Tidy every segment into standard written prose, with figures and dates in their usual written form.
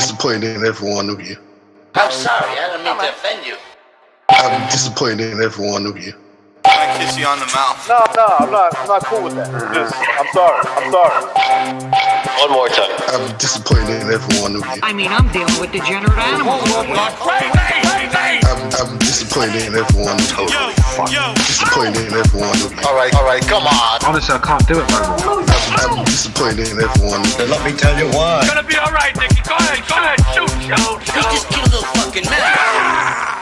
disappointed in every one of you. I'm sorry, I don't mean to offend you. I'm disappointed in every one of you. I kiss you on the mouth. No, I'm not cool with that. I'm sorry. One more time. I'm disappointed in every one of you. I mean, I'm dealing with degenerate animals. I'm disappointed in every one of you. Disappointed in every one of you. All right, come on. Honestly, I can't do it no more. I'm disappointed in every one of you. Let me tell you why. It's gonna be all right, Nicky. Go ahead, shoot. We just killed those fucking men.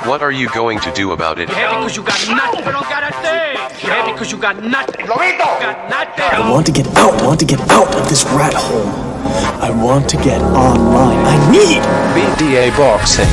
What are you going to do about it? Yeah, because you got nothing. You don't got a thing. Yeah, because you got nothing. Lomito! You got nothing. I want to get out. I want to get out of this rat hole. I want to get online. I need BDA boxing.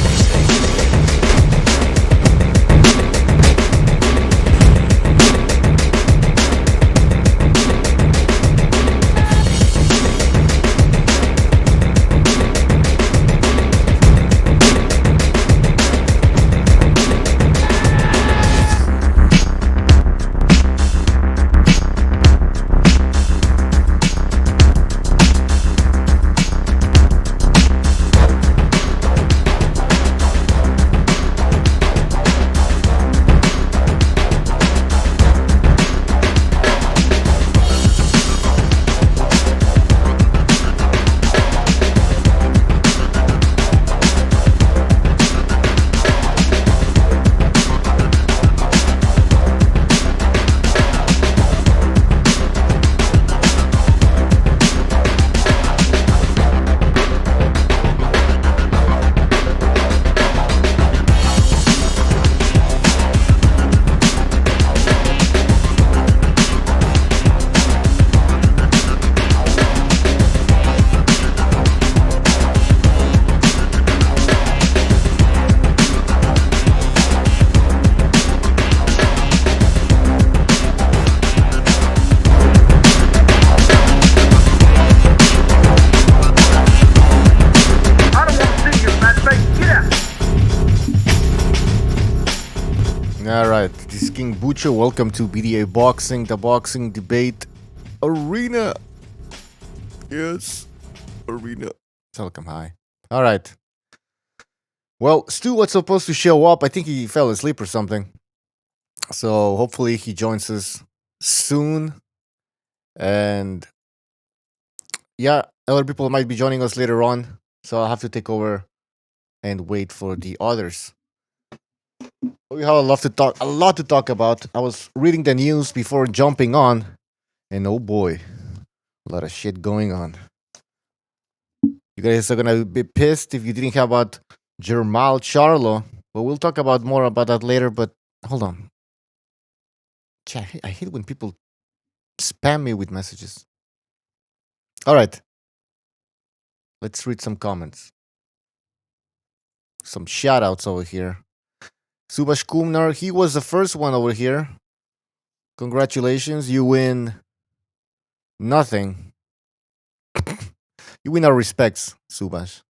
Alright, this is King Bucho. Welcome to BDA Boxing, the boxing debate arena. Yes, arena. Welcome, hi. Alright. Well, Stu was supposed to show up. I think he fell asleep or something. So hopefully he joins us soon. And yeah, other people might be joining us later on. So I'll have to take over and wait for the others. We have a lot to talk about. I was reading the news before jumping on, and oh boy, a lot of shit going on. You guys are gonna be pissed if you didn't hear about Charlo, but we'll talk about more about that later. But hold on, I hate when people spam me with messages. All right, let's read some comments, some shoutouts over here. Subhash Kumnar, he was the first one over here. Congratulations, you win nothing. You win our respects, Subhash.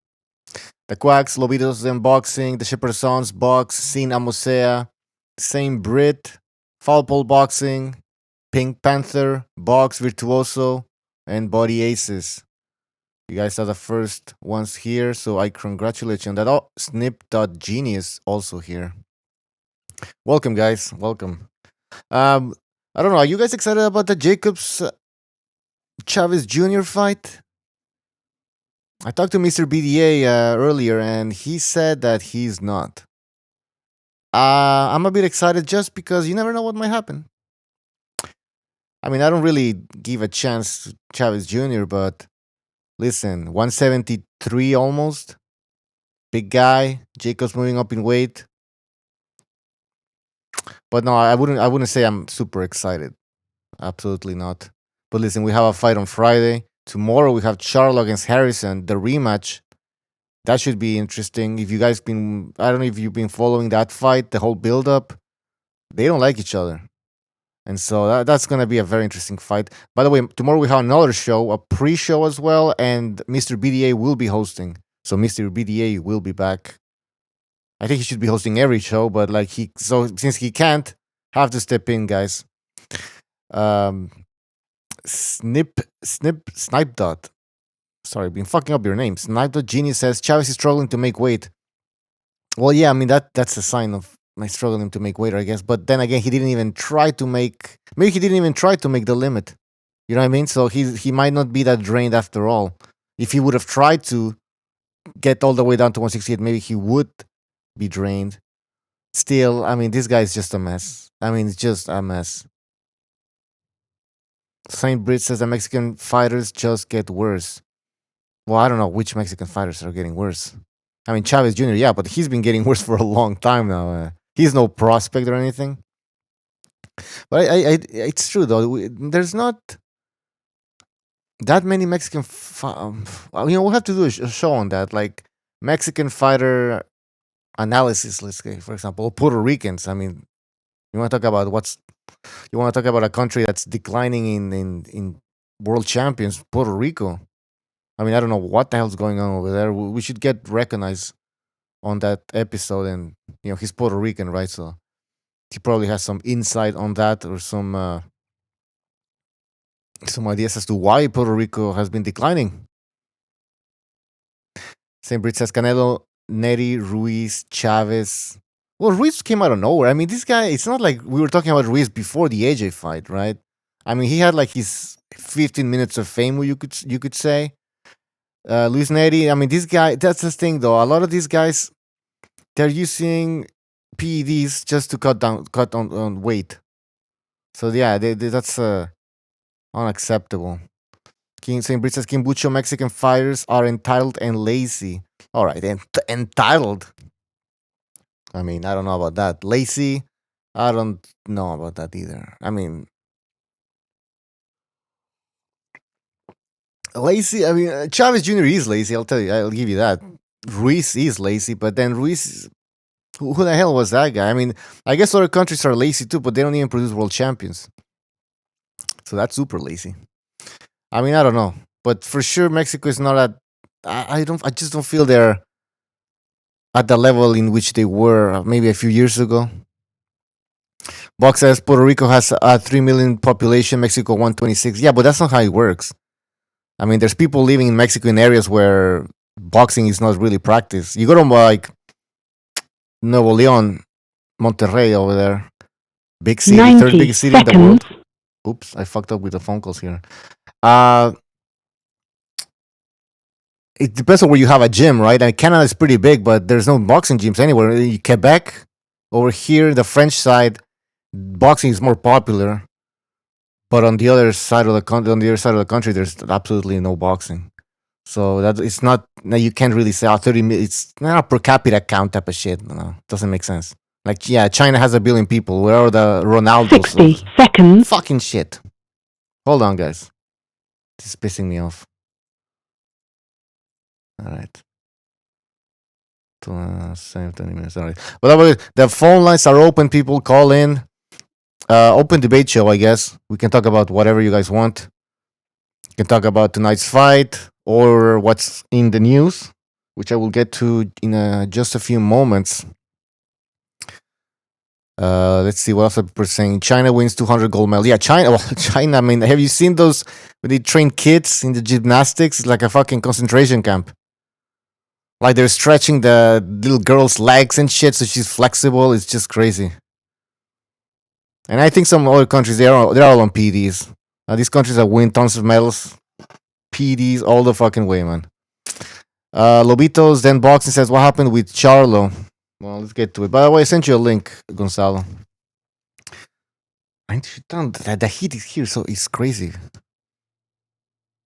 The Quacks, Lobitos Unboxing, The Shepherd Sons Box, Sin Amosea, Same Brit, Foul Pole Boxing, Pink Panther, Box Virtuoso, and Body Aces. You guys are the first ones here, so I congratulate you on that. Oh, Snip.Genius also here. Welcome, guys. Welcome. I don't know. Are you guys excited about the Jacobs Chavez Jr. fight? I talked to Mr. BDA earlier, and he said that he's not. I'm a bit excited just because you never know what might happen. I mean, I don't really give a chance to Chavez Jr., but listen, 173 almost. Big guy. Jacobs moving up in weight. But no, I wouldn't say I'm super excited. Absolutely not. But listen, we have a fight on Friday. Tomorrow we have Charlo against Harrison, the rematch. That should be interesting. If you guys I don't know if you've been following that fight, the whole build-up. They don't like each other. And so that's going to be a very interesting fight. By the way, tomorrow we have another show, a pre-show as well, and Mr. BDA will be hosting. So Mr. BDA will be back. I think he should be hosting every show, but since he can't, have to step in, guys. Snipe Dot. Sorry, been fucking up your names. Genius says Chavez is struggling to make weight. Well, yeah, I mean that's a sign of my struggling to make weight, I guess. But then again, he didn't even try to make. Maybe he didn't even try to make the limit. You know what I mean? So he might not be that drained after all. If he would have tried to get all the way down to 168, maybe he would be drained. Still, I mean, this guy is just a mess. I mean, it's just a mess. Saint Brit says the Mexican fighters just get worse. Well, I don't know which Mexican fighters are getting worse. I mean, Chavez Jr., yeah, but he's been getting worse for a long time now. He's no prospect or anything. But it's true, though. There's not that many Mexican... we'll have to do a show on that. Like, Mexican fighter analysis, let's say, for example. Or Puerto Ricans. I mean, you want to talk about You want to talk about a country that's declining in world champions, Puerto Rico. I mean, I don't know what the hell's going on over there. We should get recognized on that episode. And, he's Puerto Rican, right? So he probably has some insight on that or some ideas as to why Puerto Rico has been declining. St. Brit says Canelo, Neri, Ruiz, Chavez. Well, Ruiz came out of nowhere. I mean, this guy, it's not like we were talking about Ruiz before the AJ fight, right? I mean, he had like his 15 minutes of fame, you could say. Luis Neri, I mean, this guy, that's the thing though. A lot of these guys, they're using PEDs just to cut on weight. So yeah, that's unacceptable. King St. Brit says Kimbucho Mexican fighters are entitled and lazy. All right, entitled. I mean, I don't know about that. Lazy, I don't know about that either. I mean, lazy. I mean, Chavez Jr. is lazy. I'll tell you. I'll give you that. Ruiz is lazy, but then Ruiz, who the hell was that guy? I mean, I guess other countries are lazy too, but they don't even produce world champions. So that's super lazy. I mean, I don't know, but for sure Mexico is not at. I just don't feel they're at the level in which they were maybe a few years ago. Box says Puerto Rico has a 3 million population, Mexico 126. Yeah, but that's not how it works. I mean, there's people living in Mexico in areas where boxing is not really practiced. You go to like Nuevo León, Monterrey over there. Big city, third biggest city in the world. Oops, I fucked up with the phone calls here. It depends on where you have a gym, right? And Canada is pretty big, but there's no boxing gyms anywhere. In Quebec, over here, the French side, boxing is more popular. But on the other side of the country, there's absolutely no boxing. So that it's not. Now you can't really say 30 million. It's not a per capita count type of shit. No, doesn't make sense. Like, yeah, China has 1 billion people. Where are the Ronaldos? 60 seconds. Fucking shit. Hold on, guys. This is pissing me off. All right. 20 minutes. All right. But the phone lines are open. People call in. Open debate show, I guess. We can talk about whatever you guys want. You can talk about tonight's fight or what's in the news, which I will get to in just a few moments. Let's see what else people are saying. China wins 200 gold medals. Yeah, China. Well, China. I mean, have you seen those when they train kids in the gymnastics? It's like a fucking concentration camp. Like they're stretching the little girl's legs and shit, so she's flexible. It's just crazy. And I think some other countries they're all on PEDs. These countries that win tons of medals, PEDs all the fucking way, man. Lobitos then boxing says, what happened with Charlo? Well, let's get to it. By the way, I sent you a link, Gonzalo. The heat is here, so it's crazy.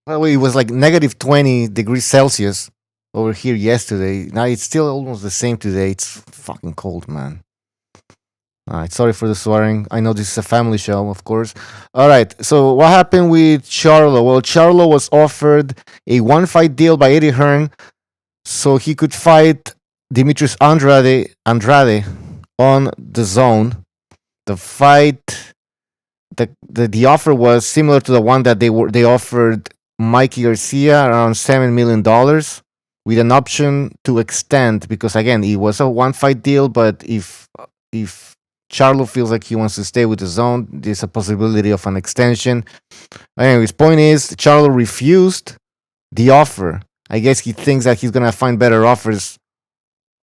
By the way, it was like negative 20 degrees Celsius over here yesterday. Now it's still almost the same today. It's fucking cold, man. All right, sorry for the swearing. I know this is a family show, of course. All right, so what happened with Charlo? Well, Charlo was offered a one-fight deal by Eddie Hearn so he could fight Demetrius Andrade on the DAZN. The fight, the offer was similar to the one that they offered Mikey Garcia, around $7 million, with an option to extend, because again, it was a one-fight deal, but if Charlo feels like he wants to stay with the DAZN, there's a possibility of an extension. Anyways, point is, Charlo refused the offer. I guess he thinks that he's gonna find better offers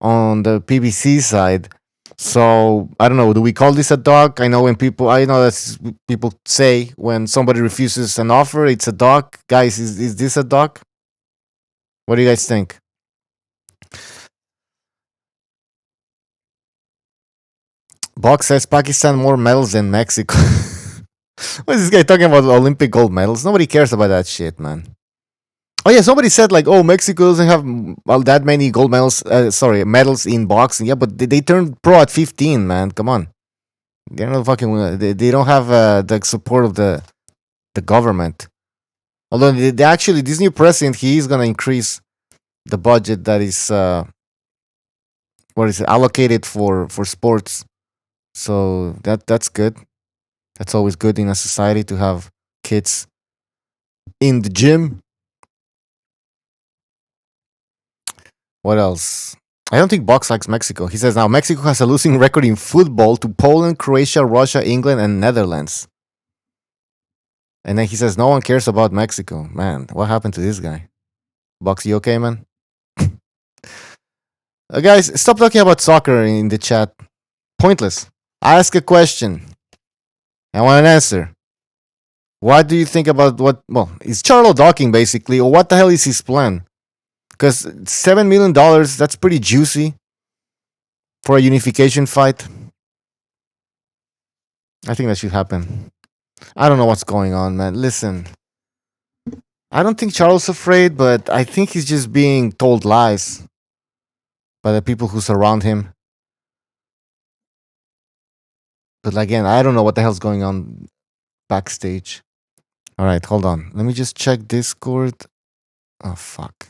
on the PBC side. So I don't know. Do we call this a dog? I know that people say when somebody refuses an offer, it's a dog. Guys, is this a dog? What do you guys think? Box says Pakistan more medals than Mexico. What is this guy talking about? Olympic gold medals? Nobody cares about that shit, man. Oh yeah, somebody said like, oh, Mexico doesn't have that many gold medals. Medals in boxing. Yeah, but they turned pro at 15, man. Come on, they're not fucking. They don't have the support of the government. Although they actually, this new president, he is gonna increase the budget that is allocated for sports. So that's good. That's always good in a society to have kids in the gym. What else? I don't think Box likes Mexico. He says now Mexico has a losing record in football to Poland, Croatia, Russia, England, and Netherlands. And then he says no one cares about Mexico. Man, what happened to this guy? Box, you okay, man? Guys, stop talking about soccer in the chat. Pointless. Ask a question. I want an answer. What do you think about is Charlo talking basically, or what the hell is his plan? Because $7 million, that's pretty juicy for a unification fight. I think that should happen. I don't know what's going on, man. Listen, I don't think Charles is afraid, but I think he's just being told lies by the people who surround him. But again, I don't know what the hell's going on backstage. All right, hold on. Let me just check Discord. Oh, fuck.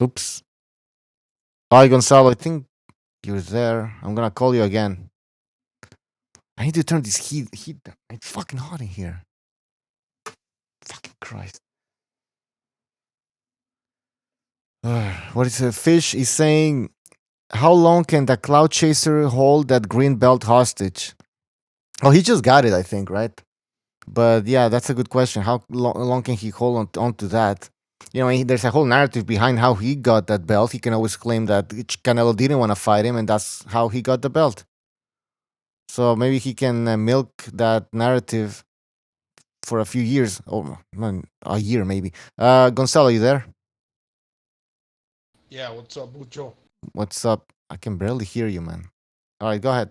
Oops. Hi, Gonzalo. I think you're there. I'm gonna call you again. I need to turn this heat. It's fucking hot in here. Fucking Christ. What is it? Fish is saying, how long can the cloud chaser hold that green belt hostage? Oh, he just got it, I think, right? But yeah, that's a good question. How long can he hold on to that? You know, there's a whole narrative behind how he got that belt. He can always claim that Canelo didn't want to fight him, and that's how he got the belt. So maybe he can milk that narrative for a few years. Oh, man, a year maybe. Gonzalo, you there? Yeah, what's up, Mucho? What's up? I can barely hear you, man. All right, go ahead.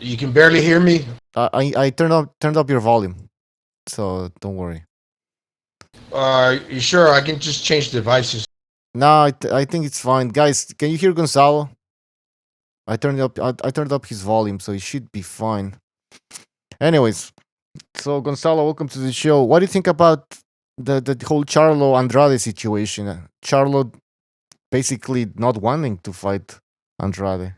You can barely hear me? I turned up your volume, so don't worry. You sure? I can just change devices. No, I think it's fine. Guys, can you hear Gonzalo? I turned up his volume, so he should be fine. Anyways, so Gonzalo, welcome to the show. What do you think about the whole Charlo Andrade situation? Charlo basically not wanting to fight Andrade.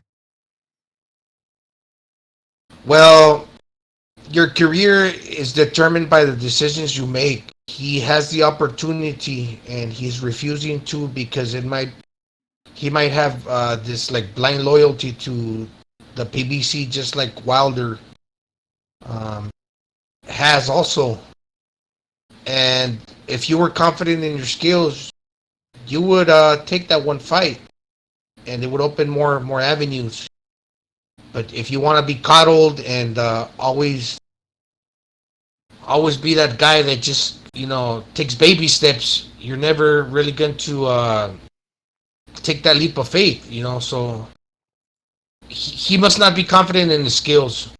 Well, your career is determined by the decisions you make. He has the opportunity, and he's refusing to because he might have this like blind loyalty to the PBC, just like Wilder has also. And if you were confident in your skills, you would take that one fight, and it would open more avenues. But if you want to be coddled and always be that guy that just takes baby steps, you're never really going to take that leap of faith. So he must not be confident in his skills.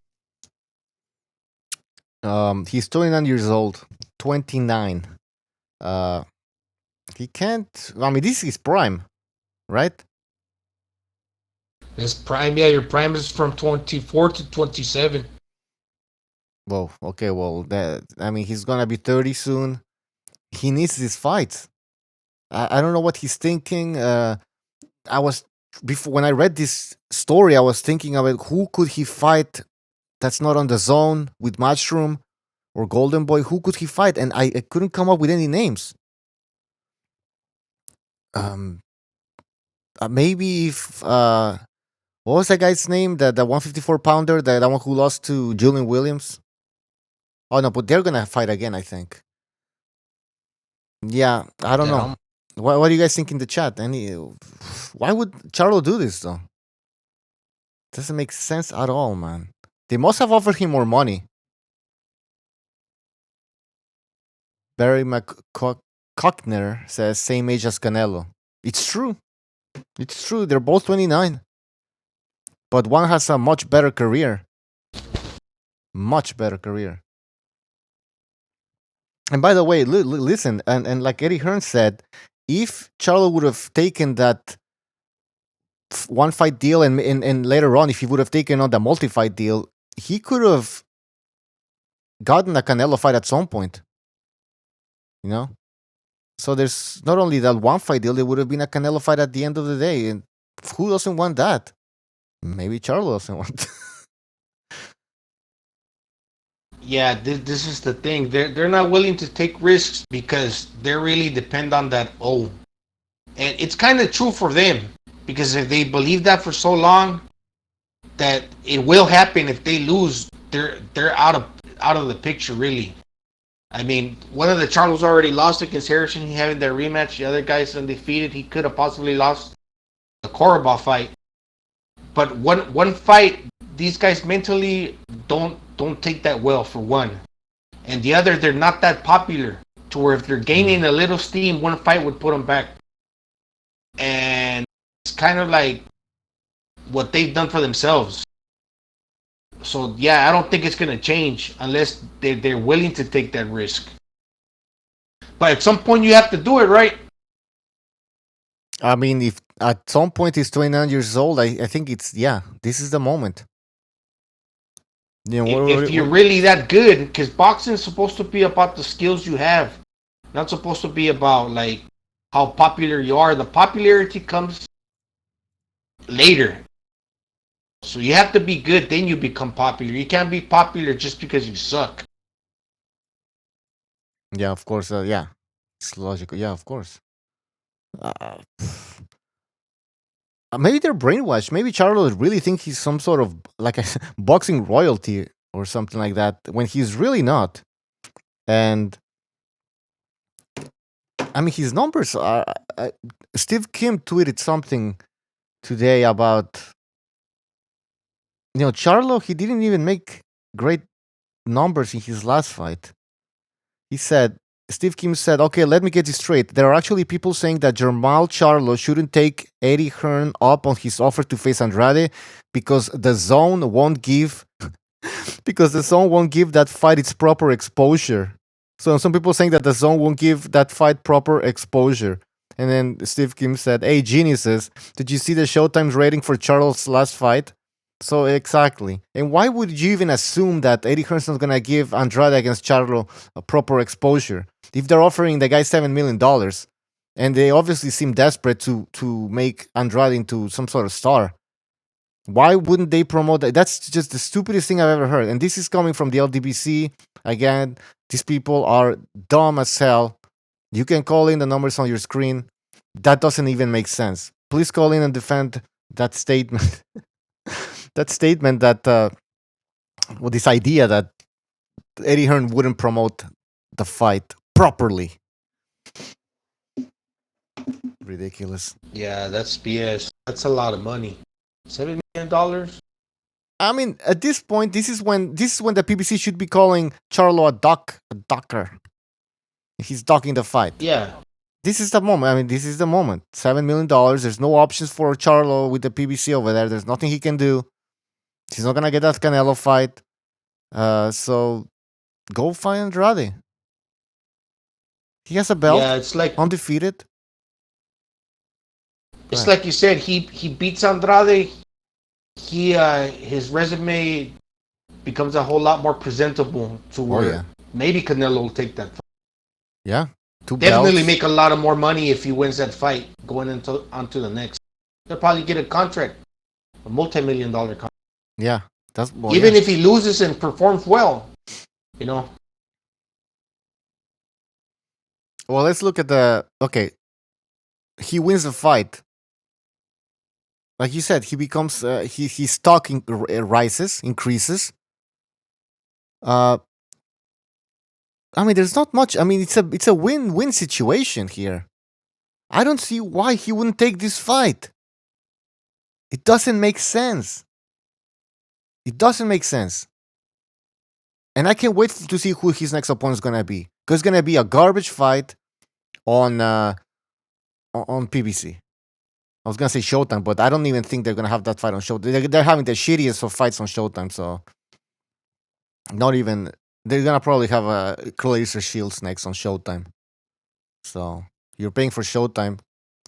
He's 29 years old. 29. He can't. I mean, this is prime, right? His prime, yeah. Your prime is from 24 to 27. Well, okay. Well, he's gonna be 30 soon. He needs these fights. I don't know what he's thinking. Before when I read this story, I was thinking about who could he fight that's not on the zone with Matchroom or Golden Boy. Who could he fight? And I couldn't come up with any names. Maybe if what was that guy's name? The 154 pounder, the one who lost to Julian Williams. Oh no, but they're gonna fight again, I think. Yeah, I don't know. What do you guys think in the chat? Why would Charlo do this though? Doesn't make sense at all, man. They must have offered him more money. Barry McCockner says same age as Canelo. It's true. It's true. They're both 29. But one has a much better career. Much better career. And by the way, listen, and like Eddie Hearn said, if Charlo would have taken that one fight deal and later on, if he would have taken on the multi-fight deal, he could have gotten a Canelo fight at some point. You know? So there's not only that one fight deal, there would have been a Canelo fight at the end of the day. And who doesn't want that? Maybe Charlo doesn't want. Yeah, this is the thing. They're not willing to take risks because they really depend on that O. And it's kind of true for them because if they believe that for so long that it will happen if they lose, they're out of the picture really. I mean, one of the Charlos already lost against Harrison. He having that rematch. The other guy's undefeated. He could have possibly lost the Korobov fight. But one fight, these guys mentally don't take that well for one. And the other, they're not that popular to where if they're gaining a little steam, one fight would put them back. And it's kind of like what they've done for themselves. So yeah, I don't think it's gonna change unless they're willing to take that risk. But at some point you have to do it, right? I mean, if at some point he's 29 years old, I think this is the moment. You know, if you're really that good, because boxing is supposed to be about the skills you have, not supposed to be about like how popular you are. The popularity comes later. So you have to be good, then you become popular. You can't be popular just because you suck. Yeah, of course. Yeah, it's logical. Yeah, of course. Maybe they're brainwashed. Maybe Charlo really thinks he's some sort of like a boxing royalty or something like that when he's really not. And I mean, his numbers are. Steve Kim tweeted something today about, Charlo. He didn't even make great numbers in his last fight. He said, Steve Kim said, okay, let me get this straight. There are actually people saying that Jermall Charlo shouldn't take Eddie Hearn up on his offer to face Andrade because the zone won't give that fight its proper exposure. So some people saying that the zone won't give that fight proper exposure. And then Steve Kim said, hey, geniuses, did you see the Showtime's rating for Charlo's last fight? So exactly. And why would you even assume that Eddie Hearn's not going to give Andrade against Charlo a proper exposure? If they're offering the guy $7 million, and they obviously seem desperate to make Andrade into some sort of star, why wouldn't they promote that? That's just the stupidest thing I've ever heard. And this is coming from the LDBC. Again, these people are dumb as hell. You can call in the numbers on your screen. That doesn't even make sense. Please call in and defend that statement. That statement that, this idea that Eddie Hearn wouldn't promote the fight properly. Ridiculous. Yeah, that's BS. That's a lot of money. $7 million? I mean, at this point, this is when the PBC should be calling Charlo a ducker. He's ducking the fight. Yeah. This is the moment. I mean, this is the moment. $7 million. There's no options for Charlo with the PBC over there. There's nothing he can do. He's not gonna get that Canelo fight. So go fight Andrade. He has a belt. Yeah, it's like undefeated. It's like you said. He beats Andrade. His resume becomes a whole lot more presentable to where maybe Canelo will take that fight. Yeah. Definitely make a lot of more money if he wins that fight going onto the next. They'll probably get a contract, a multi-million-dollar contract. Yeah, that's even if he loses and performs well, Well, let's look at he wins the fight. Like you said, he becomes his stock increases. I mean, there's not much. I mean, it's a win-win situation here. I don't see why he wouldn't take this fight. It doesn't make sense. It doesn't make sense. And I can't wait to see who his next opponent is gonna be. Because it's gonna be a garbage fight on PBC. I was gonna say Showtime, but I don't even think they're gonna have that fight on Showtime. They're having the shittiest of fights on Showtime, so not even. They're gonna probably have a Clarissa Shields next on Showtime. So you're paying for Showtime.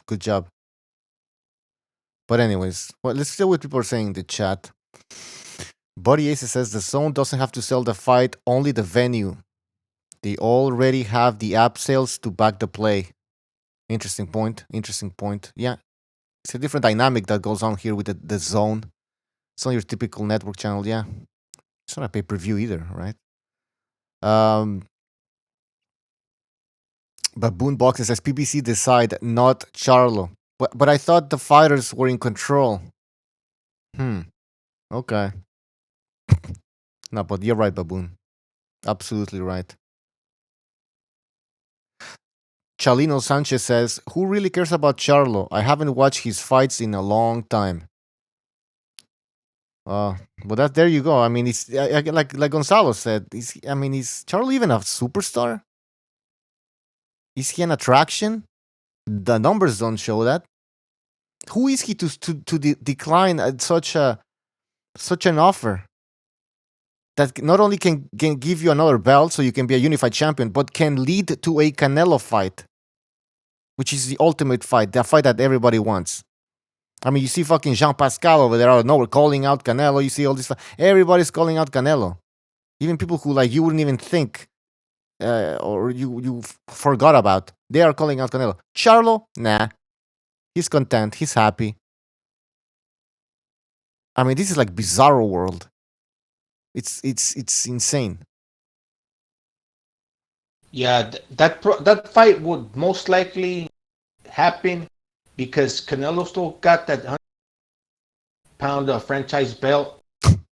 Good job. But anyways, well, let's see what people are saying in the chat. Body Ace says the zone doesn't have to sell the fight, only the venue. They already have the app sales to back the play. Interesting point. Interesting point. Yeah. It's a different dynamic that goes on here with the zone. It's not your typical network channel, yeah. It's not a pay-per-view either, right? Baboon Boxing says PBC decide, not Charlo. But I thought the fighters were in control. Okay. No, but you're right, Baboon. Absolutely right. Chalino Sanchez says, who really cares about Charlo? I haven't watched his fights in a long time. But that there you go. I mean, it's like Gonzalo said. Is Charlo even a superstar? Is he an attraction? The numbers don't show that. Who is he to decline at such an offer that not only can give you another belt so you can be a unified champion, but can lead to a Canelo fight, which is the ultimate fight, the fight that everybody wants. I mean, you see fucking Jean Pascal over there out of nowhere calling out Canelo. You see all this. Everybody's calling out Canelo. Even people who like you wouldn't even think or you forgot about. They are calling out Canelo. Charlo, nah. He's content. He's happy. I mean, this is like bizarro world. It's insane. Yeah, that fight would most likely happen because Canelo still got that 100-pound franchise belt.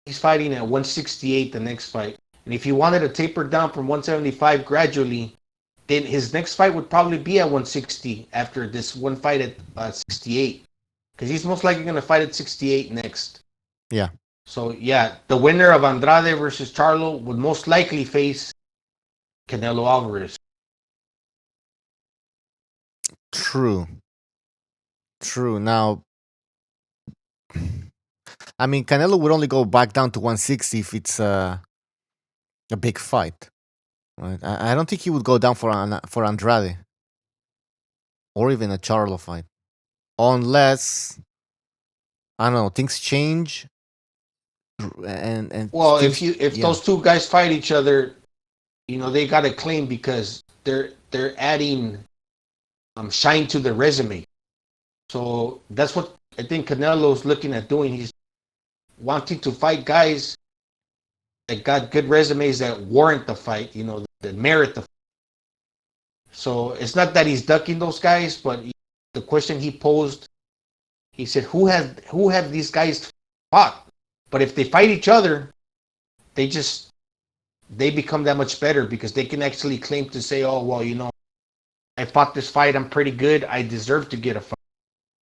He's fighting at 168 the next fight. And if he wanted to taper down from 175 gradually, then his next fight would probably be at 160 after this one fight at 68. Because he's most likely going to fight at 68 next. Yeah. So, yeah, the winner of Andrade versus Charlo would most likely face Canelo Alvarez. True. Now, I mean, Canelo would only go back down to 160 if it's a big fight. Right? I don't think he would go down for Andrade or even a Charlo fight, unless I don't know, things change. And well, things, if those two guys fight each other, they got a claim because they're adding shine to the resume. So that's what I think Canelo's looking at doing. He's wanting to fight guys that got good resumes that warrant the fight, that merit the fight. So it's not that he's ducking those guys, but the question he posed, he said, who have these guys fought? But if they fight each other, they become that much better because they can actually claim to say, oh, well, I fought this fight, I'm pretty good, I deserve to get a fight.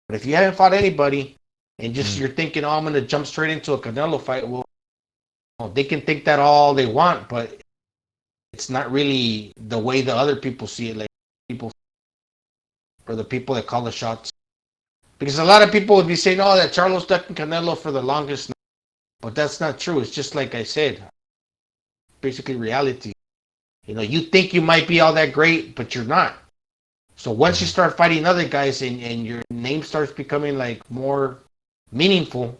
But if you haven't fought anybody and just you're thinking, oh, I'm going to jump straight into a Canelo fight, well, they can think that all they want, but it's not really the way the other people see it, like people or the people that call the shots. Because a lot of people would be saying, oh, that Charlo's ducking Canelo for the longest. But that's not true. It's just like I said, basically reality. You think you might be all that great, but you're not. So once you start fighting other guys and your name starts becoming like more meaningful,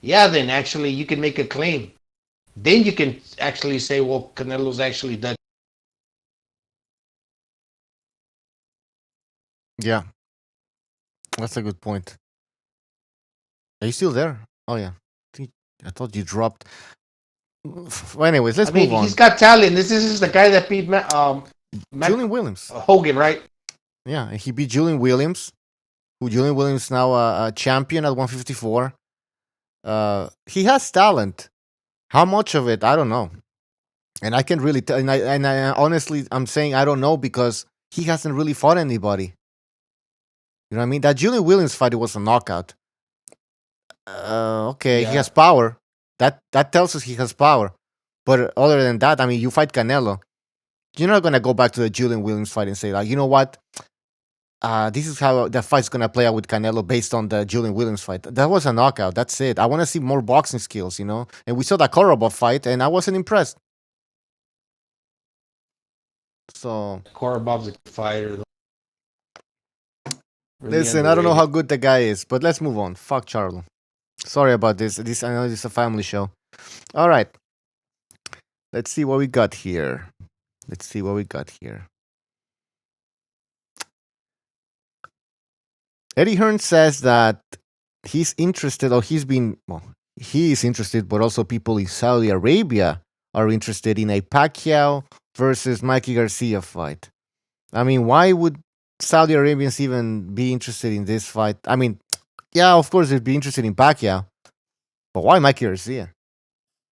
yeah, then actually you can make a claim. Then you can actually say, well, Canelo's actually done. Yeah, that's a good point. Are you still there? Oh yeah, I thought you dropped. Well, anyways, let's move on. He's got talent. This is the guy that beat Julian Williams. Hogan, right? Yeah, he beat Julian Williams. Julian Williams now a champion at 154. He has talent. How much of it? I don't know. And I can really tell, and I honestly, I'm saying I don't know because he hasn't really fought anybody. You know what I mean? That Julian Williams fight, it was a knockout. Okay, he has power. That tells us he has power. But other than that, I mean, you fight Canelo. You're not gonna go back to the Julian Williams fight and say like, you know what? This is how the fight's gonna play out with Canelo based on the Julian Williams fight. That was a knockout. That's it. I want to see more boxing skills, you know. And we saw that Korobov fight, and I wasn't impressed. So Korobov's a fighter. Really listen, I don't know how good the guy is, but let's move on. Fuck Charlo. Sorry about this. I know this is a family show. All right. Let's see what we got here. Eddie Hearn says that he's interested, or he is interested, but also people in Saudi Arabia are interested in a Pacquiao versus Mikey Garcia fight. I mean, why would Saudi Arabians even be interested in this fight? I mean, yeah, of course they'd be interested in Pacquiao, but why Mikey Garcia?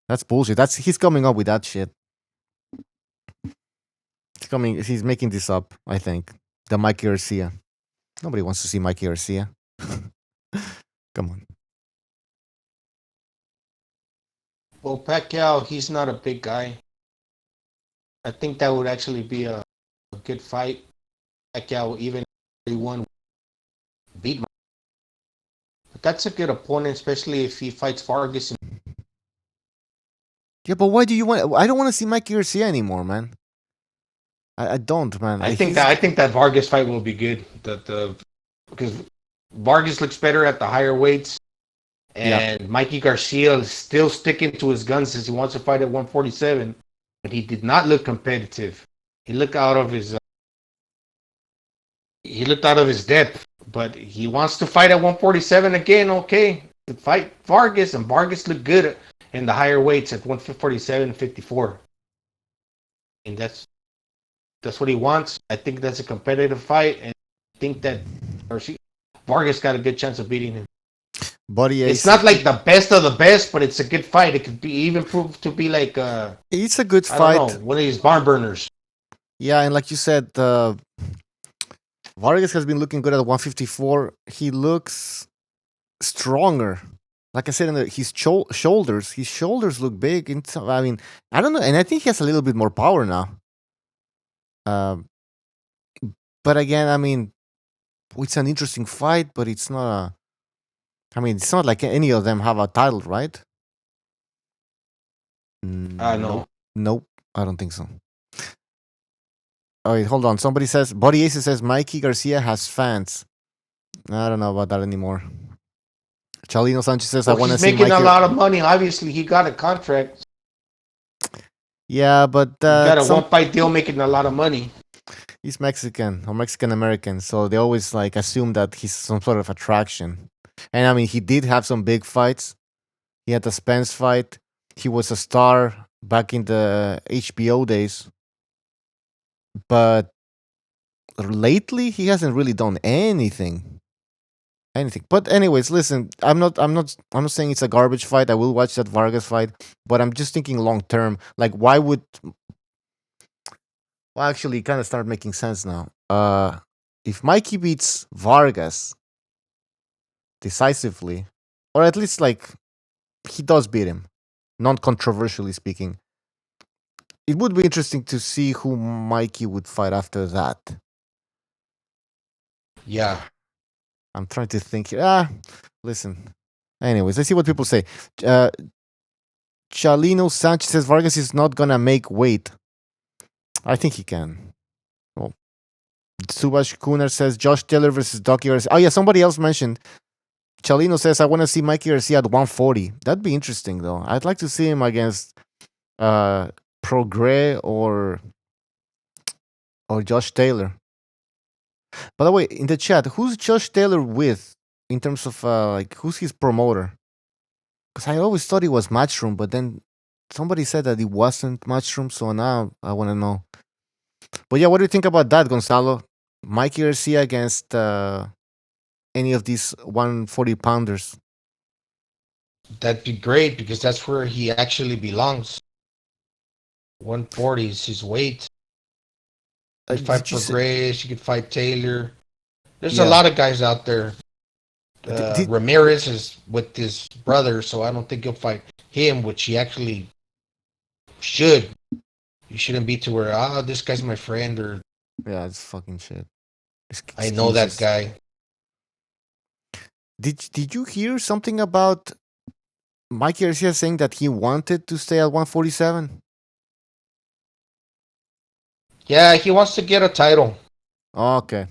That's bullshit. He's coming up with that shit. He's making this up, I think. The Mikey Garcia. Nobody wants to see Mikey Garcia. Come on. Well, Pacquiao, he's not a big guy. I think that would actually be a good fight. Pacquiao, even if he won, beat him. But that's a good opponent, especially if he fights Vargas. Yeah, but why do you want? I don't want to see Mikey Garcia anymore, man. I don't, man. I think that Vargas fight will be good. Because Vargas looks better at the higher weights, and Mikey Garcia is still sticking to his guns since he wants to fight at 147. But he did not look competitive. He looked out of his. He looked out of his depth, but he wants to fight at 147 again. Okay, to fight Vargas, and Vargas looked good in the higher weights at 147, 54, and that's what he wants. I think that's a competitive fight, and I think that Vargas got a good chance of beating him. It's not like the best of the best, but it's a good fight. It could be even proved to be like it's a good fight. One of these barn burners. Yeah, and like you said, Vargas has been looking good at 154. He looks stronger. Like I said, his shoulders look big. I mean, I don't know, and I think he has a little bit more power now. But again, I mean, it's an interesting fight, but it's not it's not like any of them have a title, right? No. Nope, I don't think so. Oh, wait, hold on. Somebody says, Body Ace says Mikey Garcia has fans. I don't know about that anymore. Chalino Sanchez says, I want to see Mikey. He's making a lot of money. Obviously, he got a contract. Yeah, but he got a one-fight deal making a lot of money. He's Mexican or Mexican-American, so they always like assume that he's some sort of attraction. And I mean, he did have some big fights. He had the Spence fight. He was a star back in the HBO days. But lately, he hasn't really done anything. But anyways, listen, I'm not saying it's a garbage fight. I will watch that Vargas fight, but I'm just thinking long term. Like, why would? Well, actually, it kind of start making sense now. If Mikey beats Vargas decisively, or at least like he does beat him, non-controversially speaking, it would be interesting to see who Mikey would fight after that. Yeah. I'm trying to think here. Listen. Anyways, let's see what people say. Chalino Sanchez says Vargas is not gonna make weight. I think he can. Well, Subash Kunar says Josh Taylor versus Docky Garcia. Oh yeah, somebody else mentioned. Chalino says I want to see Mikey Garcia at 140. That'd be interesting though. I'd like to see him against Prograis or Josh Taylor. By the way, in the chat, who's Josh Taylor with in terms of who's his promoter? Because I always thought it was Matchroom, but then somebody said that it wasn't Matchroom, so now I want to know. But yeah, what do you think about that, Gonzalo? Mikey Garcia against any of these 140-pounders? That'd be great because that's where he actually belongs. 140 is his weight. He could fight Did you say- Prograis. He could fight Taylor. There's Yeah. a lot of guys out there. Did- Ramirez is with his brother, so I don't think he'll fight him, which he actually should. You shouldn't be to where, this guy's my friend, or Yeah, it's fucking shit. I know that Excuses. guy. Did you hear something about Mikey Garcia saying that he wanted to stay at 147? Yeah, he wants to get a title. Okay.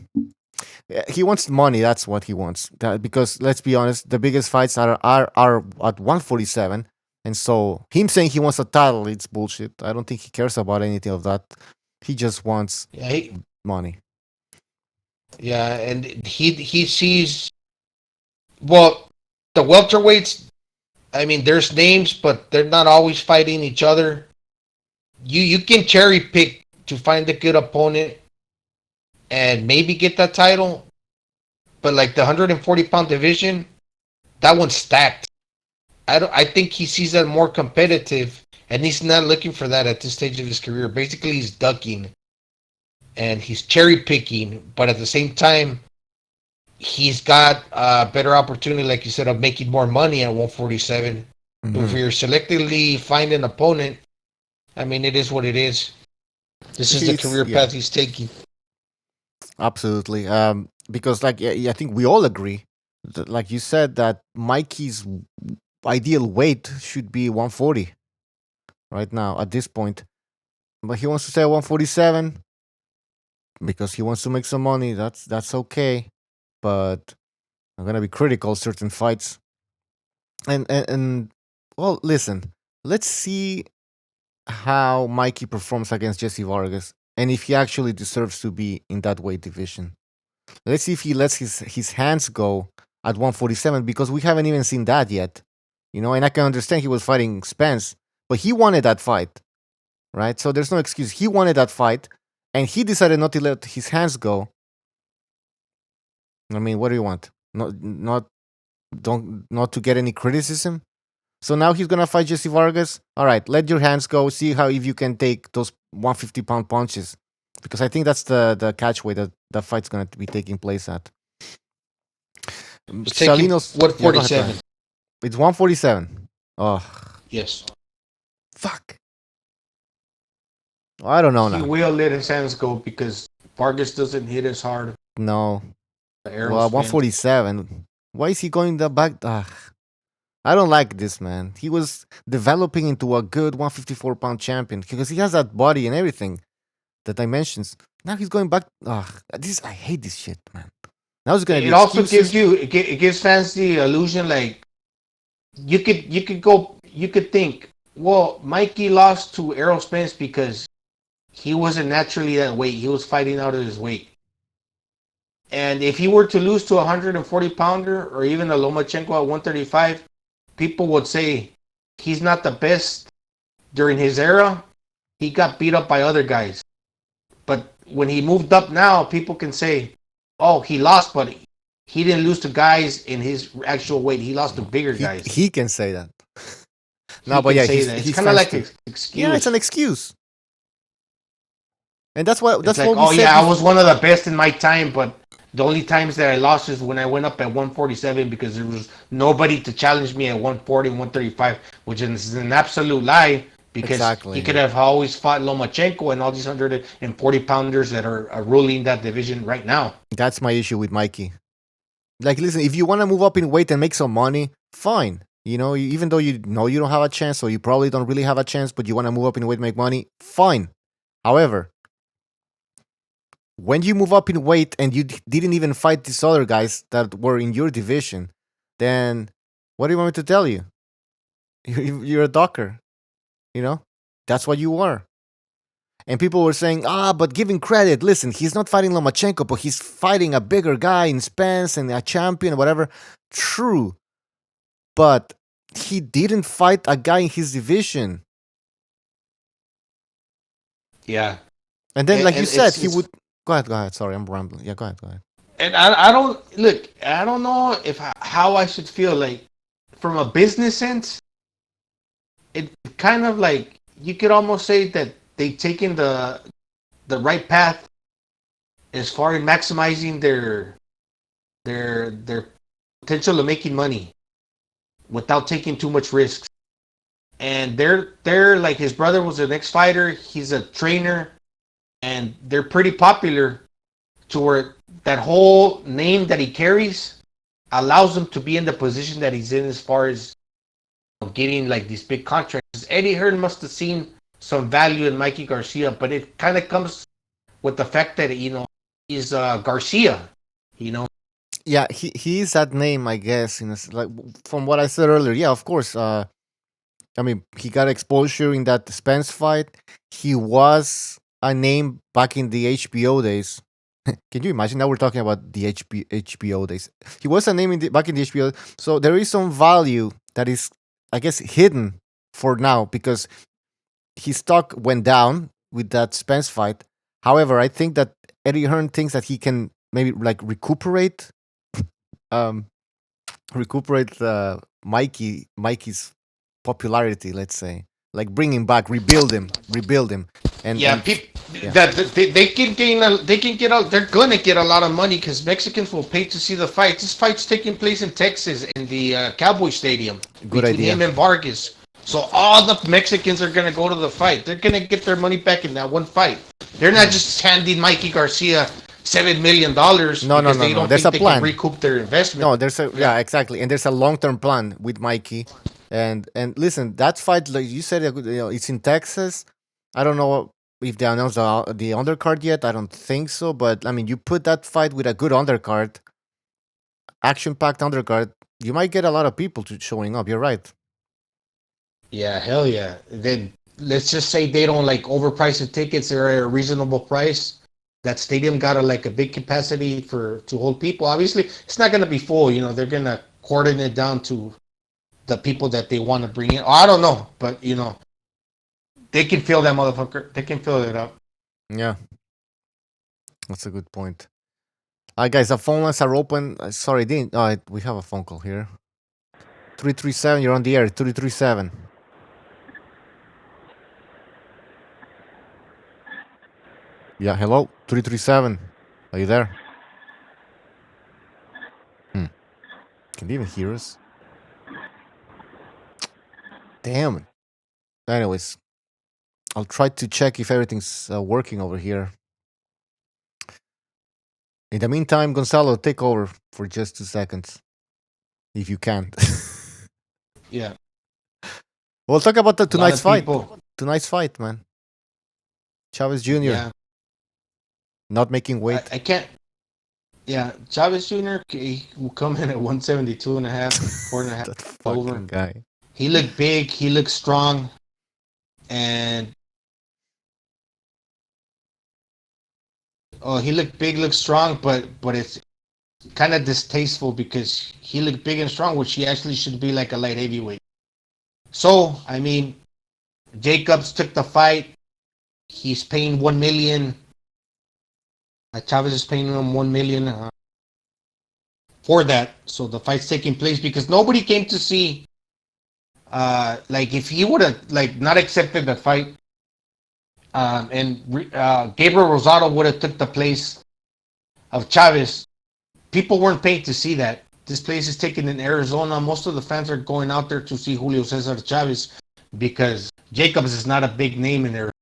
Yeah, he wants money. That's what he wants. Because let's be honest, the biggest fights are at 147, and so him saying he wants a title, it's bullshit. I don't think he cares about anything of that. He just wants money. Yeah, and he sees. Well, the welterweights. I mean, there's names, but they're not always fighting each other. You can cherry pick to find a good opponent and maybe get that title. But like the 140-pound division, that one's stacked. I think he sees that more competitive, and he's not looking for that at this stage of his career. Basically, he's ducking and he's cherry picking, but at the same time, he's got a better opportunity, like you said, of making more money at 147. If you're selectively finding an opponent, I mean, it is what it is. This is the career path he's taking. Absolutely. Because like I think we all agree, that, like you said, that Mikey's ideal weight should be 140 right now at this point, but he wants to stay at 147 because he wants to make some money. That's okay, but I'm gonna be critical certain fights. And well, listen, let's see how Mikey performs against Jesse Vargas and if he actually deserves to be in that weight division. Let's see if he lets his hands go at 147, because we haven't even seen that yet. You know, and I can understand he was fighting Spence, but he wanted that fight, right? So there's no excuse. He wanted that fight, and he decided not to let his hands go. I mean, what do you want? Not to get any criticism. So now he's gonna fight Jesse Vargas. All right, let your hands go. See how if you can take those 150-pound punches, because I think that's the catch weight that fight's gonna be taking place at. Salinos, 147. It's 147. Oh, yes. Fuck. I don't know He now. will let his hands go because Vargas doesn't hit as hard. No. The Well, 147. Why is he going the back? I don't like this, man. He was developing into a good 154-pound champion because he has that body and everything, the dimensions. Now he's going back. I hate this shit, man. Now it's gonna be. It also gives it gives fans the illusion, like you could think, well, Mikey lost to Errol Spence because he wasn't naturally that weight. He was fighting out of his weight. And if he were to lose to a 140-pounder or even a Lomachenko at 135, people would say he's not the best during his era. He got beat up by other guys. But when he moved up now, people can say, oh, he lost, but he didn't lose to guys in his actual weight. He lost to bigger guys. He can say that. No, but yeah, it's kind of like an excuse. Yeah, it's an excuse. And that's what like, we said. I was one of the best in my time, but the only times that I lost is when I went up at 147 because there was nobody to challenge me at 140, 135, which is an absolute lie because he could have always fought Lomachenko and all these 140-pounders that are ruling that division right now. That's my issue with Mikey. Like, listen, if you want to move up in weight and make some money, fine. You know, even though you know you don't have a chance, or you probably don't really have a chance, but you want to move up in weight and make money, fine. However, when you move up in weight and you didn't even fight these other guys that were in your division, then what do you want me to tell you? You're a docker. You know? That's what you are. And people were saying, but giving credit, listen, he's not fighting Lomachenko, but he's fighting a bigger guy in Spence and a champion, whatever. True. But he didn't fight a guy in his division. Yeah. And then, like you said, he would... Go ahead. Sorry, I'm rambling. Yeah, go ahead. And I don't know how I should feel. Like, from a business sense, it kind of like, you could almost say that they've taken the right path as far as maximizing their potential of making money without taking too much risks. And they're like, his brother was an ex-fighter, he's a trainer, and they're pretty popular to where that whole name that he carries allows him to be in the position that he's in as far as getting like these big contracts. Eddie Hearn must have seen some value in Mikey Garcia, but it kind of comes with the fact that, he's Garcia, Yeah, he is that name, I guess. Like from what I said earlier. Yeah, of course. I mean, he got exposure in that Spence fight. He was a name back in the HBO days. Can you imagine? Now we're talking about the HBO days. He was a name back in the HBO. So there is some value that is, I guess, hidden for now because his stock went down with that Spence fight. However, I think that Eddie Hearn thinks that he can maybe like recuperate Mikey's popularity, let's say, like bring him back, rebuild him, and they can get they're gonna get a lot of money because Mexicans will pay to see the fight. This fight's taking place in Texas in the Cowboy Stadium. Good between idea. him and Vargas. So all the Mexicans are gonna go to the fight. They're gonna get their money back in that one fight. They're not just handing Mikey Garcia $7 million. No. There's a plan. Can recoup their investment. No, there's a exactly, and there's a long-term plan with Mikey. And listen, that fight, like you said, it's in Texas. I don't know if they announced the undercard yet. I don't think so. But I mean, you put that fight with a good undercard, action-packed undercard, you might get a lot of people showing up. You're right. Yeah, hell yeah. Then let's just say they don't like overprice the tickets. They're at a reasonable price. That stadium got a big capacity to hold people. Obviously, it's not going to be full. They're going to cordon it down to the people that they want to bring in. I don't know, but they can fill that motherfucker. They can fill it up. Yeah, that's a good point. Guys, the phone lines are open. Sorry, didn't. We have a phone call here. 337. You're on the air. 337. Yeah, hello, 337. Are you there? Can they even hear us? Damn it. Anyways, I'll try to check if everything's working over here. In the meantime, Gonzalo, take over for just 2 seconds. If you can. Yeah. We'll talk about tonight's fight. People. Tonight's fight, man. Chavez Jr. Yeah. Not making weight. I can't. Yeah, Chavez Jr. He will come in at 172 and a half, 4.5 That fucking over. guy. He looked big. He looked strong, and he looked big, looked strong, but it's kind of distasteful because he looked big and strong, which he actually should be like a light heavyweight. So I mean, Jacobs took the fight. He's paying $1 million. Chavez is paying him $1 million for that. So the fight's taking place because nobody came to see. Like if he would have not accepted the fight, and Gabriel Rosado would have took the place of Chavez, people weren't paid to see that. This place is taken in Arizona. Most of the fans are going out there to see Julio Cesar Chavez because Jacobs is not a big name in there.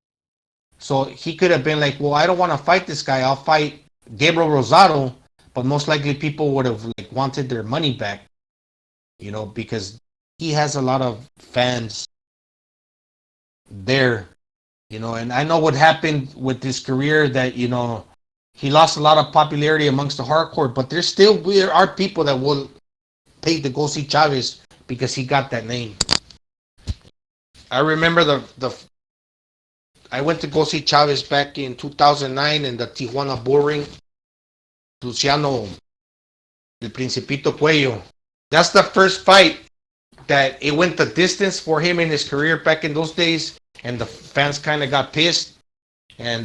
So he could have been like, well, I don't want to fight this guy. I'll fight Gabriel Rosado. But most likely people would have wanted their money back, because he has a lot of fans there, and I know what happened with his career that, he lost a lot of popularity amongst the hardcore, but there are people that will pay to go see Chavez because he got that name. I remember I went to go see Chavez back in 2009 in the Tijuana Bull Ring. Luciano, El Principito Cuello. That's the first fight that it went the distance for him in his career back in those days, and the fans kind of got pissed, and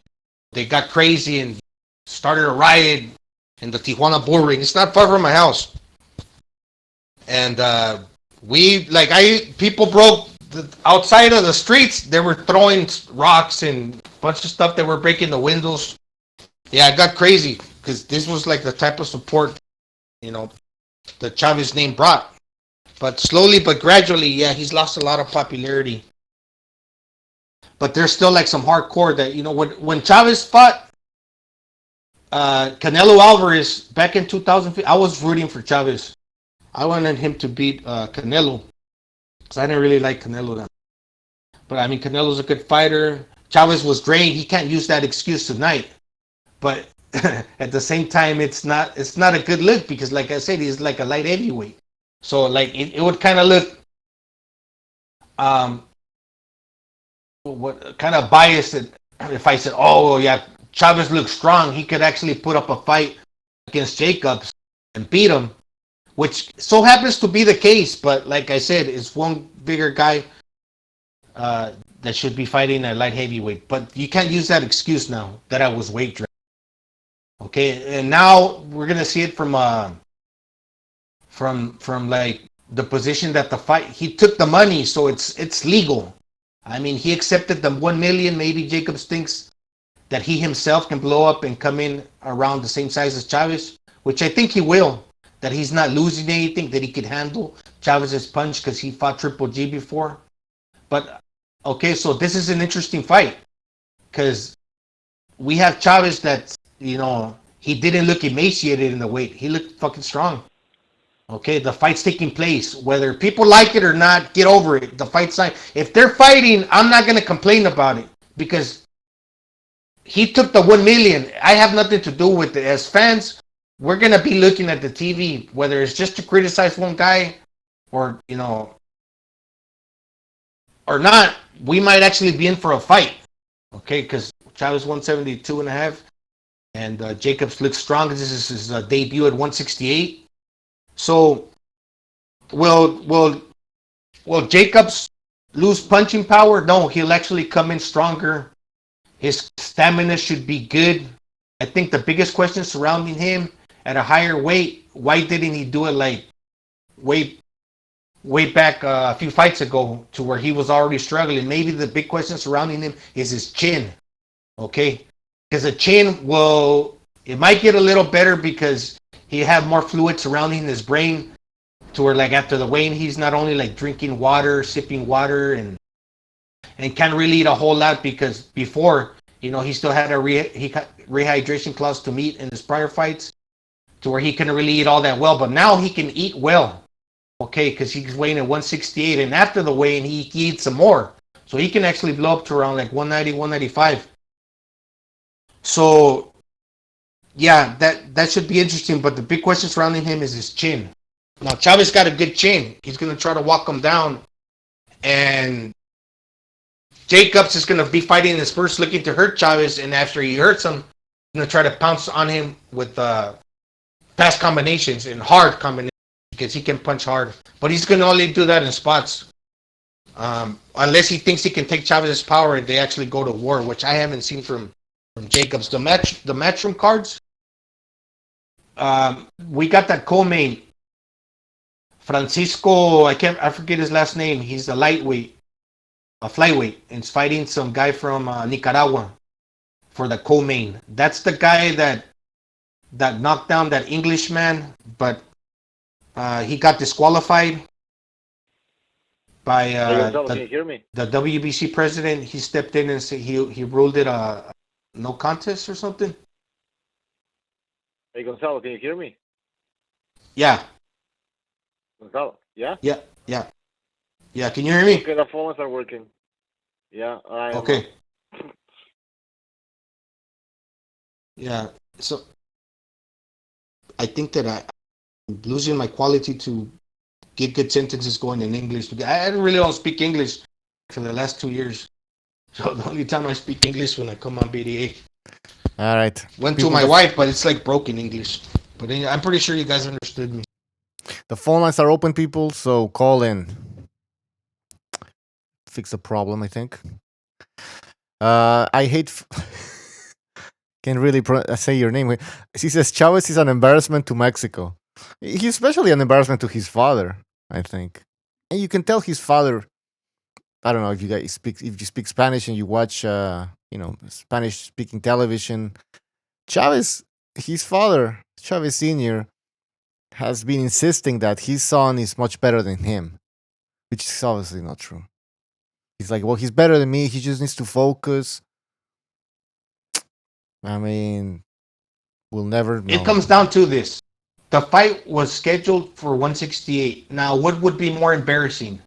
they got crazy and started a riot in the Tijuana Bull Ring. It's not far from my house, and people broke outside of the streets. They were throwing rocks and bunch of stuff that were breaking the windows. Yeah, it got crazy because this was like the type of support, the Chavez name brought. But slowly but gradually, yeah, he's lost a lot of popularity. But there's still like some hardcore that, when Chavez fought Canelo Alvarez back in 2015, I was rooting for Chavez. I wanted him to beat Canelo because I didn't really like Canelo then. But I mean, Canelo's a good fighter. Chavez was great. He can't use that excuse tonight. But at the same time, it's not a good look because, like I said, he's like a light heavyweight. So like it would kind of look what kind of biased if I said, oh yeah, Chavez looks strong. He could actually put up a fight against Jacobs and beat him, which so happens to be the case. But like I said, it's one bigger guy that should be fighting at light heavyweight. But you can't use that excuse now that I was weight dragged. Okay, and now we're gonna see it from like the position that the fight, he took the money, so it's legal. I mean, he accepted the 1 million. Maybe Jacobs thinks that he himself can blow up and come in around the same size as Chavez, which I think he will. That he's not losing anything, that he could handle Chavez's punch because he fought Triple G before. But okay, so this is an interesting fight because we have Chavez that, he didn't look emaciated in the weight. He looked fucking strong. Okay, the fight's taking place. Whether people like it or not, get over it. The fight's not. If they're fighting, I'm not going to complain about it because he took the 1 million. I have nothing to do with it. As fans, we're going to be looking at the TV, whether it's just to criticize one guy or, or not. We might actually be in for a fight. Okay, because Chavez 172.5. And Jacobs looks strong. This is his debut at 168. So, will Jacobs lose punching power? No, he'll actually come in stronger. His stamina should be good. I think the biggest question surrounding him at a higher weight, why didn't he do it like way back a few fights ago to where he was already struggling? Maybe the big question surrounding him is his chin. Okay? Because the chin it might get a little better because he have more fluid surrounding his brain to where like after the weigh-in, he's not only like drinking water, sipping water and can't really eat a whole lot because before, he still had a rehydration clause to meet in his prior fights to where he couldn't really eat all that well. But now he can eat well, okay, because he's weighing at 168 and after the weigh-in, he eats some more. So he can actually blow up to around like 190, 195. So, yeah, that should be interesting. But the big question surrounding him is his chin. Now, Chavez got a good chin. He's going to try to walk him down. And Jacobs is going to be fighting his first, looking to hurt Chavez. And after he hurts him, he's going to try to pounce on him with fast combinations and hard combinations because he can punch hard. But he's going to only do that in spots. Unless he thinks he can take Chavez's power and they actually go to war, which I haven't seen from Jacobs. The matchroom cards, we got that co-main Francisco, I forget his last name. He's a flyweight, and he's fighting some guy from Nicaragua for the co-main. That's the guy that knocked down that Englishman, but he got disqualified by can you hear me? the WBC president. He stepped in and said he ruled it no contest or something. Hey, Gonzalo, can you hear me? Yeah. Gonzalo, yeah? Yeah. Can you hear me? Okay, the phones are working. Yeah. Okay. Yeah. So I think that I'm losing my quality to get good sentences going in English. I really don't speak English for the last 2 years. So the only time I speak English when I come on BDA. All right. Went to my wife, but it's like broken English. But I'm pretty sure you guys understood me. The phone lines are open, people, so call in. Fix the problem, I think. I hate... Can't really say your name. He says Chavez is an embarrassment to Mexico. He's especially an embarrassment to his father, I think. And you can tell his father I don't know if you speak Spanish and you watch Spanish speaking television. Chavez, his father, Chavez Jr., has been insisting that his son is much better than him, which is obviously not true. He's like, well, he's better than me. He just needs to focus. I mean, we'll never know. It comes down to this. The fight was scheduled for 168. Now, what would be more embarrassing?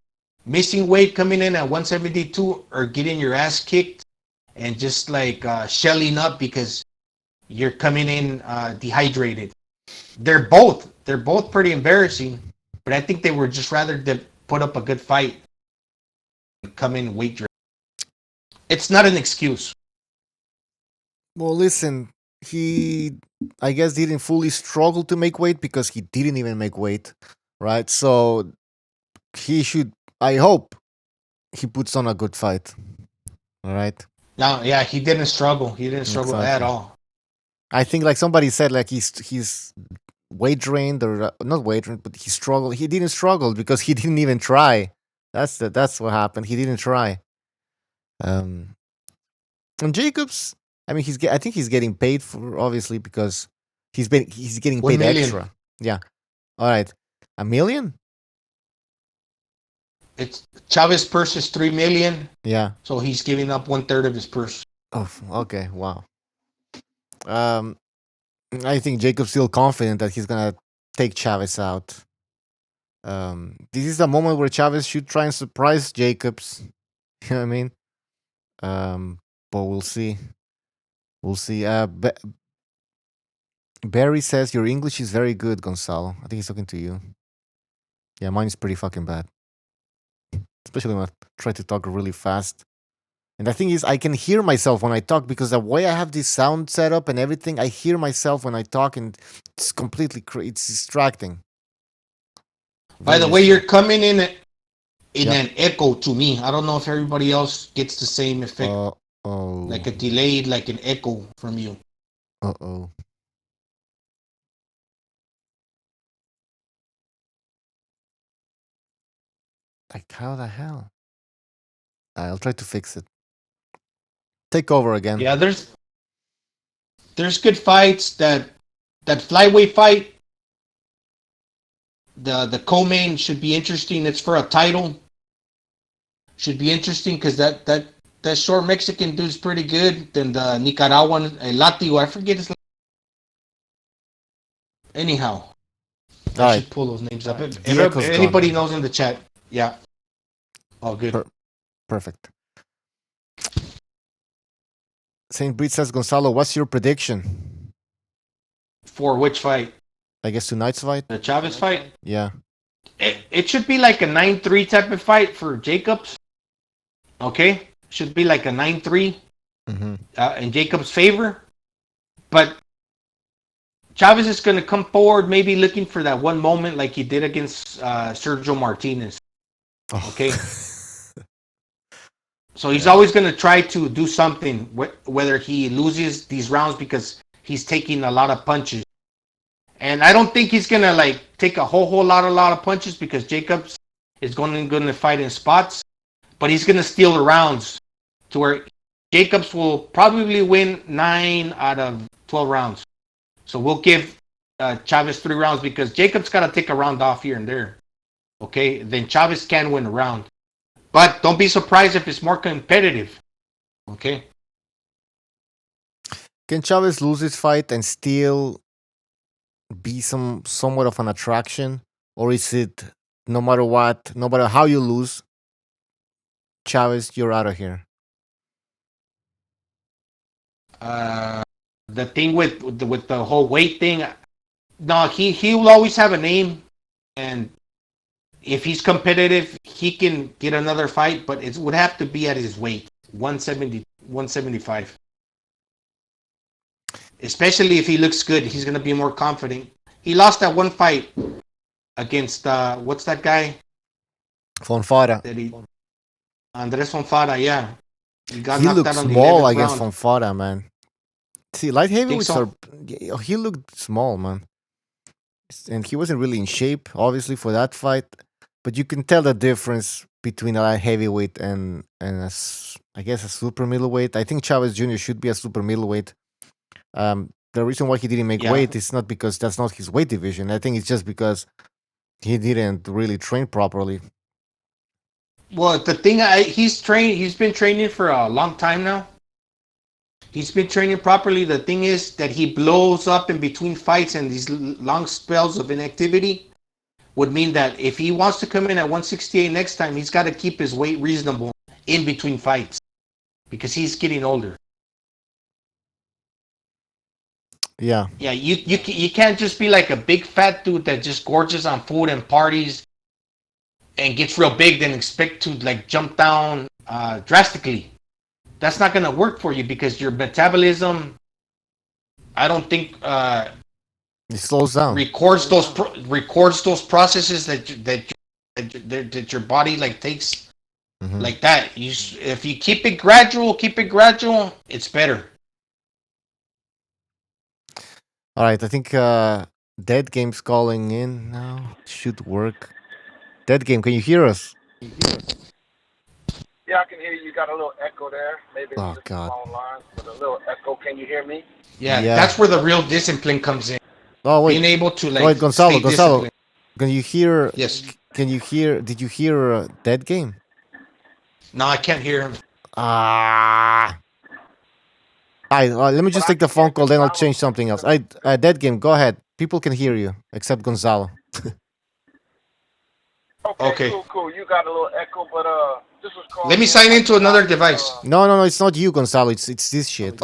Missing weight coming in at 172 or getting your ass kicked and just like shelling up because you're coming in dehydrated? They're both pretty embarrassing, but I think they were just rather to put up a good fight and come in weight driven. It's not an excuse. Well, listen, he, I guess, didn't fully struggle to make weight because he didn't even make weight, right? So he should, I hope, he puts on a good fight. All right. No, yeah, he didn't struggle. He didn't struggle at all. I think, like somebody said, like he's weight drained or not weight drained, but he struggled. He didn't struggle because he didn't even try. That's what happened. He didn't try. And Jacobs, I mean, I think he's getting paid for, obviously, because he's getting paid extra. Yeah. All right. $1 million? It's Chavez purse is $3 million. Yeah. So he's giving up 1/3 of his purse. Oh, okay. Wow. I think Jacob's still confident that he's gonna take Chavez out. This is the moment where Chavez should try and surprise Jacobs. You know what I mean? But we'll see. We'll see. Barry says your English is very good, Gonzalo. I think he's talking to you. Yeah, mine is pretty fucking bad. Especially when I try to talk really fast. And the thing is, I can hear myself when I talk because the way I have this sound set up and everything, I hear myself when I talk, and it's completely it's distracting. By the way, you're coming in an echo to me. I don't know if everybody else gets the same effect. Like a delayed, like an echo from you. Uh-oh. Like, how the hell? I'll try to fix it. Take over again. Yeah, there's good fights. That flyweight fight, the co-main should be interesting. It's for a title. Should be interesting because that short Mexican dude's pretty good. Then the Nicaraguan Latigo, I forget his name. Anyhow, I should pull those names up. If anybody knows in the chat, yeah. All good. Perfect. St. Breed says, Gonzalo, what's your prediction? For which fight? I guess tonight's fight? The Chavez fight? Yeah. It should be like a 9-3 type of fight for Jacobs. Okay? Should be like a 9-3 in Jacobs' favor. But Chavez is going to come forward maybe looking for that one moment like he did against Sergio Martinez. Okay? So he's always going to try to do something, whether he loses these rounds because he's taking a lot of punches. And I don't think he's going to like take a whole lot of punches because Jacobs is going to fight in spots. But he's going to steal the rounds to where Jacobs will probably win 9 out of 12 rounds. So we'll give Chavez 3 rounds because Jacobs got to take a round off here and there. Okay? Then Chavez can win a round. But don't be surprised if it's more competitive. Okay? Can Chavez lose this fight and still be somewhat of an attraction? Or is it no matter what, no matter how you lose, Chavez, you're out of here? The thing with the whole weight thing, no, he will always have a name, and if he's competitive, he can get another fight, but it would have to be at his weight, 170, 175. Especially if he looks good, he's going to be more confident. He lost that one fight against, what's that guy? Fonfara. Andres Fonfara, yeah. He looked small against Fonfara, man. See, light heavyweights he looked small, man. And he wasn't really in shape, obviously, for that fight. But you can tell the difference between a light heavyweight and I guess a super middleweight. I think Chavez Jr. should be a super middleweight. The reason why he didn't make weight is not because that's not his weight division. I think it's just because he didn't really train properly. Well, the thing he's been training for a long time now. He's been training properly. The thing is that he blows up in between fights, and these long spells of inactivity would mean that if he wants to come in at 168 next time, he's got to keep his weight reasonable in between fights because he's getting older. Yeah. Yeah, you can't just be like a big fat dude that just gorges on food and parties and gets real big, then expect to like jump down drastically. That's not gonna work for you because your metabolism, I don't think, it slows down. Records those processes that your body like takes like that. If you keep it gradual, it's better. All right, I think Dead Game's calling in now. Should work. Dead Game, can you hear us? Yeah, I can hear you. You got a little echo there. Maybe it's just God. the phone line with a little echo. Can you hear me? Yeah, that's where the real discipline comes in. Oh wait, being able to like. Wait, Gonzalo, disciplined. can you hear? Yes. Can you hear? Did you hear Dead Game? No, I can't hear him. Ah. Alright, let me just take the phone call, then I'll change something else. Dead Game, go ahead. People can hear you, except Gonzalo. Okay. Cool. You got a little echo, but this was called. Let me sign into another device. No, it's not you, Gonzalo. It's this shit.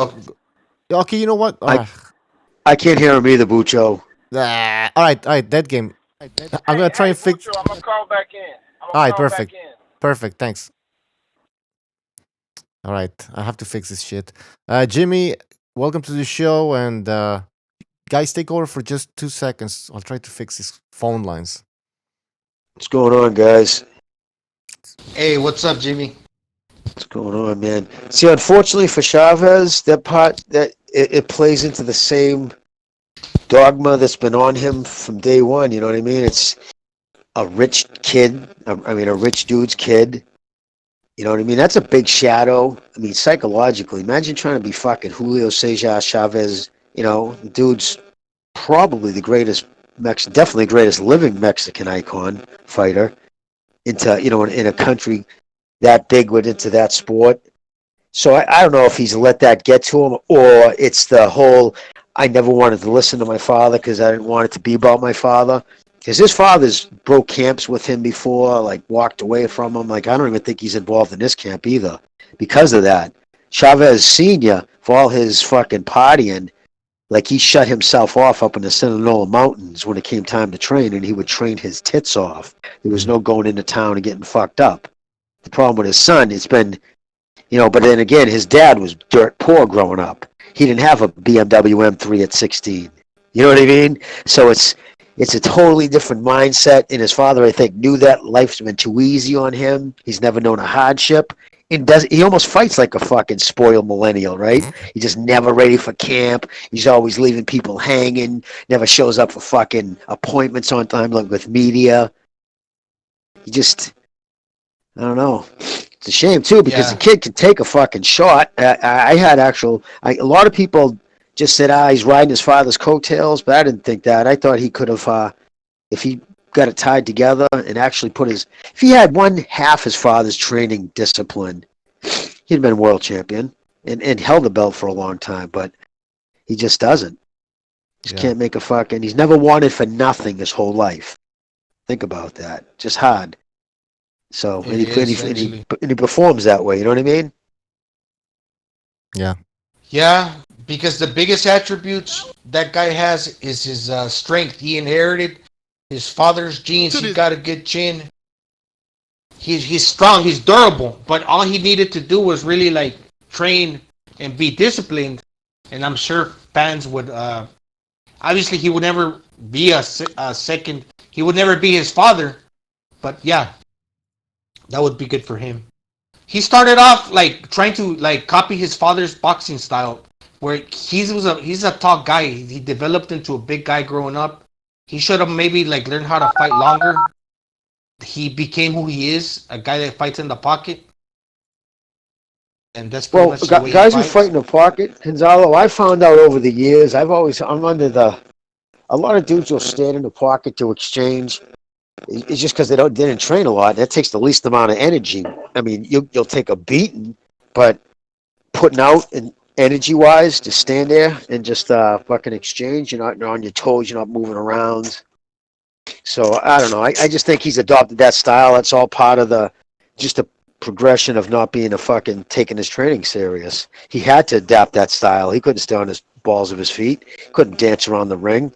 Okay, you know what? I can't hear him either, Bucho. All right, Dead Game. I'm gonna try and fix. Bucho, I'm gonna call back in. All right, perfect. Thanks. All right, I have to fix this shit. Jimmy, welcome to the show, and guys, take over for just 2 seconds. I'll try to fix these phone lines. What's going on, guys? Hey, what's up, Jimmy? What's going on, man? See, unfortunately for Chavez, that part that it plays into the same dogma that's been on him from day one. You know what I mean? It's a rich kid. A rich dude's kid. You know what I mean? That's a big shadow. I mean, psychologically, imagine trying to be fucking Julio Cesar Chavez. You know, the dude's probably the greatest definitely greatest living Mexican icon fighter into, in a country that big into that sport. So I don't know if he's let that get to him, or it's the whole, I never wanted to listen to my father because I didn't want it to be about my father. Because his father's broke camps with him before, like walked away from him. Like, I don't even think he's involved in this camp either because of that. Chavez Sr., for all his fucking partying, like he shut himself off up in the Sinaloa Mountains when it came time to train, and he would train his tits off. There was no going into town and getting fucked up. The problem with his son, it's been, but then again, his dad was dirt poor growing up. He didn't have a BMW M3 at 16. You know what I mean? So it's a totally different mindset, and his father, I think, knew that life's been too easy on him. He's never known a hardship. He almost fights like a fucking spoiled millennial, right? He's just never ready for camp. He's always leaving people hanging, never shows up for fucking appointments on time, like with media. He just, I don't know. It's a shame, too, because the kid can take a fucking shot. A lot of people just said, he's riding his father's coattails, but I didn't think that. I thought he could have, if he got it tied together and actually if he had one half his father's training discipline, he'd been world champion and held the belt for a long time, but he just doesn't. Just can't make he's never wanted for nothing his whole life. Think about that. Just hard. So, and he performs that way, you know what I mean? Yeah. Yeah, because the biggest attributes that guy has is his strength. He inherited his father's genes. He got a good chin. He's strong. He's durable. But all he needed to do was really like train and be disciplined. And I'm sure fans would. Obviously, he would never be a second. He would never be his father. But yeah, that would be good for him. He started off like trying to like copy his father's boxing style, where he's a tall guy. He developed into a big guy growing up. He should have maybe like learned how to fight longer. he became who he is, a guy that fights in the pocket. And that's pretty much the way guys he who fights. fight in the pocket, Gonzalo, I found out over the years, I'm under a lot of dudes will stand in the pocket to exchange. It's just because they didn't train a lot. That takes the least amount of energy. I mean, you'll take a beating, but putting out and energy-wise, to stand there and just fucking exchange, you're not on your toes, you're not moving around. So, I don't know. I just think he's adopted that style. That's all part of just a progression of not being taking his training serious. He had to adapt that style. He couldn't stay on his balls of his feet. He couldn't dance around the ring.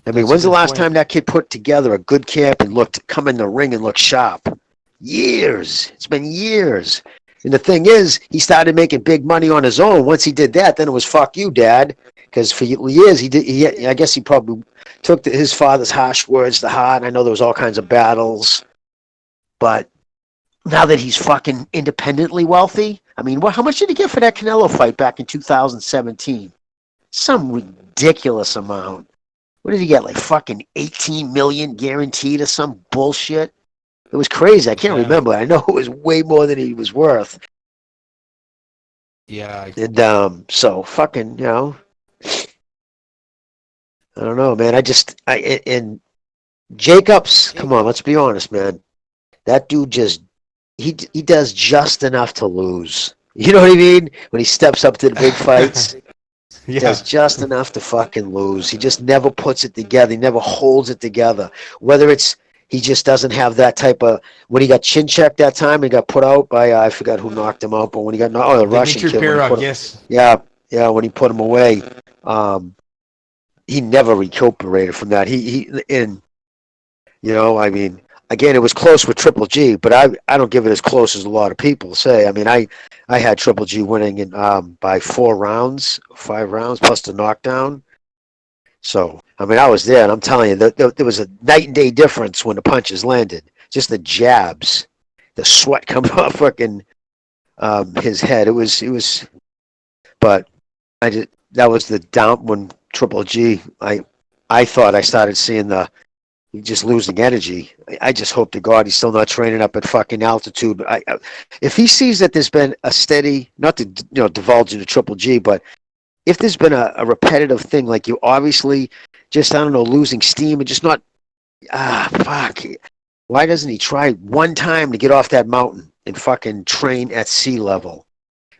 I mean, when's the last time that kid put together a good camp and come in the ring and look sharp? Years. It's been years. And the thing is, he started making big money on his own. Once he did that, then it was fuck you, Dad. Because for years, I guess he probably took his father's harsh words to heart. I know there was all kinds of battles. But now that he's fucking independently wealthy, I mean, how much did he get for that Canelo fight back in 2017? Some ridiculous amount. What did he get? Like fucking 18 million guaranteed or some bullshit? It was crazy. I can't remember. I know it was way more than he was worth. Yeah. And so fucking, I don't know, man. And Jacobs, come on, let's be honest, man. That dude he does just enough to lose. You know what I mean? When he steps up to the big fights. He does just enough to fucking lose. He just never puts it together. He never holds it together. Whether it's he just doesn't have that type of... When he got chin checked that time, he got put out by... I forgot who knocked him out, but when he got... the Russian kid. Yes. Yeah, when he put him away, he never recuperated from that. I mean, again, it was close with Triple G, but I don't give it as close as a lot of people say. I mean, I had Triple G winning by 5 rounds, plus the knockdown. So, I mean, I was there, and I'm telling you, there was a night and day difference when the punches landed. Just the jabs, the sweat coming off fucking his head. It was, but that was the down when Triple G. I thought I started seeing just losing energy. I just hope to God he's still not training up at fucking altitude. If he sees that there's been a steady, not to divulge into Triple G, but if there's been a repetitive thing, like you obviously just, I don't know, losing steam and just not, fuck. Why doesn't he try one time to get off that mountain and fucking train at sea level?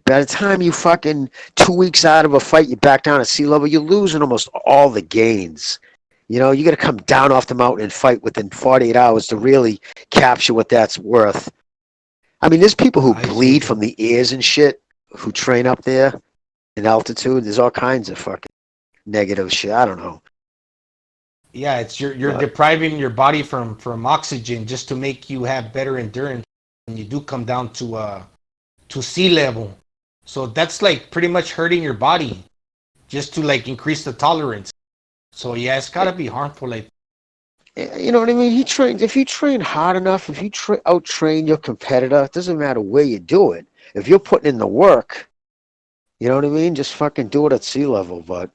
By the time you fucking 2 weeks out of a fight, you back down at sea level, you're losing almost all the gains. You got to come down off the mountain and fight within 48 hours to really capture what that's worth. I mean, there's people who bleed from the ears and shit who train up there in altitude. There's all kinds of fucking negative shit. I don't know. Yeah, it's you're depriving your body from oxygen just to make you have better endurance when you do come down to sea level. So that's like pretty much hurting your body just to like increase the tolerance. So yeah, it's gotta be harmful. Like, you know what I mean? If you train hard enough, if you out-train your competitor, it doesn't matter where you do it. If you're putting in the work, you know what I mean? Just fucking do it at sea level. But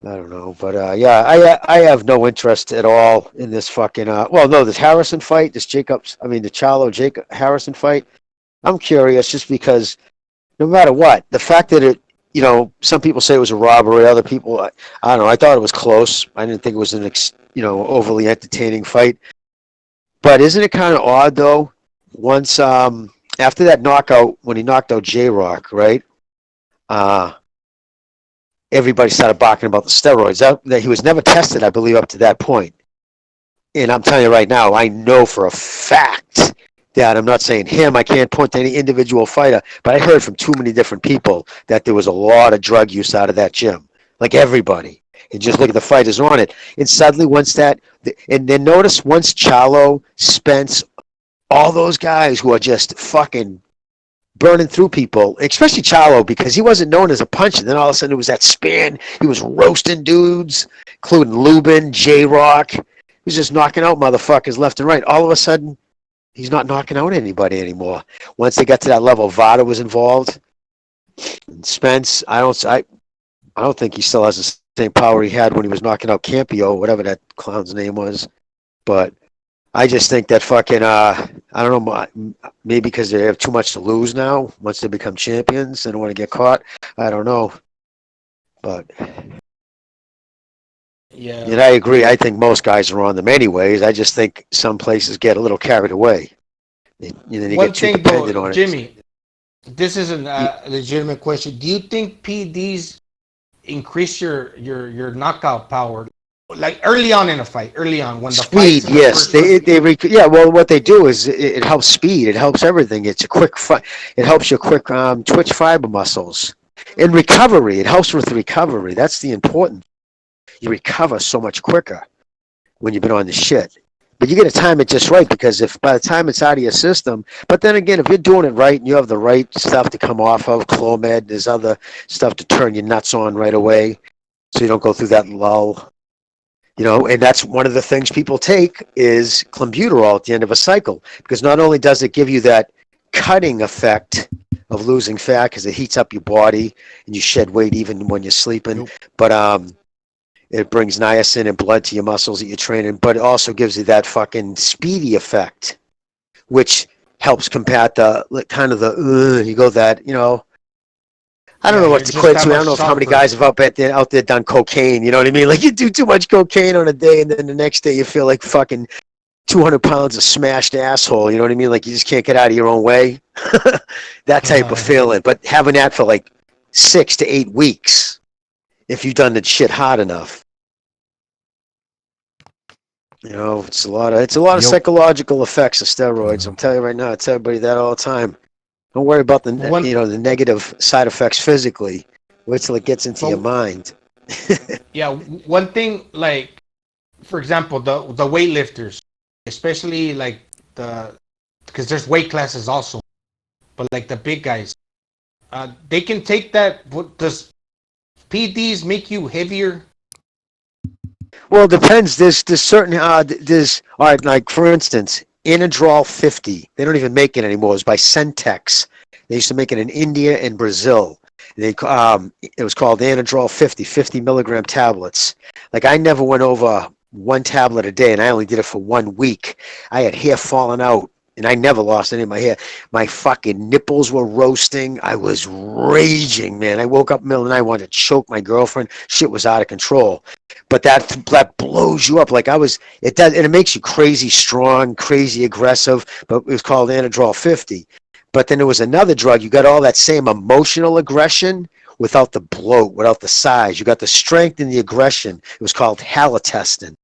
I don't know. But yeah, I have no interest at all in this fucking. This Harrison fight, the Charlo Harrison fight. I'm curious just because no matter what, the fact that it. Some people say it was a robbery. Other people, I don't know. I thought it was close. I didn't think it was an, overly entertaining fight. But isn't it kind of odd though? Once after that knockout, when he knocked out J-Rock, right? Everybody started barking about the steroids. That he was never tested, I believe, up to that point. And I'm telling you right now, I know for a fact that I'm not saying him. I can't point to any individual fighter, but I heard from too many different people that there was a lot of drug use out of that gym. Like everybody. And just look at the fighters on it. And suddenly and then notice once Charlo, Spence, all those guys who are just fucking burning through people, especially Charlo, because he wasn't known as a puncher. Then all of a sudden it was that span. He was roasting dudes, including Lubin, J-Rock. He was just knocking out motherfuckers left and right. All of a sudden, he's not knocking out anybody anymore. Once they got to that level, Vada was involved. And Spence, I don't think he still has the same power he had when he was knocking out Campio, whatever that clown's name was. But I just think that fucking I don't know, maybe because they have too much to lose now. Once they become champions, they don't want to get caught. I don't know, but Yeah. and I agree. I think most guys are on them anyways. I just think some places get a little carried away. They One get too thing, dependent though, on it. Jimmy, this is a legitimate question. Do you think PEDs increase your knockout power, like early on in a fight? Early on, when the Speed, fight, yes. Yeah. Well, what they do is it helps speed. It helps everything. It's a quick fight. It helps your quick twitch fiber muscles. In recovery, it helps with recovery. That's the important. You recover so much quicker when you've been on the shit. But you got to time it just right, because if by the time it's out of your system, but then again, if you're doing it right and you have the right stuff to come off of, Clomid, there's other stuff to turn your nuts on right away, so you don't go through that lull. And that's one of the things people take is clenbuterol at the end of a cycle, because not only does it give you that cutting effect of losing fat because it heats up your body and you shed weight even when you're sleeping, but it brings niacin and blood to your muscles that you're training, but it also gives you that fucking speedy effect, which helps combat the kind of you go that, I don't know what to equate to. I don't know how many guys have out there done cocaine. You know what I mean? Like, you do too much cocaine on a day, and then the next day you feel like fucking 200 pounds of smashed asshole. You know what I mean? Like, you just can't get out of your own way. That type of feeling. But having that for like 6 to 8 weeks, if you've done the shit hard enough. It's a lot of psychological effects of steroids. I'm telling you right now, I tell everybody that all the time. Don't worry about the negative side effects physically. Wait till it gets into your mind. Yeah, one thing, like, for example, the weightlifters, especially like because there's weight classes also, but like the big guys, they can take that. Does PEDs make you heavier? Well, it depends. There's certain all right. Like, for instance, Andrade 50. They don't even make it anymore. It was by Centex. They used to make it in India and Brazil. It was called Andrade 50 milligram tablets. Like, I never went over one tablet a day, and I only did it for 1 week. I had hair falling out, and I never lost any of my hair. My fucking nipples were roasting. I was raging, man. I woke up in the middle of the night, wanted to choke my girlfriend. Shit was out of control. But that blows you up. Like, it does, and it makes you crazy strong, crazy aggressive. But it was called Andrade 50. But then there was another drug. You got all that same emotional aggression without the bloat, without the size. You got the strength and the aggression. It was called halotestin.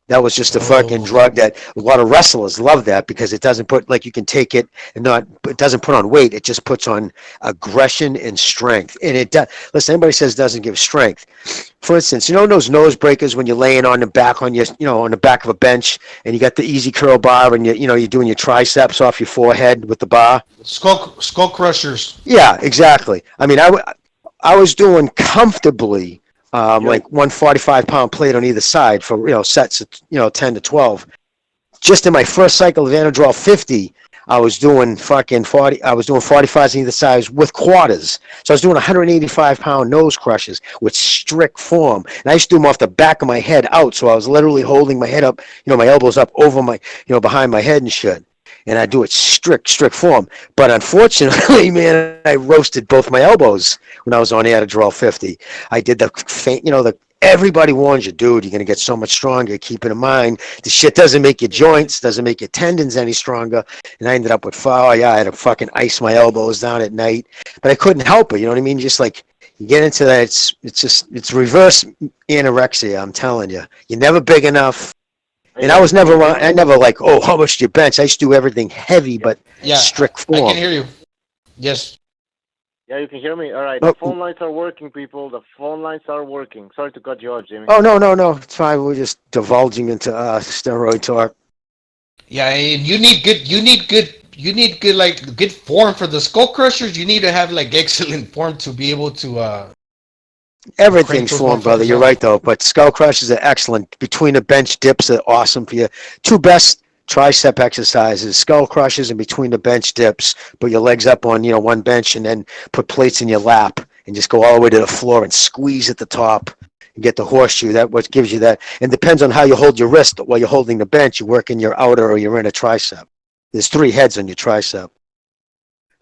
That was just a fucking drug that a lot of wrestlers love that, because it doesn't put, like, you can take it and it doesn't put on weight. It just puts on aggression and strength. And it does. Listen, anybody says it doesn't give strength. For instance, those nose breakers when you're laying on the back on the back of a bench, and you got the easy curl bar, and you're doing your triceps off your forehead with the bar. Skull crushers. Yeah, exactly. I mean, I was doing comfortably. Like 145-pound plate on either side for sets of 10 to 12. Just in my first cycle of Andrade 50, I was doing fucking 40. I was doing 45s on either side with quarters. So I was doing 185-pound nose crushes with strict form, and I used to do them off the back of my head out. So I was literally holding my head up, my elbows up over my, behind my head and shit. And I do it strict form. But unfortunately, man, I roasted both my elbows when I was on Andrade 50. I did the faint, everybody warns you, dude, you're going to get so much stronger. Keep it in mind, the shit doesn't make your joints, doesn't make your tendons any stronger. And I ended up with, I had to fucking ice my elbows down at night. But I couldn't help it, you know what I mean? Just like, you get into that, it's reverse anorexia, I'm telling you. You're never big enough. And I never like, how much do you bench? I used to do everything heavy, but strict form. I can hear you. Yes. Yeah, you can hear me? All right. The phone lines are working, people. The phone lines are working. Sorry to cut you off, Jimmy. Oh, no. It's fine. We're just divulging into steroid talk. Yeah, and you need good form for the skull crushers. You need to have like excellent form to be able to everything's form, brother. You're right, though. But skull crushes are excellent. Between the bench dips are awesome for you. Two best tricep exercises: skull crushes and between the bench dips. Put your legs up on one bench, and then put plates in your lap, and just go all the way to the floor and squeeze at the top. You get the horseshoe. That what gives you that, and depends on how you hold your wrist while you're holding the bench. You work in your outer or your inner tricep. There's 3 heads on your tricep.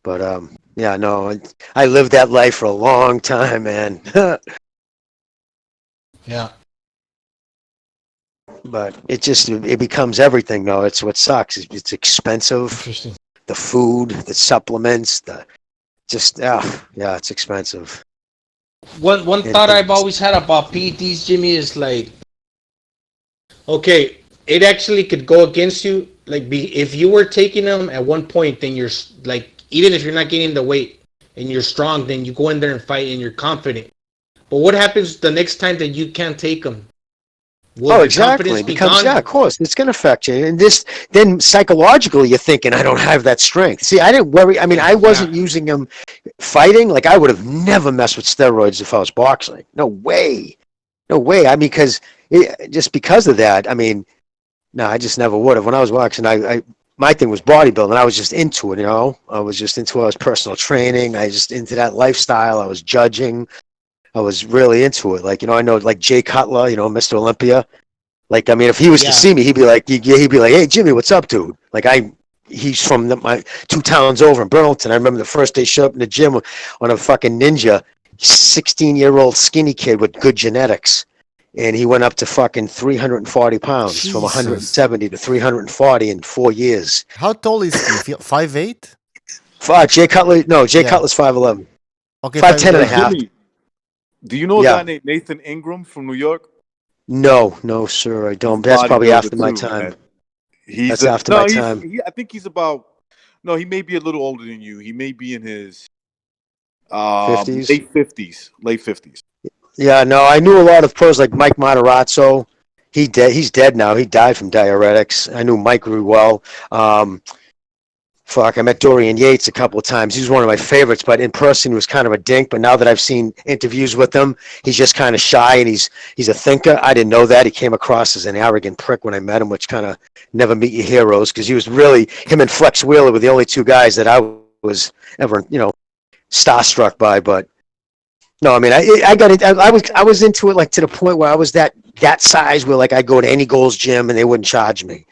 But yeah, no, I lived that life for a long time, man. Yeah. But it becomes everything, though. It's what sucks. It's expensive. Interesting. The food, the supplements, yeah, it's expensive. One thought I've always had about PEDs, Jimmy, is like, okay, it actually could go against you. Like, if you were taking them at one point, then you're like, even if you're not getting the weight and you're strong, then you go in there and fight and you're confident. But what happens the next time that you can't take them? Exactly. It becomes, of course, it's going to affect you. And then psychologically, you're thinking, I don't have that strength. See, I didn't worry. I mean, I wasn't using them fighting. Like, I would have never messed with steroids if I was boxing. No way. I mean, just because of that, I mean, no, I just never would have. When I was boxing, my thing was bodybuilding. I was just into it, I was just into it. I was personal training. I was just into that lifestyle. I was judging. I was really into it. Like, I know, like Jay Cutler, Mr. Olympia. Like, I mean, if he was to see me, he'd be like, hey, Jimmy, what's up, dude? Like, he's from my 2 towns over in Burlington. I remember the first day showed up in the gym on a fucking ninja, 16-year-old skinny kid with good genetics. And he went up to fucking 340 pounds, Jesus. From 170 to 340 in 4 years. How tall is he? 5'8"? Jay Cutler's 5'11". Okay, 5'10" and a half. Do you know a guy named Nathan Ingram from New York? No, sir, I don't. That's probably after my time. That's after my time. I think he's about. No, he may be a little older than you. He may be in his 50s, late 50s. Yeah, no, I knew a lot of pros like Mike Matarazzo. He's dead now. He died from diuretics. I knew Mike really well. I met Dorian Yates a couple of times. He was one of my favorites, but in person he was kind of a dink. But now that I've seen interviews with him, he's just kind of shy and he's a thinker. I didn't know that. He came across as an arrogant prick when I met him, which kind of never meet your heroes, because he was really, him and Flex Wheeler were the only 2 guys that I was ever, starstruck by. But no, I mean, I got it. I was into it, like, to the point where I was that size where, like, I'd go to any Gold's Gym and they wouldn't charge me.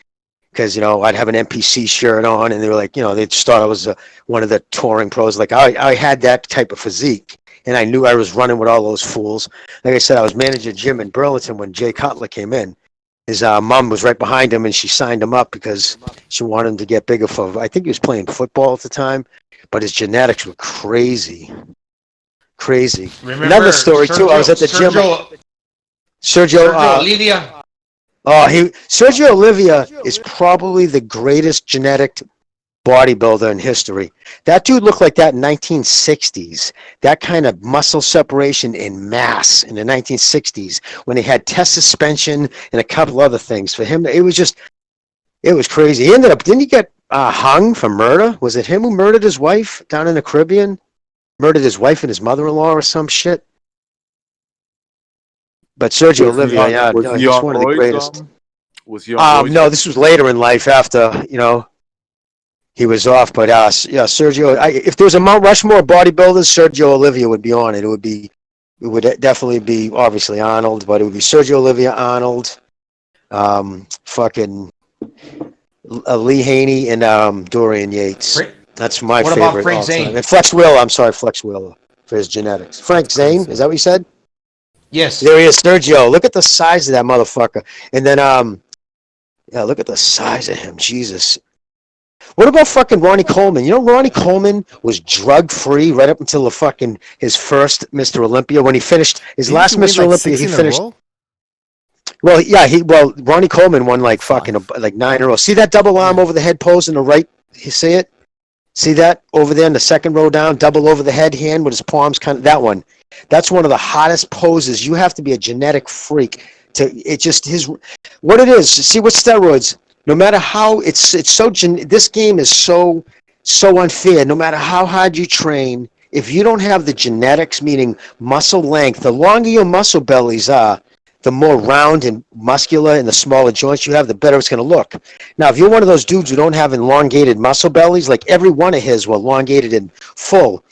Because, I'd have an NPC shirt on, and they were like, they just thought I was one of the touring pros. Like, I had that type of physique, and I knew I was running with all those fools. Like I said, I was managing a gym in Burlington when Jay Cutler came in. His mom was right behind him, and she signed him up because she wanted him to get bigger I think he was playing football at the time, but his genetics were crazy. Remember, another story, too, I was at the gym. Sergio Olivia. Sergio Olivia is probably the greatest genetic bodybuilder in history. That dude looked like that in 1960s. That kind of muscle separation in mass in the 1960s when they had test suspension and a couple other things. For him, it was crazy. He didn't he get hung for murder? Was it him who murdered his wife down in the Caribbean? Murdered his wife and his mother-in-law or some shit? But Sergio Olivia, he's one of the greatest. No, this was later in life after, he was off. But Sergio, if there was a Mount Rushmore of bodybuilders, Sergio Olivia would be on it. It would definitely be, obviously, Arnold, but it would be Sergio Olivia, Arnold, fucking Lee Haney, and Dorian Yates. That's my favorite. What about Frank Zane? And Flex Wheeler for his genetics. Frank Zane, is that what you said? Yes. There he is, Sergio. Look at the size of that motherfucker. And then, look at the size of him. Jesus. What about fucking Ronnie Coleman? Ronnie Coleman was drug-free right up until his first Mr. Olympia. When he finished his last Mr. Olympia, he finished. Well, yeah, Ronnie Coleman won like 9 in a row. See that double arm over the head pose in the right? You see it? See that over there in the second row down, double over the head hand with his palms that one. That's one of the hottest poses. You have to be a genetic freak what it is. See, with steroids, no matter how this game is so unfair. No matter how hard you train, if you don't have the genetics, meaning muscle length, the longer your muscle bellies are, the more round and muscular and the smaller joints you have, the better it's going to look. Now, if you're one of those dudes who don't have elongated muscle bellies, like every one of his were elongated and full,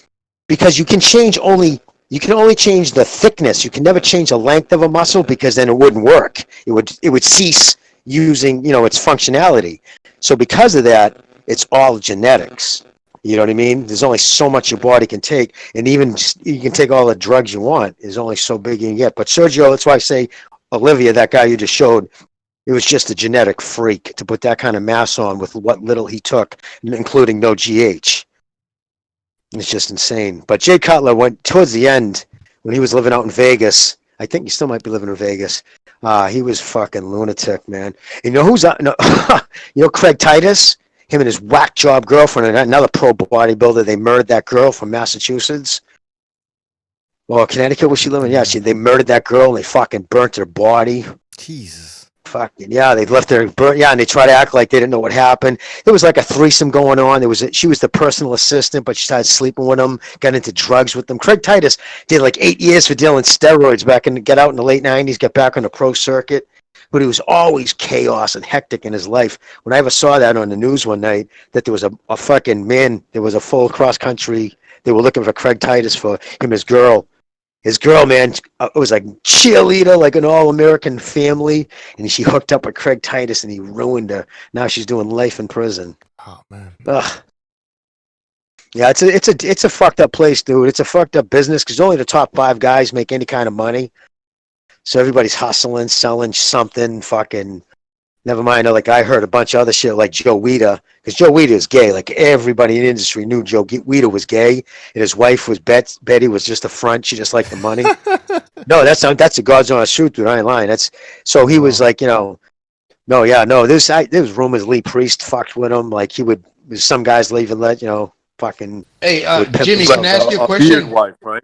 because you can change only You can only change the thickness. You can never change the length of a muscle because then it wouldn't work. It would cease using, its functionality. So because of that, it's all genetics. You know what I mean? There's only so much your body can take, and even you can take all the drugs you want. There's only so big you can get. But Sergio, that's why I say Olivia, that guy you just showed, it was just a genetic freak to put that kind of mass on with what little he took, including no GH. It's just insane. But Jay Cutler went towards the end when he was living out in Vegas. I think he still might be living in Vegas. He was fucking lunatic, man. You know who's Craig Titus? Him and his whack job girlfriend, another pro bodybuilder. They murdered that girl from Massachusetts. Well, Connecticut, was she living? Yeah, they murdered that girl and they fucking burnt her body. Jesus. Fucking yeah, they left her burnt. Yeah, and they try to act like they didn't know what happened. There was like a threesome going on. She was the personal assistant, but she started sleeping with him, got into drugs with them. Craig Titus did like 8 years for dealing steroids get out in the late 90s, get back on the pro circuit. But it was always chaos and hectic in his life. When I ever saw that on the news one night, that there was a fucking man, there was a full cross country. They were looking for Craig Titus for him and his girl. His girl, man, it was like cheerleader, like an all-American family, and she hooked up with Craig Titus, and he ruined her. Now she's doing life in prison. Oh man. Ugh. Yeah, it's a fucked up place, dude. It's a fucked up business because only the top 5 guys make any kind of money. So everybody's hustling, selling something, fucking. Never mind. Like I heard a bunch of other shit, like Joe Weider, because Joe Weider is gay. Like everybody in the industry knew Joe Weider was gay, and his wife was Betty was just a front. She just liked the money. No, that's the God's honest truth, dude. I ain't lying. So he was like, no. There's rumors Lee Priest fucked with him. Like some guys even let fucking. Hey, Jimmy, can I ask you a question? Beard wife, right?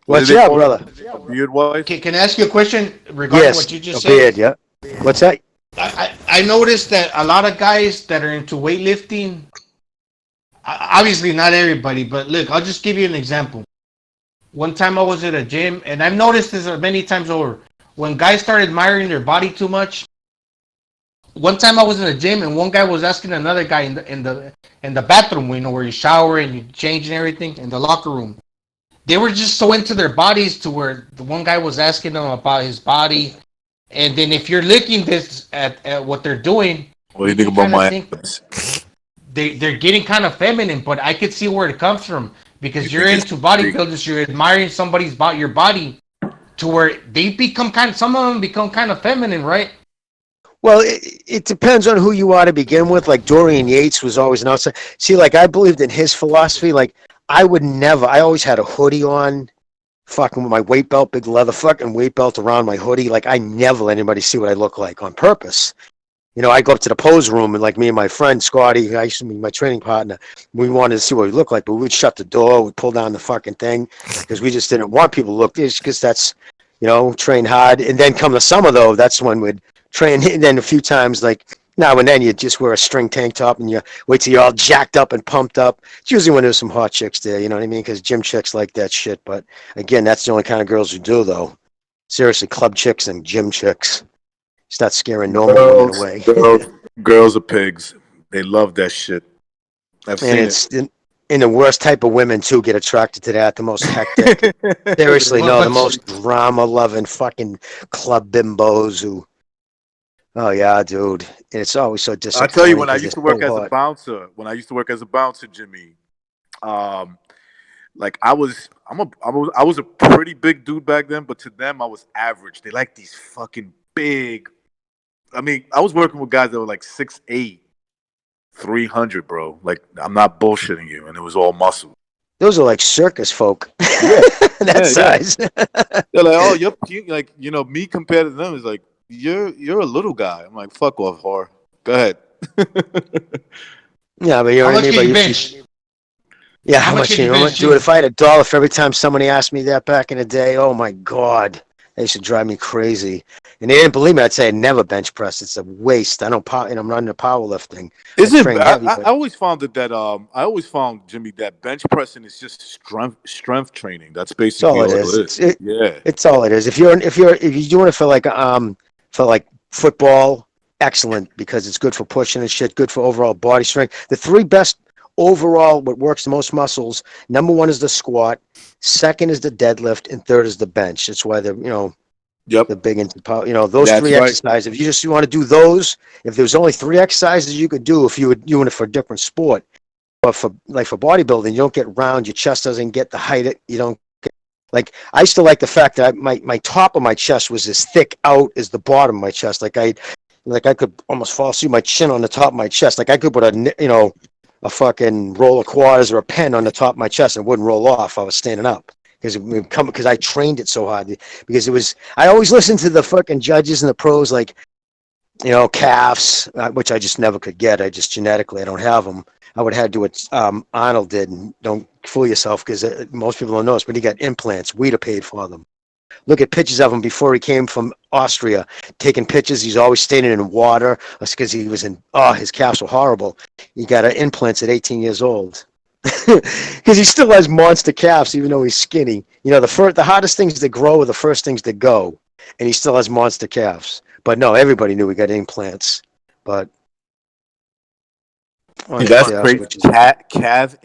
What's up, brother? A beard wife. Can I ask you a question regarding what you just said? Beard, yeah. What's that? I noticed that a lot of guys that are into weightlifting, obviously not everybody, but look, I'll just give you an example. One time I was at a gym, and I've noticed this many times over. When guys start admiring their body too much, one time I was in a gym, and one guy was asking another guy in the bathroom, where you shower and you change and everything, in the locker room. They were just so into their bodies to where the one guy was asking them about his body. And then if you're looking this at what they're doing, what do you think about my ass? They're getting kind of feminine, but I could see where it comes from because you're into bodybuilders, you're admiring your body to where some of them become kind of feminine, right? Well, it depends on who you are to begin with. Like Dorian Yates was always an outside. See, like I believed in his philosophy. Like I always had a hoodie on. Fucking with my weight belt, big leather fucking weight belt around my hoodie. Like I never let anybody see what I look like on purpose. I go up to the pose room and like me and my friend Scotty, I used to be my training partner. We wanted to see what we look like, but we'd shut the door, we'd pull down the fucking thing because we just didn't want people to look. It's because that's, train hard. And then come the summer though, that's when we'd train. And then a few times like now and then you just wear a string tank top and you wait till you're all jacked up and pumped up. It's usually when there's some hot chicks there, you know what I mean? Because gym chicks like that shit. But again, that's the only kind of girls who do, though. Seriously, club chicks and gym chicks. It's not scaring normal women away. Girls are pigs. They love that shit. I've seen it. And the worst type of women, too, get attracted to that. The most hectic. Seriously, the most drama-loving fucking club bimbos who... Oh yeah, dude. And it's always so disappointing. I tell you, when I used to work as a bouncer, Jimmy, like I was a pretty big dude back then, but to them I was average. They like these fucking big. I mean, I was working with guys that were like 6'8", 300, bro. Like I'm not bullshitting you, and it was all muscle. Those are like circus folk. Yeah. That size. Yeah. They're like, oh, you're like, me compared to them is like. You're a little guy. I'm like, fuck off, whore. Go ahead. Yeah, but you're how much can you bench? Yeah, how much can you bench? Dude, if I had $1 for every time somebody asked me that back in the day, oh my God, they used to drive me crazy. And they didn't believe me. I'd say I'd never bench press. It's a waste. I'm not into powerlifting. I always found Jimmy, that bench pressing is just strength training. That's basically all it is. It's all it is. If you're doing it for like football, excellent, because it's good for pushing and shit, good for overall body strength. The 3 best overall, what works the most muscles, number one is the squat, second is the deadlift, and third is the bench. That's why they're, the big into power. Those three exercises. If you want to do those, if there was only 3 exercises you could do if you were doing it for a different sport, but for bodybuilding, you don't get round, your chest doesn't get the height. You don't get, I used to like the fact that my top of my chest was as thick out as the bottom of my chest. I could almost fall through my chin on the top of my chest. I could put a fucking roll of quarters or a pen on the top of my chest and it wouldn't roll off. I was standing up because I trained it so hard. Because I always listened to the fucking judges and the pros, calves, which I just never could get. I just genetically, I don't have them. I would have had to do what Arnold did, and don't fool yourself because most people don't know this, but he got implants. We'd have paid for them. Look at pictures of him before he came from Austria, taking pictures. He's always standing in water. That's because he was his calves were horrible. He got implants at 18 years old. Because he still has monster calves, even though he's skinny. The hardest things to grow are the first things to go. And he still has monster calves. But no, everybody knew he got implants. But that's crazy. Calf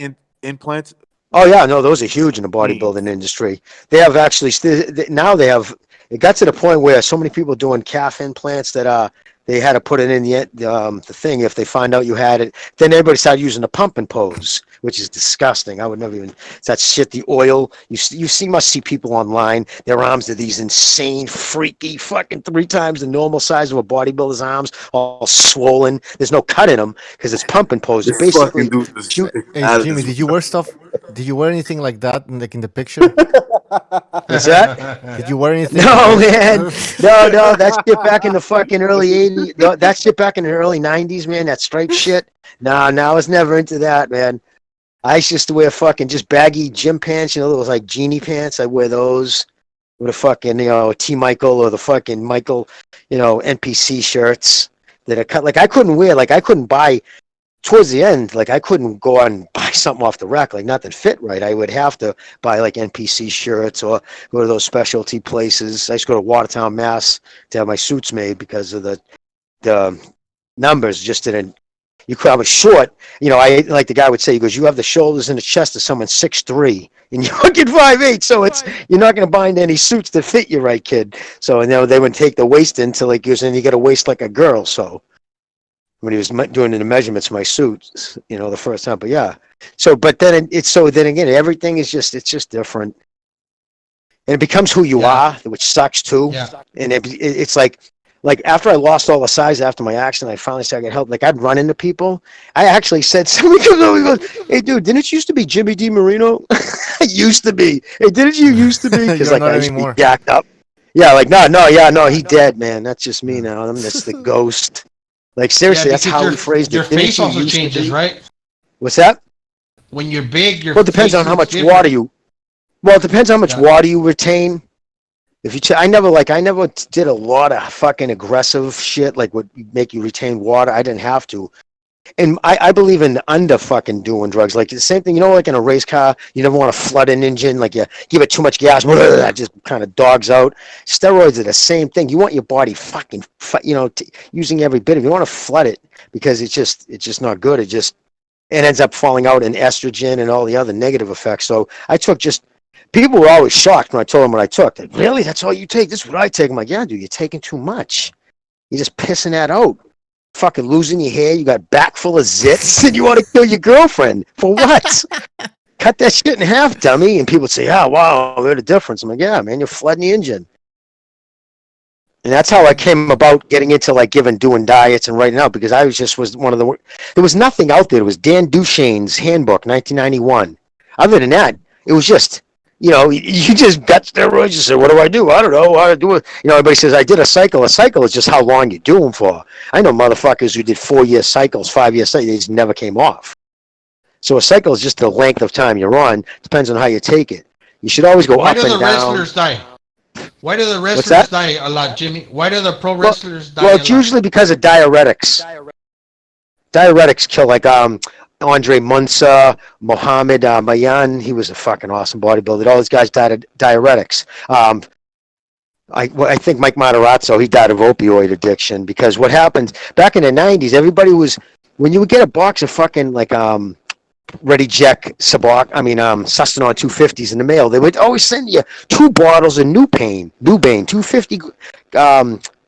implants? Oh, yeah, no, those are huge in the bodybuilding industry. They have actually, now they have, it got to the point where so many people doing calf implants that they had to put it in the thing. If they find out you had it, then everybody started using the pump and pose, which is disgusting. I would never even, that shit, the oil. Must see people online. Their arms are these insane, freaky, fucking 3 times the normal size of a bodybuilder's arms, all swollen. There's no cut in them because it's pump and pose. Basically, hey, Jimmy, did you wear stuff? Did you wear anything like that in the picture? What's that? Did you wear anything? No, man. No. That shit back in the fucking early 80s. That shit back in the early 90s, man. That striped shit. No, I was never into that, man. I used to wear fucking just baggy gym pants, those like genie pants. I wear those with a fucking, T. Michael or the fucking Michael, NPC shirts that are cut. I couldn't buy towards the end, I couldn't go out and buy something off the rack, nothing fit right. I would have to buy NPC shirts or go to those specialty places. I used to go to Watertown, Mass to have my suits made because of the numbers just didn't. I was short, I like the guy would say, he goes, you have the shoulders and the chest of someone 6'3", and you're fucking 5'8", so you're not going to bind any suits that fit you right, kid. So, they would take the waist until he goes, and you got a waist like a girl, so. When he was doing the measurements of my suits, the first time. But yeah. So, but then then again, everything is it's just different. And it becomes who you are, which sucks too. Yeah. And it's like after I lost all the size after my accident, I finally started getting help. I'd run into people. I actually said, somebody comes over and goes, hey dude, didn't it used to be Jimmy D. Marino? It used to be. Hey, didn't you used to be? Because I used to be jacked up. Yeah, no, he dead, man. That's just me now. That's the ghost. Seriously, that's how we phrased it. Your face also changes, right? What's that? When you're big, your it depends on how much water you. Well, it depends how much water you retain. If you, I never did a lot of fucking aggressive shit would make you retain water. I didn't have to, and I believe in under fucking doing drugs. The same thing, in a race car, you never want to flood an engine. You give it too much gas, that just kind of dogs out. Steroids are the same thing. You want your body fucking, using every bit of it. You want to flood it because it's just not good. It ends up falling out in estrogen and all the other negative effects. So I took people were always shocked when I told them what I took. Really? That's all you take? This is what I take. I'm like, yeah, dude, you're taking too much. You're just pissing that out. Fucking losing your hair, you got back full of zits, and you want to kill your girlfriend. For what? Cut that shit in half, dummy. And people say, oh, wow, there's a difference. I'm like, yeah, man, you're flooding the engine. And that's how I came about getting into doing diets and writing out, because I was one of there was nothing out there. It was Dan Duchesne's handbook, 1991. Other than that, it was just, you just got steroids. You say, what do I do? I don't know how to do it. Everybody says, I did a cycle. A cycle is just how long you do them for. I know motherfuckers who did 4-year cycles, 5-year cycles. They just never came off. So a cycle is just the length of time you're on. Depends on how you take it. You should always go up and down. Why do the wrestlers die? Why do the wrestlers die a lot, Jimmy? Why do the pro wrestlers die a lot? Well, it's usually because of diuretics. Diuretics kill, Andre Munsa, Mohammed Mayan. He was a fucking awesome bodybuilder. All these guys died of diuretics. I think Mike Matarazzo, he died of opioid addiction, because what happened back in the 90s, everybody was, when you would get a box of fucking Ready Jack Sustanon 250s in the mail. They would always send you 2 bottles of Nubane, 250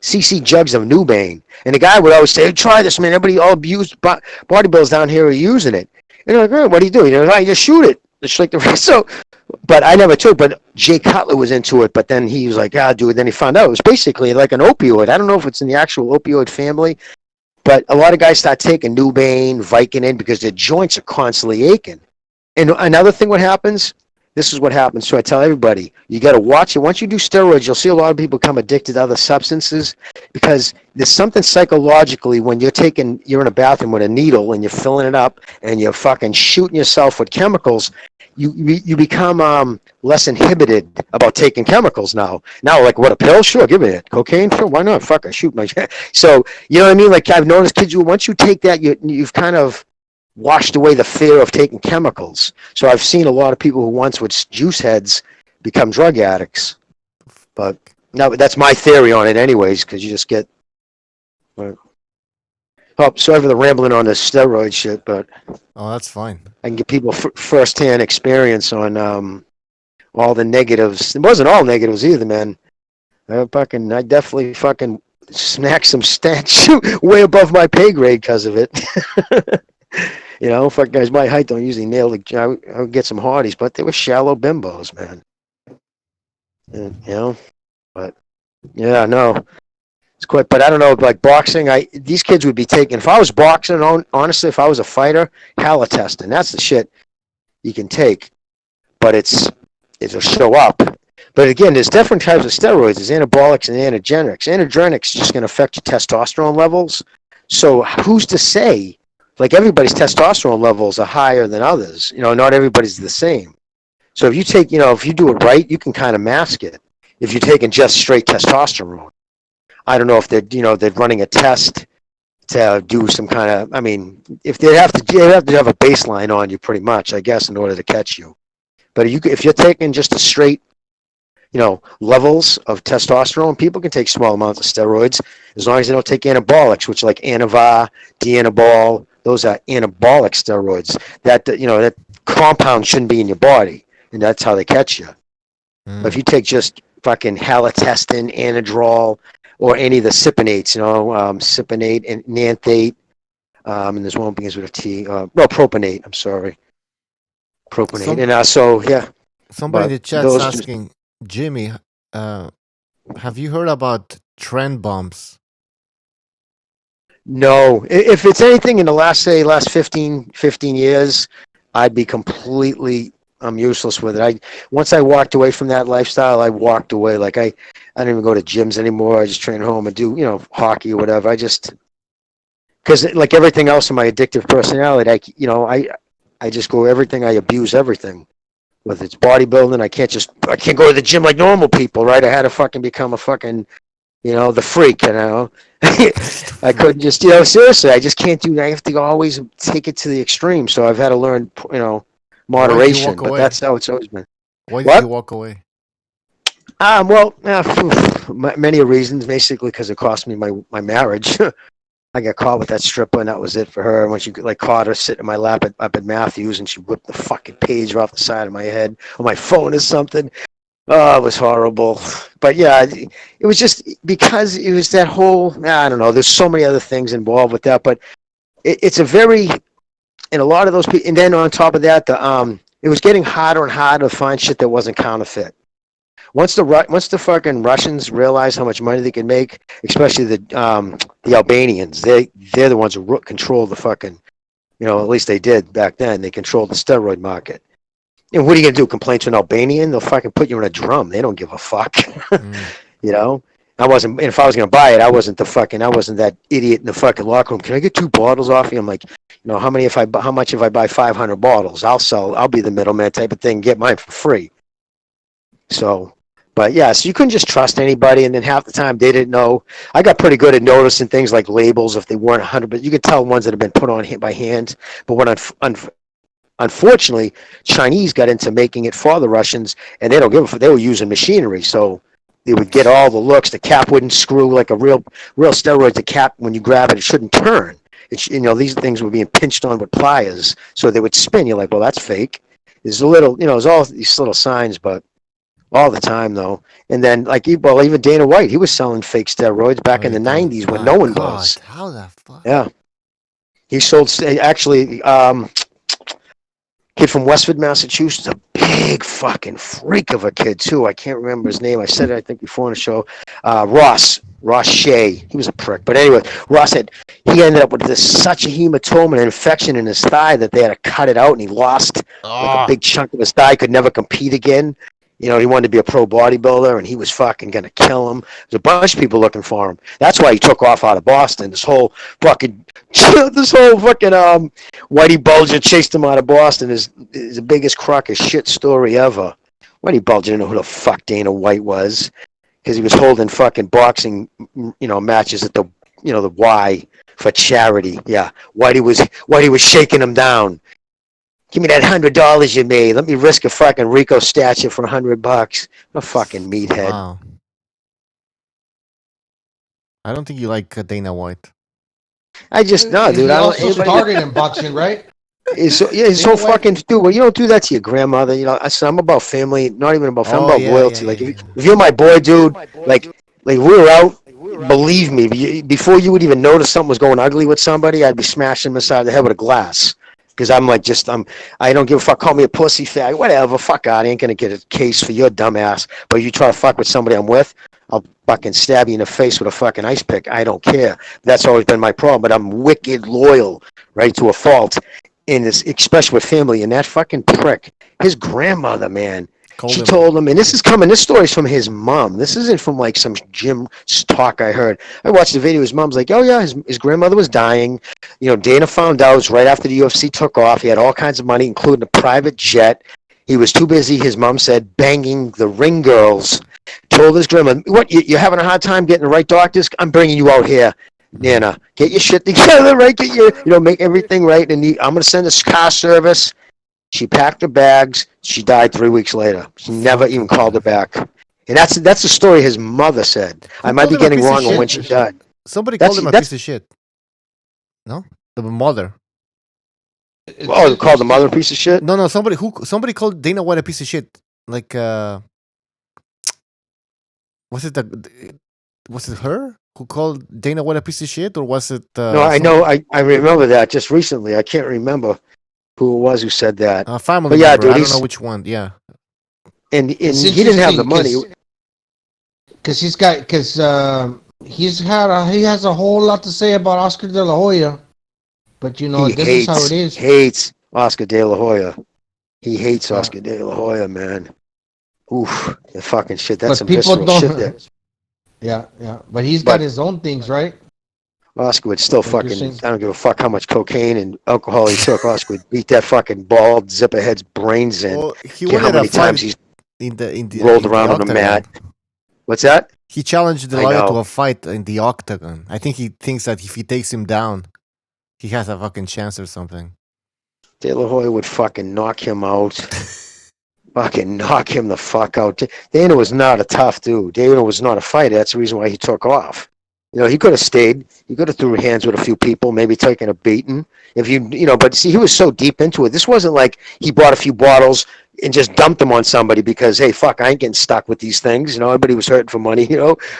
cc jugs of Nubane. And the guy would always say, hey, try this, man. Everybody, all abused bodybuilders down here are using it. And I'm like, oh, what do you do? You know, I just shoot it. It's like the so. But I never took. But Jay Cutler was into it. But then he was like, dude. Then he found out it was basically like an opioid. I don't know if it's in the actual opioid family, but a lot of guys start taking Nubane, Vicodin because their joints are constantly aching. And another thing, what happens? This is what happens. So I tell everybody, you got to watch it. Once you do steroids, you'll see a lot of people become addicted to other substances because there's something psychologically when you're in a bathroom with a needle and you're filling it up and you're fucking shooting yourself with chemicals. You become less inhibited about taking chemicals now. Now, like, what, a pill? Sure, give me it. Cocaine? Sure, why not? Fuck, I shoot my... So, you know what I mean? Like, I've noticed kids, once you take that, you've kind of washed away the fear of taking chemicals. So I've seen a lot of people who once were juice heads become drug addicts. But no, that's my theory on it anyways, because you just get... Oh, sorry for the rambling on the steroid shit, but... Oh, that's fine. I can get people first-hand experience on all the negatives. It wasn't all negatives either, man. I definitely fucking snacked some stats way above my pay grade because of it. You know, fuck guys, my height don't usually nail it. I would get some hardies, but they were shallow bimbos, man. And, you know, but yeah, no. It's quite, but I don't know, like boxing, these kids would be taking, if I was boxing, honestly, if I was a fighter, halotestin, that's the shit you can take, but it'll show up. But again, there's different types of steroids. There's anabolics and androgenics. Androgenics just going to affect your testosterone levels. So who's to say, like everybody's testosterone levels are higher than others. You know, not everybody's the same. So if you take, if you do it right, you can kind of mask it. If you're taking just straight testosterone. I don't know if they're running a test to do some kind of, if they have to have a baseline on you pretty much, I guess, in order to catch you. But if you're taking just a straight, levels of testosterone, people can take small amounts of steroids as long as they don't take anabolics, which like Anavar, Dianabol, those are anabolic steroids. That compound shouldn't be in your body, and that's how they catch you. But if you take just fucking halotestin, Anadrol, or any of the cypionates, cypionate and nanthate, and there's one begins with a T. Propionate. I'm sorry, propionate. Somebody in the chat's asking, Jimmy, have you heard about trend bumps? No. If it's anything in the last 15 years, I'd be completely useless with it. Once I walked away from that lifestyle, I walked away. Like I don't even go to gyms anymore. I just train home and do, hockey or whatever. Because like everything else in my addictive personality, I just go everything. I abuse everything. Whether it's bodybuilding, I can't go to the gym like normal people, right? I had to fucking become a fucking, the freak, I couldn't just, seriously, I just can't do that. I have to always take it to the extreme. So I've had to learn, moderation, but that's how it's always been. Why did you walk away? Many reasons, basically because it cost me my marriage. I got caught with that stripper, and that was it for her. When she caught her sitting in my lap up at Matthews, and she whipped the fucking page off the side of my head on my phone or something. Oh, it was horrible. But yeah, it was just because it was that whole. I don't know. There's so many other things involved with that, but it's a very. And a lot of those people, and then on top of that, it was getting harder and harder to find shit that wasn't counterfeit. Once the fucking Russians realized how much money they could make, especially the Albanians, they're the ones who control the fucking, at least they did back then. They controlled the steroid market. And what are you gonna do? Complain to an Albanian? They'll fucking put you in a drum. They don't give a fuck. I wasn't. And if I was gonna buy it, I wasn't that idiot in the fucking locker room. Can I get 2 bottles off you? I'm like, how much if I buy 500 bottles? I'll be the middleman type of thing. Get mine for free. So, but yeah, so you couldn't just trust anybody, and then half the time they didn't know. I got pretty good at noticing things like labels if they weren't 100, but you could tell ones that have been put on by hand. But when unfortunately, Chinese got into making it for the Russians, and they don't give a fuck. They were using machinery, so they would get all the looks. The cap wouldn't screw like a real steroid. The cap, when you grab it, it shouldn't turn. these things were being pinched on with pliers, so they would spin. You're like, well, that's fake. There's a little, there's all these little signs, but all the time though. And then even Dana White, he was selling fake steroids back in the '90s when no one was. How the fuck? Yeah, he sold actually. Kid from Westford, Massachusetts, a big fucking freak of a kid too. I can't remember his name. I said it, I think, before in the show. Ross Shea. He was a prick. But anyway, Ross he ended up with such a hematoma and infection in his thigh that they had to cut it out, and he lost a big chunk of his thigh. Could never compete again. He wanted to be a pro bodybuilder, and he was fucking going to kill him. There's a bunch of people looking for him. That's why he took off out of Boston. This whole fucking Whitey Bulger chased him out of Boston is the biggest crock of shit story ever. Whitey Bulger didn't know who the fuck Dana White was because he was holding fucking boxing, matches at the Y for charity. Yeah, Whitey was shaking him down. Give me that $100 you made. Let me risk a fucking Rico statue for $100. A fucking meathead. Wow. I don't think you like Dana White. I just dude. He I don't. also started in boxing, right? He's so fucking dude. Well, you don't do that to your grandmother. I'm about family, not even about family. I'm about loyalty. If you're my boy, dude, like we were out. Believe me, before you would even notice something was going ugly with somebody, I'd be smashing him inside the head with a glass. Because I don't give a fuck. Call me a pussy fag, whatever. Fuck out. I ain't gonna get a case for your dumb ass. But you try to fuck with somebody I'm with, I'll fucking stab you in the face with a fucking ice pick. I don't care. That's always been my problem. But I'm wicked loyal, right, to a fault. In this, especially with family. And that fucking prick, his grandmother, man. She told him, and this story's from his mom. This isn't from like some gym talk I heard. I watched the video. His mom's like, oh yeah, his grandmother was dying. Dana found out right after the UFC took off. He had all kinds of money, including a private jet. He was too busy, his mom said, banging the ring girls. Told his grandma, what, you're having a hard time getting the right doctors? I'm bringing you out here. Nana, get your shit together, right? Get your, make everything right. And I'm going to send a car service. She packed her bags. She died 3 weeks later. She never even called her back. And that's the story his mother said. I might be getting wrong on when she died. Somebody called him a piece of shit. No? The mother. Oh, called the mother a piece of shit? No, somebody called Dana White a piece of shit. Like was it her who called Dana White a piece of shit, or was it No, I know I remember that just recently. I can't remember who it was who said that. Family but yeah, member. dude, I don't know which one. Yeah. And he didn't have the money. Because he has a whole lot to say about Oscar De La Hoya. But this is how it is. Hates Oscar De La Hoya. He hates Oscar De La Hoya, man. Oof, the fucking shit. That's some visceral shit there. Yeah. But he's got his own things, right? Oscar would still fucking, I don't give a fuck how much cocaine and alcohol he took. Oscar would beat that fucking bald zipperhead's brains in. Well, how many times he's rolled around on the mat. What's that? He challenged De La Hoya to a fight in the octagon. I think he thinks that if he takes him down, he has a fucking chance or something. De La Hoya would fucking knock him out. Fucking knock him the fuck out. Dana was not a tough dude. Dana was not a fighter. That's the reason why he took off. He could have stayed. He could have threw hands with a few people, maybe taken a beating. But see, he was so deep into it. This wasn't like he bought a few bottles and just dumped them on somebody because, hey, fuck, I ain't getting stuck with these things. Everybody was hurting for money,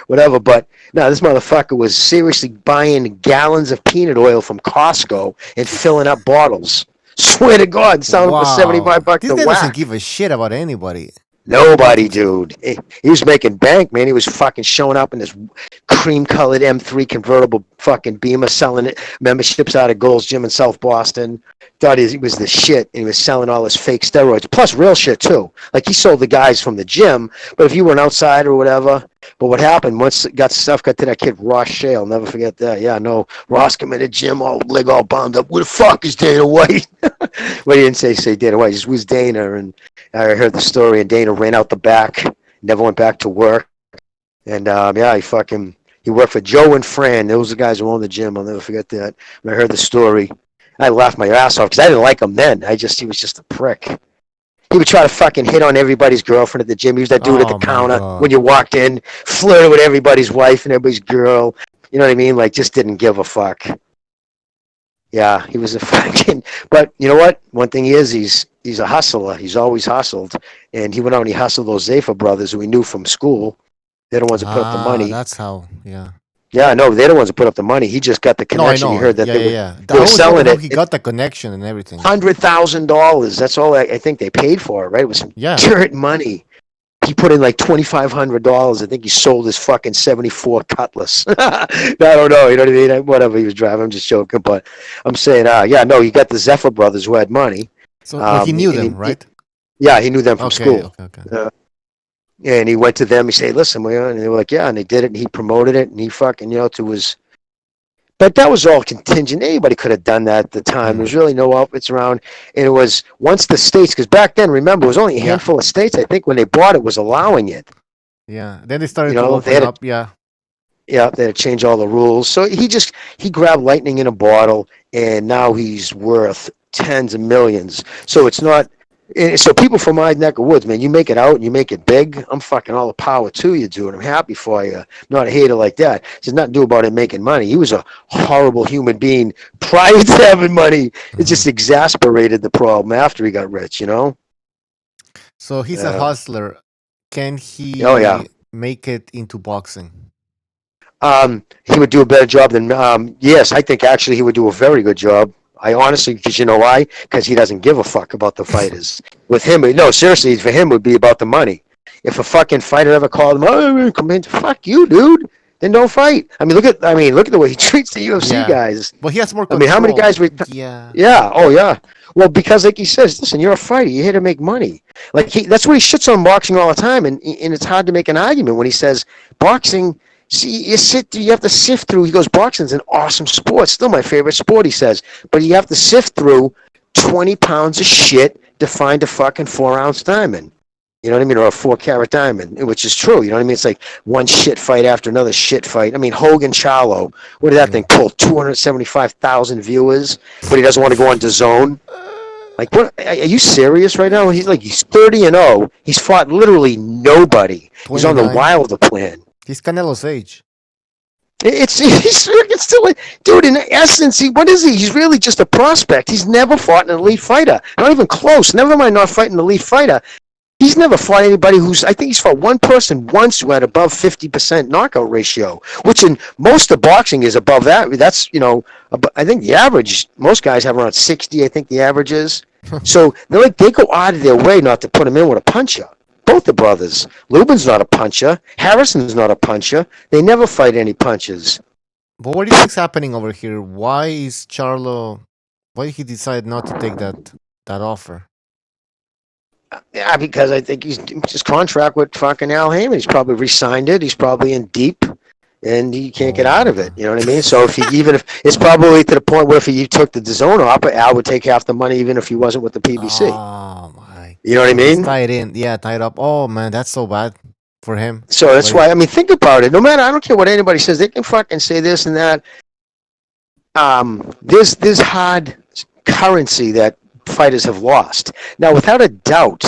whatever. But no, this motherfucker was seriously buying gallons of peanut oil from Costco and filling up bottles. Swear to God, selling for $75 This guy doesn't give a shit about anybody. Nobody, dude. He was making bank, man. He was fucking showing up in this cream-colored M3 convertible fucking Beamer, selling it, memberships out of Gold's Gym in South Boston. Thought he was the shit, and he was selling all this fake steroids, plus real shit, too. Like, he sold the guys from the gym, but if you were an outsider or whatever. But what happened, once stuff got to that kid, Ross Shea, I'll never forget that. Yeah, no, Ross come in the gym, leg all bound up. Where the fuck is Dana White? Well, he didn't say Dana White, it was Dana, and I heard the story, and Dana ran out the back, never went back to work. And, he worked for Joe and Fran. Those are the guys who owned the gym. I'll never forget that. When I heard the story, I laughed my ass off because I didn't like him then. He was just a prick. He would try to fucking hit on everybody's girlfriend at the gym. He was that dude at the counter when you walked in, flirted with everybody's wife and everybody's girl. You know what I mean? Like, just didn't give a fuck. Yeah, he was a fucking. But you know what? One thing he is, he's a hustler. He's always hustled, and he went out and he hustled those Zaffa brothers who we knew from school. They're the ones that put up the money. That's how. Yeah. Yeah, no, they're the ones that put up the money. He just got the connection. No, I know. You heard that they were selling it. He got the connection and everything. $100,000. That's all I think they paid for it, right? It was some dirt money. He put in like $2,500. I think he sold his fucking 74 Cutlass. I don't know. You know what I mean? Whatever he was driving. I'm just joking. But I'm saying, you got the Zaffa brothers who had money. So he knew them, right? He knew them from school. Okay. And he went to them. He said, listen, and they were like, yeah. And they did it. And he promoted it. And he fucking, but that was all contingent. Anybody could have done that at the time. There was really no outfits around. And it was once the states, because back then, remember, it was only a handful of states, I think, when they bought it, was allowing it. Yeah. Then they started to open up. Yeah. Yeah, they had to change all the rules. So he grabbed lightning in a bottle, and now he's worth tens of millions. So it's not. So people from my neck of woods, man, you make it out and you make it big, I'm fucking all the power to you, dude. I'm happy for you. I'm not a hater like that. There's nothing to do about him making money. He was a horrible human being prior to having money. It just exasperated the problem after he got rich, So he's a hustler. Can he make it into boxing? He would do a better job than, yes, I think actually he would do a very good job. I honestly, because you know why? Because he doesn't give a fuck about the fighters. With him, no, seriously, for him, it would be about the money. If a fucking fighter ever called him, oh, come in, fuck you, dude, then don't fight. I mean, look at the way he treats the UFC guys. Well, he has more control. I mean, how many guys? Yeah. Well, because like he says, listen, you're a fighter. You're here to make money. Like that's what he shits on boxing all the time, and it's hard to make an argument when he says boxing. See, you have to sift through. He goes, boxing's an awesome sport. Still my favorite sport, he says. But you have to sift through 20 pounds of shit to find a fucking 4-ounce diamond. You know what I mean? Or a 4-carat diamond, which is true. You know what I mean? It's like one shit fight after another shit fight. I mean, Hogan Charlo, what did that thing pull? 275,000 viewers, but he doesn't want to go on DAZN. Like, what? Are you serious right now? He's 30-0. He's fought literally nobody. 29. He's on the Wilder plan. He's Canelo's age. He's still, dude. In essence, what is he? He's really just a prospect. He's never fought an elite fighter. Not even close. Never mind not fighting an elite fighter. He's never fought anybody I think he's fought one person once who had above 50% knockout ratio, which in most of boxing is above that. That's, I think the average, most guys have around 60, I think the average is. So they go out of their way not to put him in with a puncher. Both the brothers. Lubin's not a puncher. Harrison's not a puncher. They never fight any punches. But what do you think's happening over here? Why is Charlo? Why did he decide not to take that offer? Yeah, because I think his contract with fucking Al Heyman. He's probably re-signed it. He's probably in deep, and he can't get out of it. You know what I mean? So if it's probably to the point where if he took the DAZN offer, Al would take half the money, even if he wasn't with the PBC. Oh my! You know what I mean? Tied up. Oh man, that's so bad for him. So that's why, I mean, think about it. No matter, I don't care what anybody says. They can fucking say this and that. There's hard currency that fighters have lost. Now, without a doubt,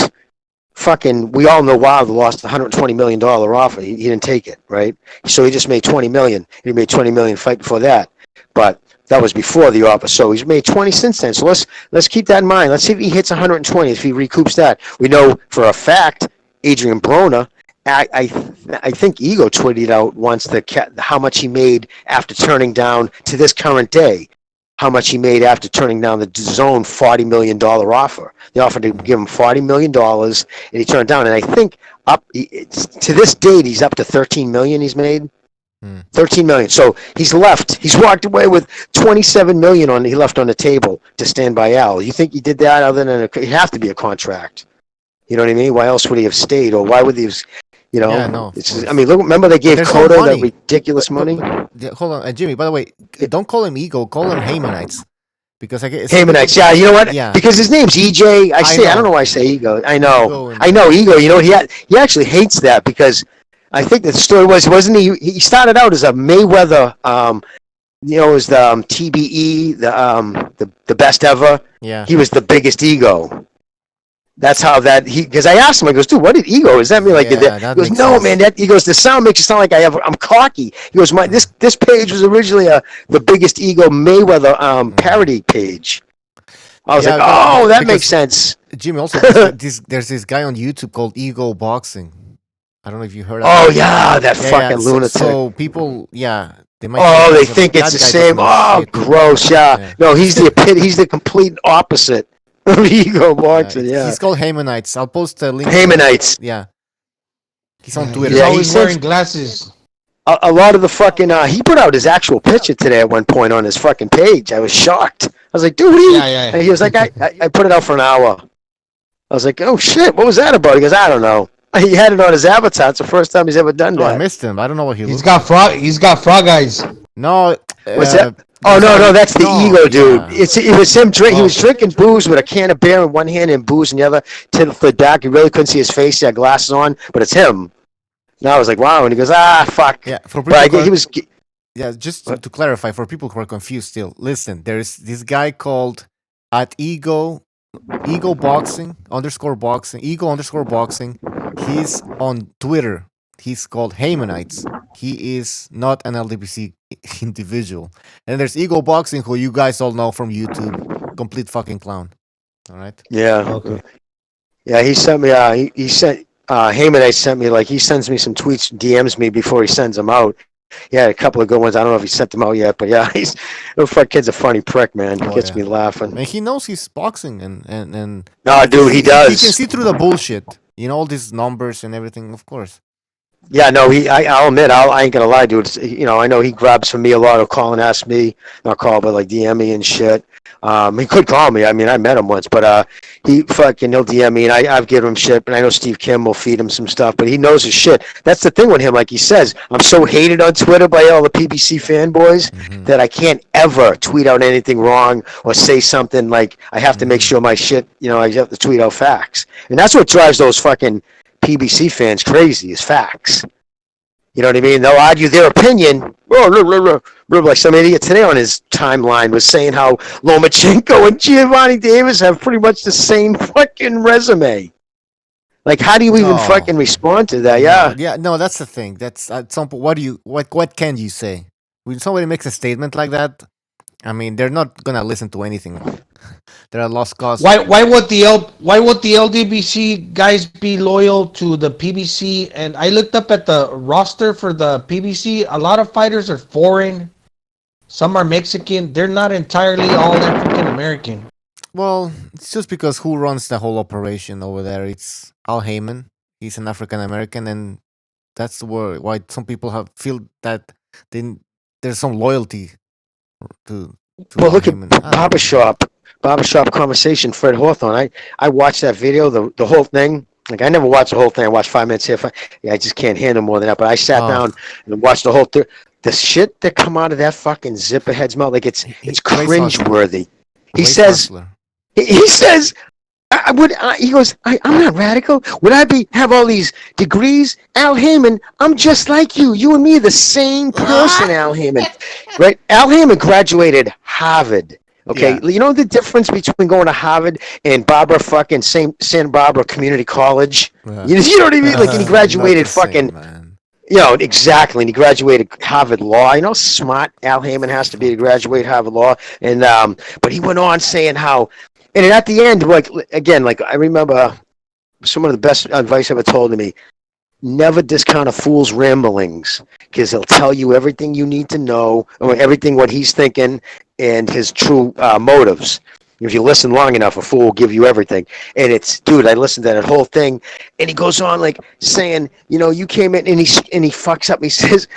we all know Wilder lost a $120 million offer. He didn't take it, right? So he just made $20 million. He made $20 million fight before that. But that was before the offer. So he's made 20 since then. So let's keep that in mind. Let's see if he hits 120, if he recoups that. We know for a fact, Adrian Broner, I think Ego tweeted out once how much he made after turning down, to this current day, how much he made after turning down the DAZN $40 million offer. They offered to give him $40 million, and he turned down. And I think to this date, he's up to $13 million he's made. $13 million. So he's walked away with $27 million he left on the table to stand by Al. You think he did that other than it'd have to be a contract? You know what I mean? Why else would he have stayed? Or why would he have, Yeah, no. I mean, look, remember they gave Cotto that ridiculous money? Hold on, Jimmy, by the way, don't call him Ego, call him Heymanites. Because Heymanites, yeah, you know what? Yeah. Because his name's EJ. I don't know why I say Ego. I know Ego. You know, he actually hates that because I think the story wasn't he? He started out as a Mayweather, as the TBE, the best ever. Yeah. He was the biggest ego. That's how because I asked him, I goes, dude, what did ego? Does that mean like that? He goes, no, man, he goes, the sound makes it sound like I'm cocky. He goes, this page was originally the biggest ego Mayweather parody page. I was like, oh, that makes sense. Jimmy, also, there's this guy on YouTube called Ego Boxing. I don't know if you heard of Oh, that. yeah, that fucking lunatic. So people, they might they think it's the same. Oh, shit. Gross, yeah. No, he's the complete opposite. Ego Boxing, yeah. He's called Haymanites. I'll post a link. Haymanites. Yeah. He's on Twitter. He's always wearing glasses. A lot of the fucking he put out his actual picture today at one point on his fucking page. I was shocked. I was like, dude, what are you? And he was like, I put it out for an hour. I was like, oh shit, what was that about? He goes, I don't know. He had it on his avatar. It's the first time he's ever done that. I missed him. I don't know what he looks like. He's got frog eyes. No. What's that? Oh no, that's the ego, dude. Yeah. It was him drink. He was drinking booze with a can of beer in one hand and booze in the other to the back. You really couldn't see his face. He had glasses on, but it's him. And I was like, wow. And he goes, fuck. Yeah, for people he was. Yeah, just to clarify for people who are confused still. Listen, there's this guy called at ego boxing _boxing ego_boxing. He's on Twitter. He's called Haymanites. He is not an LDPC individual. And there's Ego Boxing, who you guys all know from YouTube. Complete fucking clown. All right? Yeah. Okay. Yeah, he sent me, he sent, Haymanites sent me, he sends me some tweets, DMs me before he sends them out. He had a couple of good ones. I don't know if he sent them out yet, but yeah, the kid's a funny prick, man. He gets me laughing. And he knows he's boxing and no, dude, he does. He can see through the bullshit. All these numbers and everything, of course. Yeah, no, I'll admit, I ain't gonna lie, dude. I know he grabs for me a lot. He'll call and ask me, not call, but DM me and shit. He could call me. I mean, I met him once, but he'll DM me, and I've given him shit. And I know Steve Kim will feed him some stuff, but he knows his shit. That's the thing with him. Like he says, I'm so hated on Twitter by all the PBC fanboys that I can't ever tweet out anything wrong or say something like I have to make sure my shit. I have to tweet out facts, and that's what drives those fucking PBC fans crazy is facts. You know what I mean? They'll argue their opinion. Like some idiot today on his timeline was saying how Lomachenko and Giovanni Davis have pretty much the same fucking resume. Like, how do you even fucking respond to that? Yeah. Yeah. No, that's the thing. That's at some point. What can you say when somebody makes a statement like that? I mean, they're not gonna listen to anything. They're a lost cause. Why would the LDBC guys be loyal to the PBC? And I looked up at the roster for the PBC. A lot of fighters are foreign. Some are Mexican. They're not entirely all African American. Well, it's just because who runs the whole operation over there? It's Al Heyman. He's an African American, and that's why some people feel that there's some loyalty to well, look at Barbershop Conversation, Fred Hawthorne. I watched that video, the whole thing. Like, I never watched the whole thing. I watched 5 minutes here. I just can't handle more than that. But I sat down and watched the whole thing. The shit that come out of that fucking zipperhead's mouth, like it's cringeworthy. He says, he goes, I'm not radical. Would I have all these degrees? Al Heyman, I'm just like you. You and me are the same person, Al Heyman. Right? Al Heyman graduated Harvard. Okay, You know the difference between going to Harvard and Santa Barbara Community College? Yeah. You know what I mean? Like, and he graduated exactly. And he graduated Harvard Law. You know how smart Al Heyman has to be to graduate Harvard Law? And but he went on saying how, and at the end, I remember some of the best advice ever told to me: never discount a fool's ramblings, because he'll tell you everything you need to know, or everything what he's thinking and his true motives. If you listen long enough, a fool will give you everything. And dude, I listened to that whole thing, and he goes on saying, you came in and he fucks up. He says,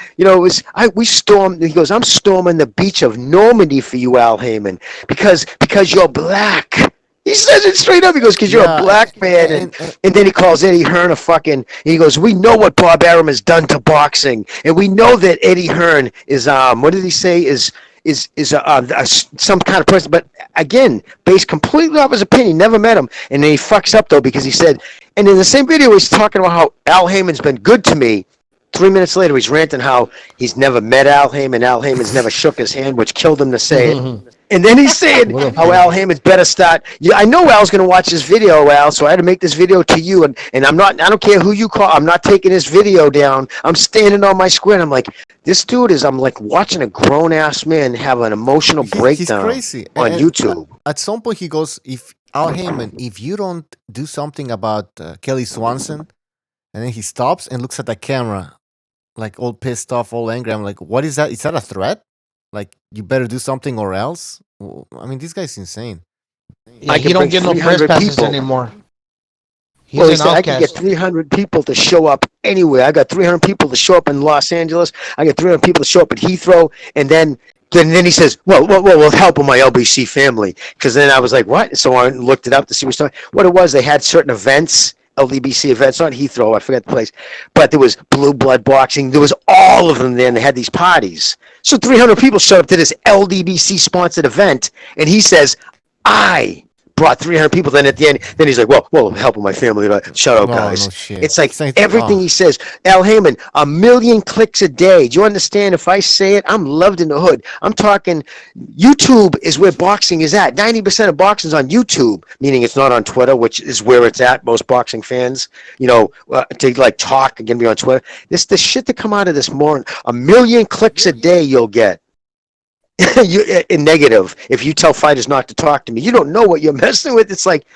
we stormed. He goes, I'm storming the beach of Normandy for you, Al Heyman, because you're black. He says it straight up. He goes, because you're a black man. And then he calls Eddie Hearn a fucking... He goes, we know what Bob Arum has done to boxing. And we know that Eddie Hearn is... what did he say? Is some kind of person. But again, based completely off his opinion. Never met him. And then he fucks up, though, because he said... And in the same video, he's talking about how Al Heyman's been good to me 3 minutes later, he's ranting how he's never met Al Heyman. Al Heyman's never shook his hand, which killed him to say it. And then he's saying how Al Heyman's better start. Yeah, I know Al's going to watch this video, Al, so I had to make this video to you. And I don't care who you call. I'm not taking this video down. I'm standing on my square. And I'm like, this dude is, I'm like watching a grown-ass man have an emotional breakdown he's crazy. on YouTube. At some point, he goes, if Al Heyman, if you don't do something about Kelly Swanson, and then he stops and looks at the camera, like all pissed off, all angry. I'm like, what is that? Is that a threat? Like, you better do something or else? I mean, this guy's insane. Yeah, he don't get no press passes anymore. He's an outcast. I can get 300 people to show up anywhere. I got 300 people to show up in Los Angeles. I got 300 people to show up at Heathrow. And then he says, well, with help of my LBC family. Because then I was like, what? So I looked it up to see what it was. They had certain events, LDBC events, not Heathrow, I forget the place, but there was Blue Blood Boxing. There was all of them there, and they had these parties. So 300 people showed up to this LDBC sponsored event, and he says, I brought 300 people. Then at the end, then he's like, well, helping my family. Shut up, guys. No it's like everything he says. Al Heyman, 1 million clicks a day. Do you understand? If I say it, I'm loved in the hood. I'm talking YouTube is where boxing is at. 90% of boxing is on YouTube, meaning it's not on Twitter, which is where it's at. Most boxing fans, to like talk and be on Twitter. The shit that come out of this morning, 1 million clicks a day you'll get. In negative, if you tell fighters not to talk to me, you don't know what you're messing with. It's like,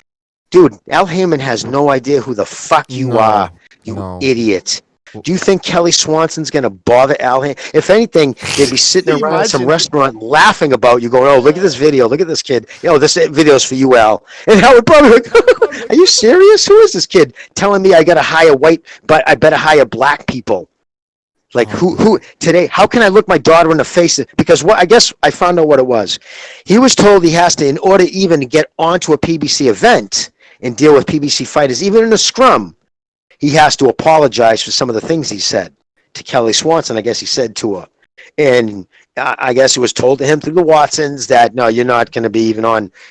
dude, Al Heyman has no idea who the fuck you are, you idiot. Do you think Kelly Swanson's going to bother Al Heyman? If anything, they'd be sitting around some restaurant laughing about you, going, oh, look at this video, look at this kid. This video's for you, Al. And Al would probably like, are you serious? Who is this kid telling me I got to hire white, but I better hire black people? Like who today? How can I look my daughter in the face? Because I guess I found out what it was. He was told he has to, in order even to get onto a PBC event and deal with PBC fighters, even in a scrum, he has to apologize for some of the things he said to Kelly Swanson. I guess he said to her, and I guess it was told to him through the Watsons that no, you're not going to be even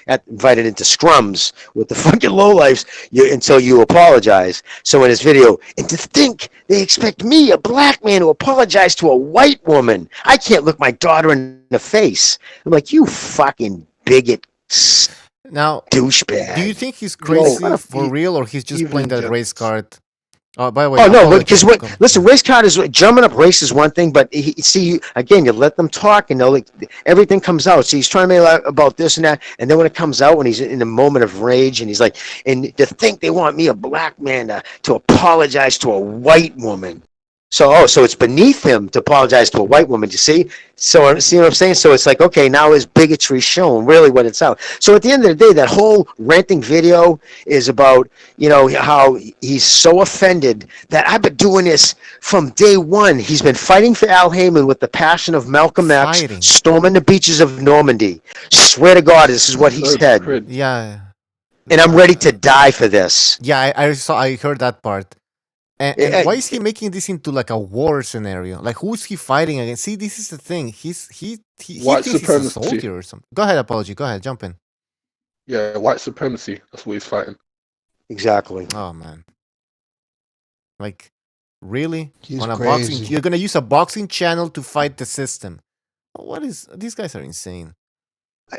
invited into scrums with the fucking lowlifes until you apologize. So in his video, and to think they expect me, a black man, to apologize to a white woman. I can't look my daughter in the face. I'm like, you fucking bigot. Now, douchebag. Do you think he's crazy for real, or he's just playing that race card? Oh, by the way. Oh no, because listen, race card is jumping up race is one thing, but you let them talk, and everything comes out. So he's trying to make about this and that, and then when it comes out, when he's in a moment of rage, and he's like, and to think they want me, a black man, to apologize to a white woman. So it's beneath him to apologize to a white woman, you see? So, see what I'm saying? So it's like, okay, now his bigotry shown, really what it's out. So at the end of the day, that whole ranting video is about, how he's so offended that I've been doing this from day one. He's been fighting for Al Heyman with the passion of Malcolm X, storming the beaches of Normandy. Swear to God, this is what he said. Yeah. And I'm ready to die for this. Yeah, I heard that part. And why is he making this into like a war scenario? Like, who's he fighting against? See, this is the thing. He white thinks supremacy. He's a soldier or something. Go ahead, Apology. Go ahead, jump in. Yeah, white supremacy. That's what he's fighting. Exactly. Oh man. Like, really? He's on a crazy. boxing, you're gonna use a boxing channel to fight the system? These guys are insane.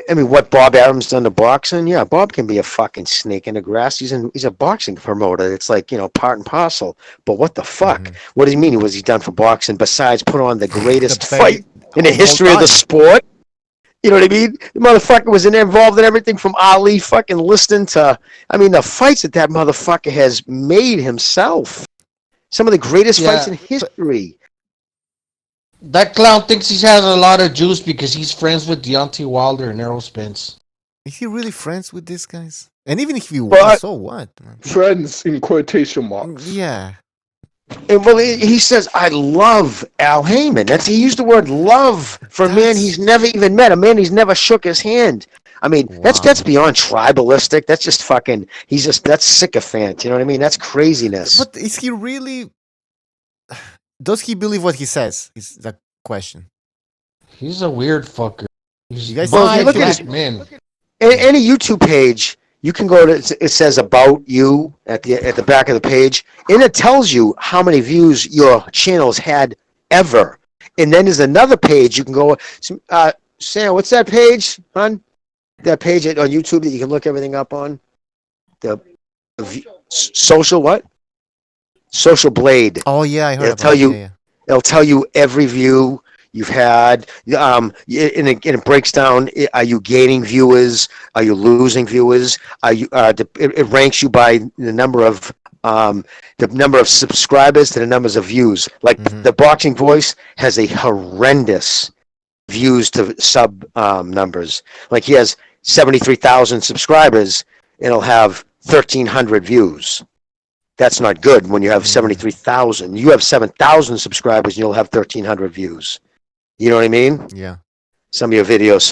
I mean, what Bob Adams done to boxing? Yeah, Bob can be a fucking snake in the grass. He's a boxing promoter. It's like, part and parcel. But what the fuck? Mm-hmm. What does he mean? Was he done for boxing besides put on the greatest fight in the whole history of the sport? You know what I mean? The motherfucker was involved in everything from Ali fucking listening to, the fights that motherfucker has made himself. Some of the greatest fights in history. That clown thinks he has a lot of juice because he's friends with Deontay Wilder and Errol Spence. Is he really friends with these guys? And even if he was, so what? Man? Friends in quotation marks. Yeah. And he says, I love Al Heyman. He used the word love for a man he's never even met, a man he's never shook his hand. That's beyond tribalistic. That's just fucking, that's sycophant. You know what I mean? That's craziness. But is he really, does he believe what he says? Is the question. He's a weird fucker. You guys look at his man. Any YouTube page, You can go to it says about you at the back of the page, and it tells you how many views your channel's had ever. And then there's another page you can go. Sam, what's that page, hon? That page on YouTube that you can look everything up on. The social what? Social Blade. Oh yeah, I heard It'll about tell it. you. Yeah. It'll tell you every view you've had. And it breaks down. Are you gaining viewers? Are you losing viewers? Are you? It ranks you by the number of subscribers to the numbers of views. Like the Boxing Voice has a horrendous views to sub numbers. Like he has 73,000 subscribers, and it'll have 1,300 views. That's not good when you have 73,000. You have 7,000 subscribers, and you'll have 1,300 views. You know what I mean? Yeah. Some of your videos.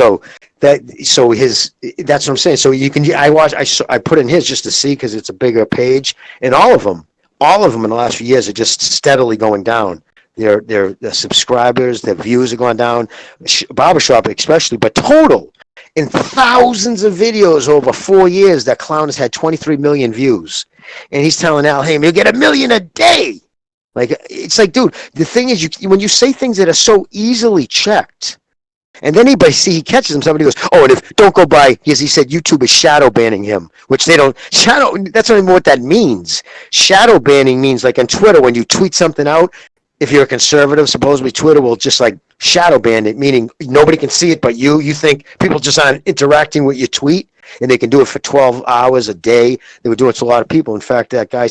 That's what I'm saying. So you can. I put in his just to see because it's a bigger page, and all of them in the last few years are just steadily going down. Their subscribers, their views are going down. Barbershop especially, but total in thousands of videos over 4 years, that clown has had 23 million views, and he's telling Al Haymon, "You'll get 1 million a day." Like it's like, dude, the thing is, when you say things that are so easily checked, and then he catches him. Somebody goes, "Oh, and don't go by," because he said YouTube is shadow banning him, which they don't. That's not even what that means. Shadow banning means like on Twitter when you tweet something out. If you're a conservative, supposedly Twitter will just like shadow ban it, meaning nobody can see it but you. You think people just aren't interacting with your tweet, and they can do it for 12 hours a day. They were doing it to a lot of people. In fact, that guy,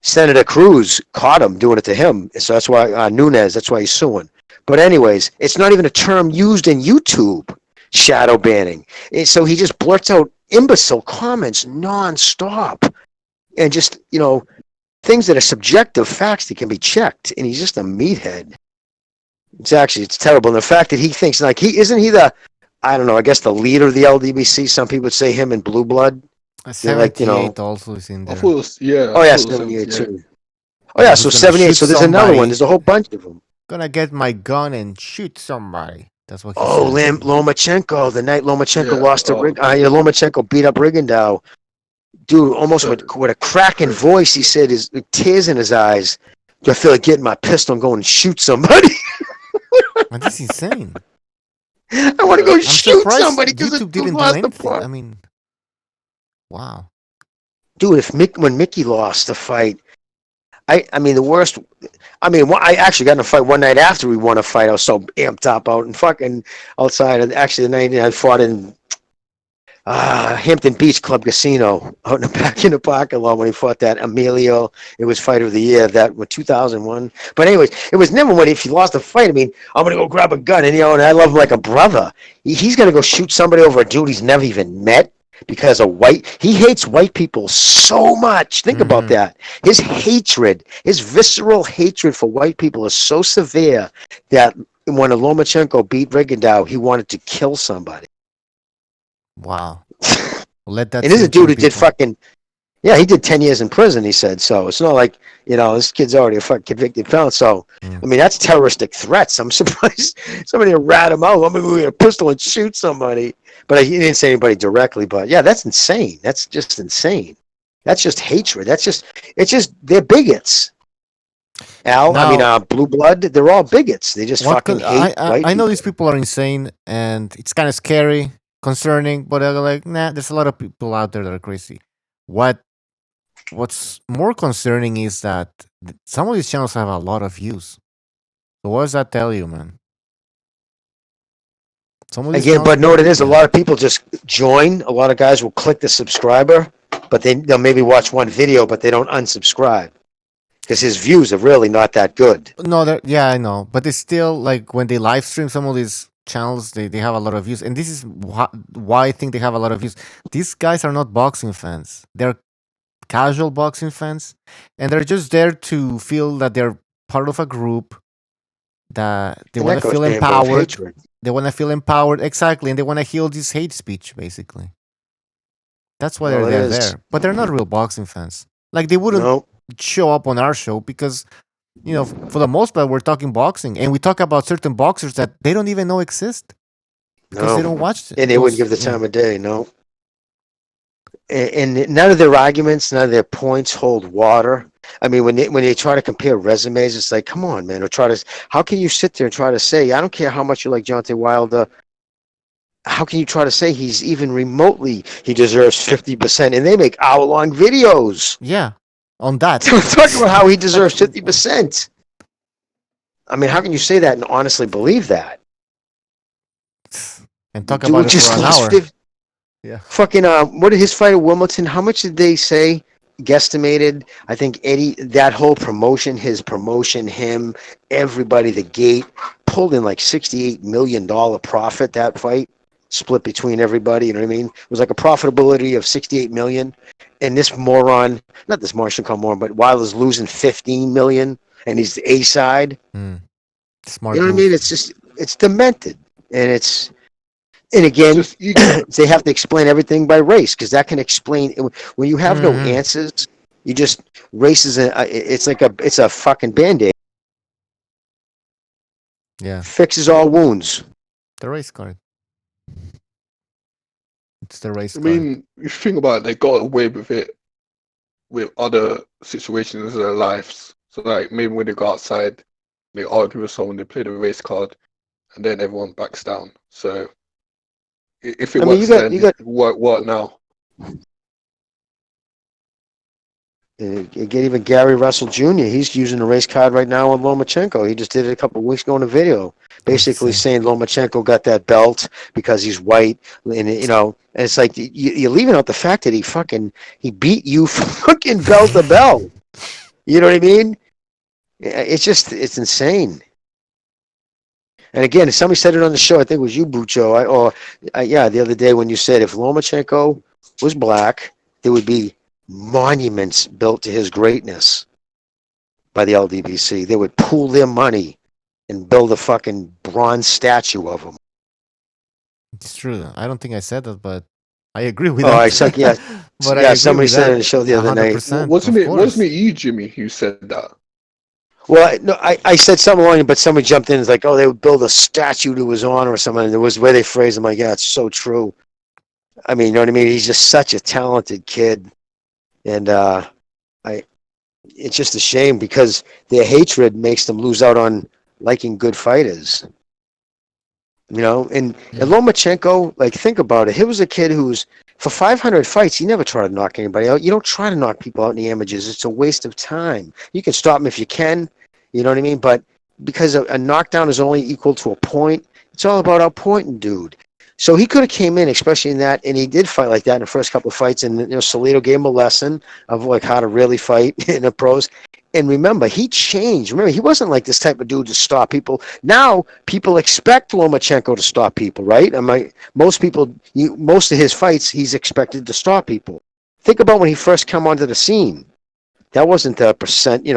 Senator Cruz, caught him doing it to him. So that's why Nunes. That's why he's suing. But anyways, it's not even a term used in YouTube, shadow banning. And so he just blurts out imbecile comments nonstop, and just things that are subjective facts that can be checked, and he's just a meathead. It's terrible. And the fact that he thinks like I don't know, I guess the leader of the LDBC, some people would say him in Blue Blood. 78 also is in there. Oh yeah, 78 too. Oh yeah, so 78. So there's another one. There's a whole bunch of them. Gonna get my gun and shoot somebody. That's what he said. Lomachenko. The night Lomachenko lost to Lomachenko beat up Rigondeaux. Dude, almost with a cracking voice, he said, his tears in his eyes. Do I feel like getting my pistol and going and shoot somebody? That's insane. I want to go shoot somebody because YouTube didn't do anything. I mean, wow. Dude, when Mickey lost the fight, I mean the worst. I mean, I actually got in a fight one night after we won a fight. I was so amped up out and fucking outside. And actually, the night I fought in Hampton Beach Club Casino out in the parking lot when he fought that Emilio. It was Fighter of the Year that was 2001. But anyways, it was never when if he lost a fight. I mean, I'm gonna go grab a gun and and I love him like a brother. He's gonna go shoot somebody over a dude he's never even met because of he hates white people so much. Think about that. His visceral hatred for white people is so severe that when Lomachenko beat Rigondeaux, he wanted to kill somebody. Wow. Let that. And this is a dude who did he did 10 years in prison, he said. So it's not like, this kid's already a convicted felon. So, I mean, that's terroristic threats. I'm surprised somebody will rat him out. I'm going to go get a pistol and shoot somebody. But he didn't say anybody directly. But yeah, that's insane. That's just insane. That's just hatred. They're bigots. Blue Blood, they're all bigots. They just fucking hate white I know people. these people are insane, and it's kind of scary, concerning, but they're like, nah, there's a lot of people out there that are crazy. What's more concerning is that some of these channels have a lot of views. So what does that tell you, man? Again, but know what it is. A lot of people just join. A lot of guys will click the subscriber, but they'll maybe watch one video, but they don't unsubscribe because his views are really not that good. No, yeah, I know, but it's still like when they live stream some of these channels, they have a lot of views, and this is why I think they have a lot of views. These guys are not boxing fans; they're casual boxing fans, and they're just there to feel that they're part of a group, that they want to feel empowered. They want to feel empowered, exactly, and they want to heal this hate speech, basically. That's why they're there. But they're not real boxing fans. Like, they wouldn't show up on our show because, for the most part, we're talking boxing, and we talk about certain boxers that they don't even know exist because they don't watch it. And they wouldn't give the time of day, no. and none of their arguments, none of their points hold water. I mean, when they try to compare resumes, it's like, come on, man. Or how can you sit there and try to say, I don't care how much you like Deontay Wilder, how can you try to say he's even remotely, he deserves 50%? And they make hour-long videos. Yeah, on that. Talking about how he deserves 50%. I mean, how can you say that and honestly believe that? And talk about it for an hour. Yeah. Fucking, what did his fight at Wimbledon, how much did they say? Guesstimated, I think Eddie, that whole promotion, his promotion, him, everybody, the gate, pulled in like $68 million profit, that fight, split between everybody, you know what I mean? It was like a profitability of $68 million, and this moron, not this moron, I shouldn't call him moron, but Wilder's losing $15 million, and he's the A side. Smart you know what I move. mean? It's just, it's demented, and again, they have to explain everything by race, because that can explain when you have no answers. You just race is it's a fucking Band-Aid. Yeah, fixes all wounds. The race card. It's the race I card. mean, you think about it, they got away with it with other situations in their lives. So like maybe when they go outside, they argue with someone, they play the race card, and then everyone backs down. So if it works then, what now? Even Gary Russell Jr., he's using the race card right now on Lomachenko. He just did it a couple of weeks ago in a video, basically saying Lomachenko got that belt because he's white. And, you know, and it's like you're leaving out the fact that he beat you fucking belt to belt. You know what I mean? It's insane. And again, somebody said it on the show, I think it was you, Bucho, the other day when you said if Lomachenko was black, there would be monuments built to his greatness by the LDBC. They would pool their money and build a fucking bronze statue of him. It's true. I don't think I said that, but I agree with that. I said, yeah. But yeah, somebody said it on the show the other night. Wasn't it you, Jimmy, who said that? Well, no, I said something along, but somebody jumped in and was like, oh, they would build a statue to his honor or something. And it was the way they phrased him. Like, yeah, it's so true. I mean, you know what I mean? He's just such a talented kid. And it's just a shame because their hatred makes them lose out on liking good fighters. You know, and Lomachenko, like, think about it. He was a kid who's, for 500 fights, he never tried to knock anybody out. You don't try to knock people out in the amateurs. It's a waste of time. You can stop them if you can, you know what I mean? But because a knockdown is only equal to a point, it's all about outpointing dude. So he could have came in, especially in that, and he did fight like that in the first couple of fights, and Salido gave him a lesson of like how to really fight in the pros. And remember, he changed. Remember, he wasn't like this type of dude to stop people. Now people expect Lomachenko to stop people, right? Most of his fights, he's expected to stop people. Think about when he first came onto the scene. That wasn't the percent.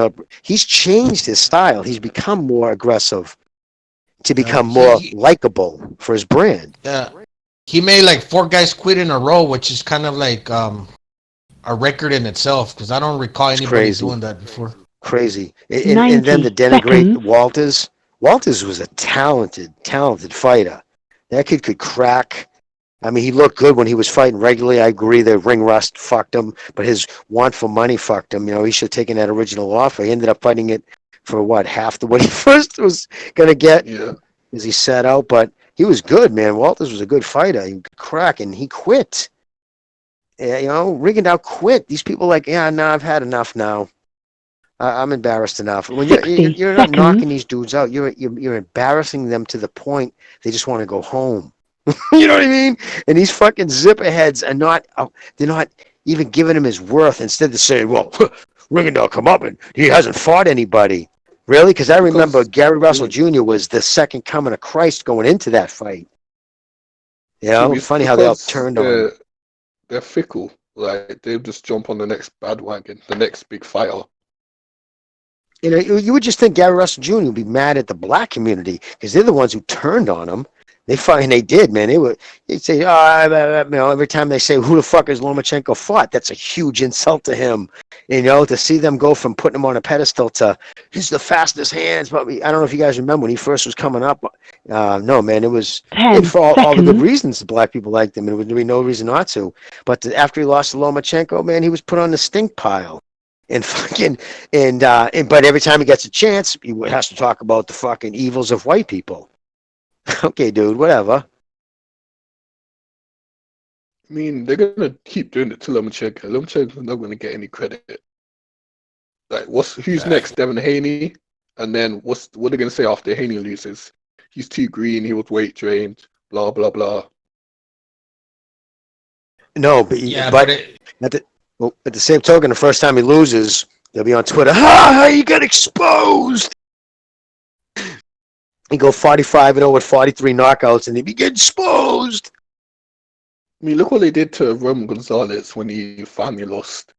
He's changed his style. He's become more aggressive to become more likable for his brand. Yeah, he made like 4 guys quit in a row, which is kind of like a record in itself because I don't recall anybody doing that before. Crazy. And then to denigrate Walters. Walters was a talented fighter. That kid could crack. I mean, he looked good when he was fighting regularly. I agree the ring rust fucked him, but his want for money fucked him. He should have taken that original offer. He ended up fighting it for half the what he first was going to get as he sat out. But he was good, man. Walters was a good fighter. He could crack, and he quit. Rigondeaux quit. These people I've had enough now. I'm embarrassed enough. When you're not knocking these dudes out, you're embarrassing them to the point they just want to go home. You know what I mean? And these fucking zipper heads are they're not even giving him his worth. Instead they say, well, Rigondeaux come up and he hasn't fought anybody. Really? Because I remember Gary Russell Jr. was the second coming of Christ going into that fight. It's funny how they all turned on him. They're fickle. Like, they'll just jump on the next bandwagon, the next big fighter. You would just think Gary Russell Jr. would be mad at the black community because they're the ones who turned on him. They fought, and they did, man. They'd say, every time they say, who the fuck is Lomachenko fought? That's a huge insult to him. You know, to see them go from putting him on a pedestal to he's the fastest hands. But I don't know if you guys remember when he first was coming up. No, man, it was for all the good reasons the black people liked him, and there would be no reason not to. But after he lost to Lomachenko, man, he was put on the stink pile. And but every time he gets a chance, he has to talk about the fucking evils of white people. Okay, dude, whatever. I mean, they're gonna keep doing it to Lomachenko. Lomachenko's not gonna get any credit. Like, who's next? Devin Haney, and then what are they gonna say after Haney loses? He's too green. He was weight drained. Blah blah blah. No, but at the same token, the first time he loses, they'll be on Twitter. How you get exposed? He go 45-0 with 43 knockouts, and he be getting exposed. I mean, look what they did to Roman Gonzalez when he finally lost.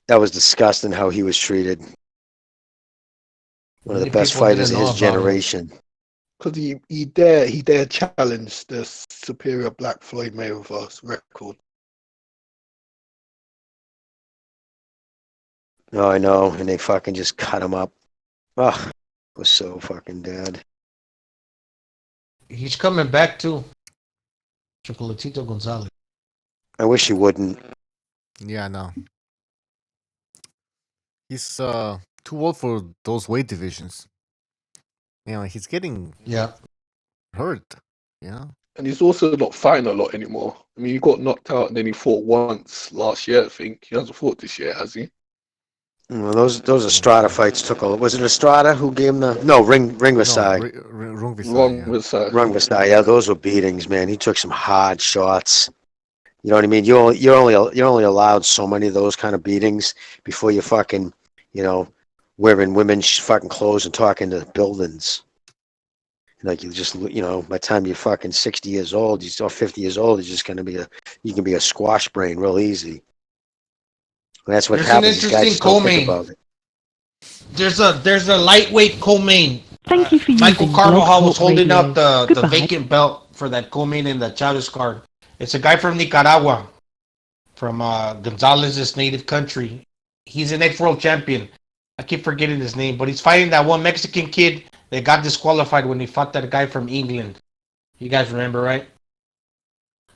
That was disgusting how he was treated. One of the best fighters in his generation. Because he dared challenge the superior black Floyd Mayweather's record. No, I know, and they fucking just cut him up. Oh, it was so fucking dead. He's coming back too. Chocolatito Gonzalez. I wish he wouldn't. Yeah, no. He's too old for those weight divisions. You know, he's getting hurt. Yeah. And he's also not fighting a lot anymore. I mean, he got knocked out and then he fought once last year, I think. He hasn't fought this year, has he? Well, those Estrada fights took a... Was it Estrada who gave him the... No, Ring Visay. Ring Visay, yeah, those were beatings, man. He took some hard shots. You know what I mean? You're only allowed so many of those kind of beatings before you fucking, you know, wearing women's fucking clothes and talking to buildings. Like, you just, you know, by the time you're fucking 60 years old, you're still 50 years old, you're just gonna be you can be a squash brain real easy. And that's what happens. These guys don't think about it. There's a lightweight co-main. Thank you for Michael using Carvajal was holding Radio. up the Goodbye. vacant belt for that co-main in the Chavez card. It's a guy from Nicaragua, from Gonzalez's native country. He's an ex-world champion. I keep forgetting his name, but he's fighting that one Mexican kid that got disqualified when he fought that guy from England. You guys remember, right?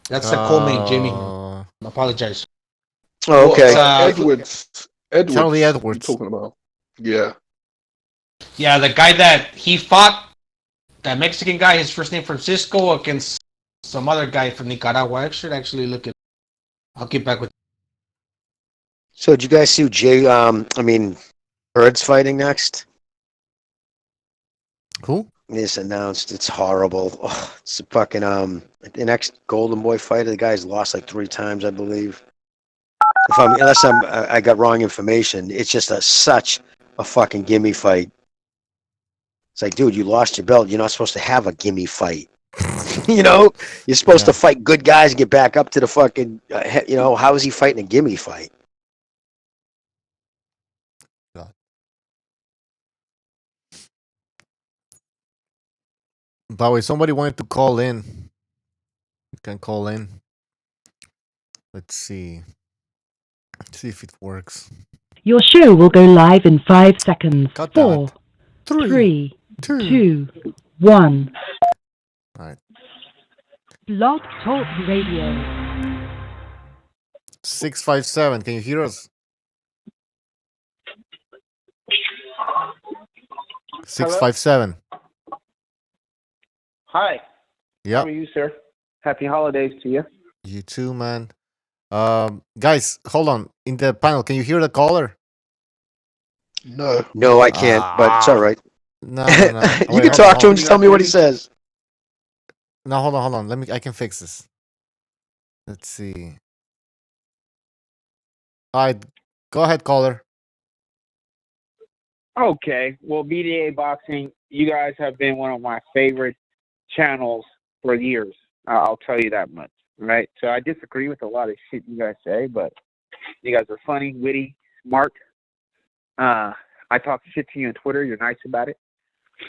That's the co-main, Jimmy. I apologize. Oh, okay. Edwards. Charlie Edwards. Talking about. Yeah. Yeah, the guy that he fought, that Mexican guy, his first name Francisco, against some other guy from Nicaragua. I should actually look at. I'll get back with. So, did you guys see Bird's fighting next? Who? It's announced. It's horrible. Oh, it's a fucking the next Golden Boy fighter. The guy's lost like 3 times, I believe. Unless I got wrong information, it's just such a fucking gimme fight. It's like, dude, you lost your belt. You're not supposed to have a gimme fight. You know, you're supposed to fight good guys and get back up to the fucking. You know, how is he fighting a gimme fight? God. By the way, somebody wanted to call in. You can call in. Let's see. Let's see if it works. Your show will go live in 5 seconds. Got 4, that. 3, 2, 1. All right. Blog Talk Radio. 657. Can you hear us? 657. Hi. Yeah. How are you, sir? Happy holidays to you. You too, man. Guys, hold on. In the panel, can you hear the caller? No, I can't. But it's all right. No. You can talk to him. Just tell me what he says. No, hold on. I can fix this. Let's see. All right, go ahead, caller. Okay. Well, BDA Boxing, you guys have been one of my favorite channels for years. I'll tell you that much. Right? So I disagree with a lot of shit you guys say, but you guys are funny, witty, smart. I talk shit to you on Twitter. You're nice about it.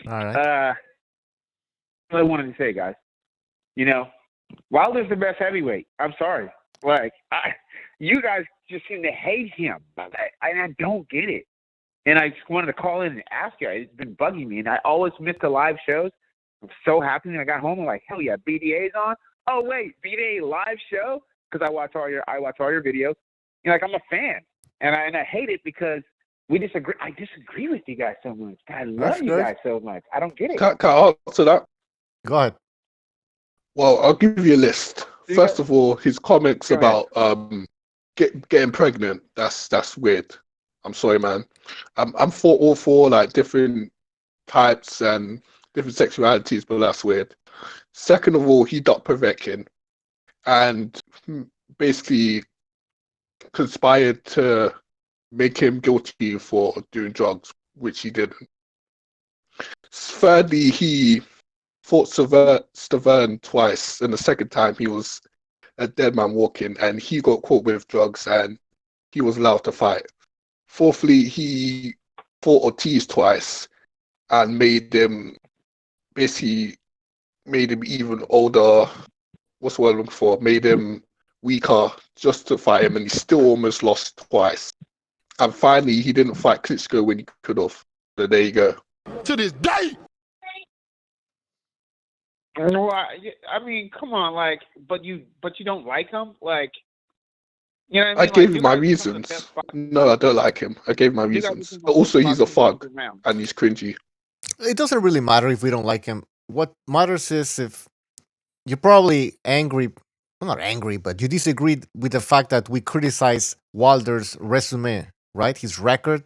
All right. What I wanted to say, guys. You know, Wilder's the best heavyweight. I'm sorry. Like, you guys just seem to hate him. I don't get it. And I just wanted to call in and ask you. It's been bugging me, and I always miss the live shows. I'm so happy when I got home. I'm like, hell yeah, BDA's on. Oh wait, BDA live show, because I watch all your videos. Like, I'm a fan, and I hate it because we disagree. I disagree with you guys so much. I love you guys so much. I don't get it. Can I answer that? Go ahead. Well, I'll give you a list. First of all, his comments about getting pregnant. That's weird. I'm sorry, man. I'm for all four like different types and different sexualities, but that's weird. Second of all, he ducked Povetkin and basically conspired to make him guilty for doing drugs, which he didn't. Thirdly, he fought Stavern twice, and the second time he was a dead man walking, and he got caught with drugs, and he was allowed to fight. Fourthly, he fought Ortiz twice, and made him even older. What's the word I'm looking for? Made him weaker just to fight him, and he still almost lost twice. And finally, he didn't fight Klitschko when he could have. So there you go. To this day. Well, I mean, come on, like, but you don't like him, like, you know what I mean? I gave him my reasons. No, I don't like him. I gave my reasons. Also, he's a thug and he's cringy. It doesn't really matter if we don't like him. What matters is if you're probably angry. Well, not angry, but you disagreed with the fact that we criticize Wilder's resume, right? His record.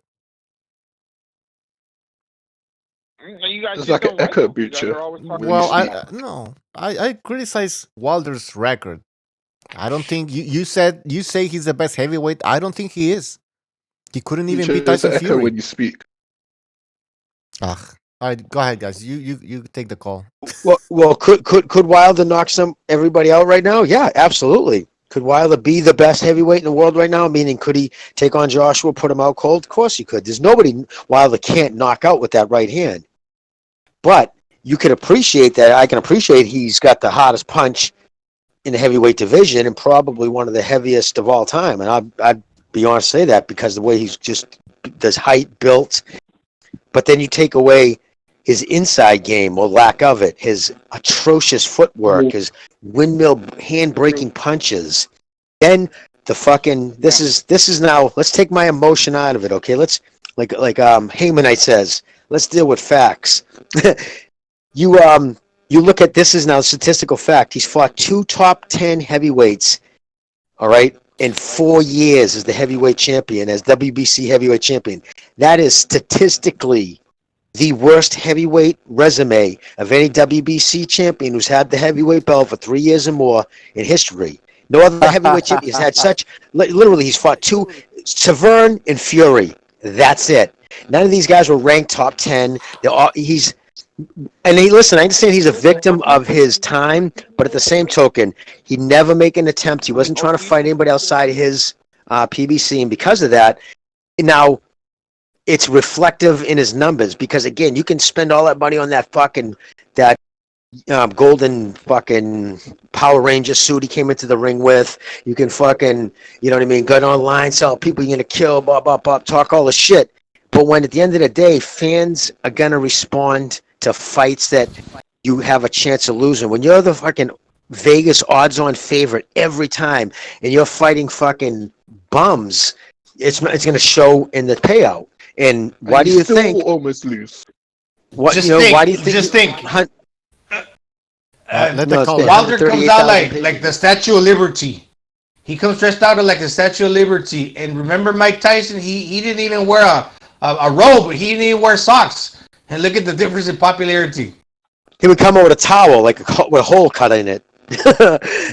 You guys it's like an echo butcher. Well, I criticize Wilder's record. I don't think you say he's the best heavyweight. I don't think he is. He couldn't even beat Tyson echo Fury. when you speak. All right, go ahead, guys. You take the call. Well, could Wilder knock everybody out right now? Yeah, absolutely. Could Wilder be the best heavyweight in the world right now? Meaning, could he take on Joshua, put him out cold? Of course he could. There's nobody Wilder can't knock out with that right hand. But you can appreciate that. I can appreciate he's got the hardest punch in the heavyweight division and probably one of the heaviest of all time. And I'd be honest to say that because the way he's just, this height built. But then you take away his inside game or lack of it, his atrocious footwork, his windmill hand-breaking punches. Then the fucking, this is now, let's take my emotion out of it, okay? Let's, like Haymanite says, let's deal with facts. You look at, this is now statistical fact. He's fought 2 top 10 heavyweights, all right, in 4 years as the heavyweight champion, as WBC heavyweight champion. That is statistically the worst heavyweight resume of any WBC champion who's had the heavyweight belt for 3 years or more in history. No other heavyweight champion has had such, literally he's fought 2, Severn and Fury. That's it. None of these guys were ranked top 10. Listen, I understand he's a victim of his time, but at the same token, he never make an attempt. He wasn't trying to fight anybody outside his PBC, and because of that, now it's reflective in his numbers. Because again, you can spend all that money on that golden fucking Power Ranger suit he came into the ring with. You can fucking, you know what I mean, go online, sell people you're gonna kill, blah blah blah, talk all the shit. But when at the end of the day, fans are gonna respond to fights that you have a chance of losing. When you're the fucking Vegas odds-on favorite every time, and you're fighting fucking bums, it's going to show in the payout. And why do you think? Almost lose. Why do you think? Just think. Wilder comes out like the Statue of Liberty. He comes dressed out like the Statue of Liberty. And remember Mike Tyson? He didn't even wear a robe. He didn't even wear socks. And look at the difference in popularity. He would come out with a towel, with a hole cut in it.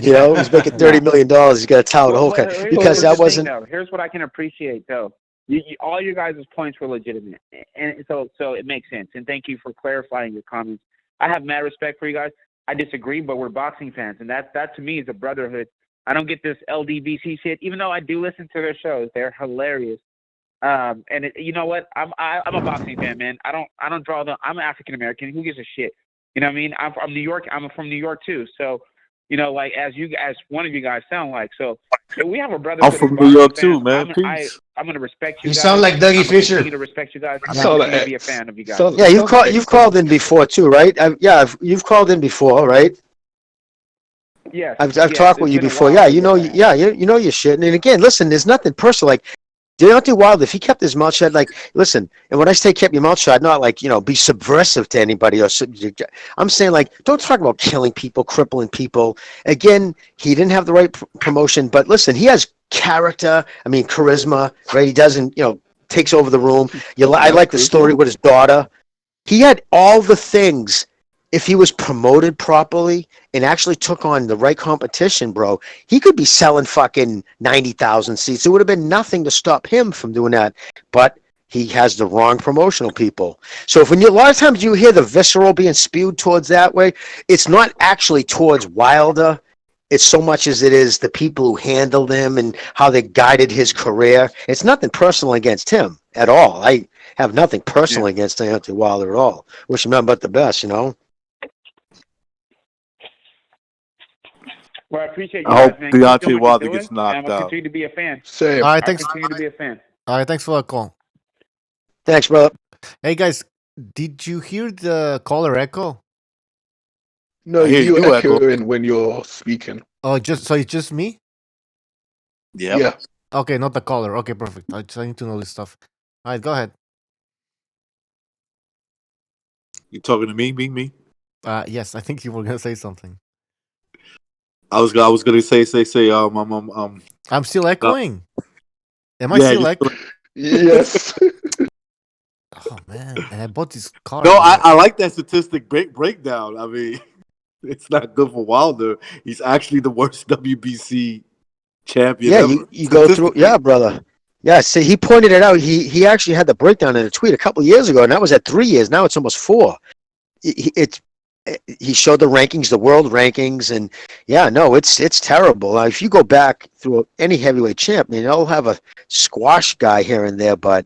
You know, he's making $30 million. He's got a towel with a hole cut. Because that wasn't. Here's what I can appreciate, though. All your guys' points were legitimate. And so it makes sense. And thank you for clarifying your comments. I have mad respect for you guys. I disagree, but we're boxing fans. And that to me is a brotherhood. I don't get this LDBC shit, even though I do listen to their shows. They're hilarious. You know what? I'm a boxing fan, man. I don't draw I'm African American. Who gives a shit? You know what I mean? I'm from New York. I'm from New York too. So like as one of you guys sound like. So we have a brother. I'm from New York too, man. Peace. I'm gonna respect you. You guys. sound like Dougie Fisher. I'm gonna respect you guys. I'm sound gonna like be a fan of you guys. Yeah, you've called in before too, right? You've called in before, right? Yes. I've talked with you before. Yeah, you know your shit. And again, listen, there's nothing personal. Like Deontay Wilder, if he kept his mouth shut, like, listen, and when I say kept your mouth shut, not like, be subversive to anybody. I'm saying, like, don't talk about killing people, crippling people. Again, he didn't have the right promotion, but listen, he has character, charisma, right? He doesn't, takes over the room. I like the story with his daughter. He had all the things. If he was promoted properly and actually took on the right competition, bro, he could be selling fucking 90,000 seats. It would have been nothing to stop him from doing that. But he has the wrong promotional people. So a lot of times you hear the visceral being spewed towards that way, it's not actually towards Wilder. It's so much as it is the people who handled him and how they guided his career. It's nothing personal against him at all. I have nothing personal against Deontay Wilder at all. Wish him nothing but the best, Well, I appreciate you. I hope guys, Deontay Wilder gets knocked I'm gonna out. continue to be a fan. Same. All right, thanks. Continue to be a fan. All right, thanks for the call. Thanks, brother. Hey guys, did you hear the caller echo? No, I hear you you echoing when you're speaking. Oh, it's just me? Yep. Yeah. Okay, not the caller. Okay, perfect. I need to know this stuff. All right, go ahead. You talking to me? Me? Yes, I think you were gonna say something. I was gonna say I'm still echoing. Am I yeah, still echoing? Yes. Oh man, and I bought this car. No, I like that statistic breakdown. It's not good for Wilder. He's actually the worst WBC champion. Yeah, ever. you go through. Yeah, brother. Yeah, see, he pointed it out. He actually had the breakdown in a tweet a couple of years ago, and that was at 3 years. Now it's almost 4. He showed the rankings, the world rankings, and yeah, no, it's terrible. If you go back through any heavyweight champ, they'll have a squash guy here and there, but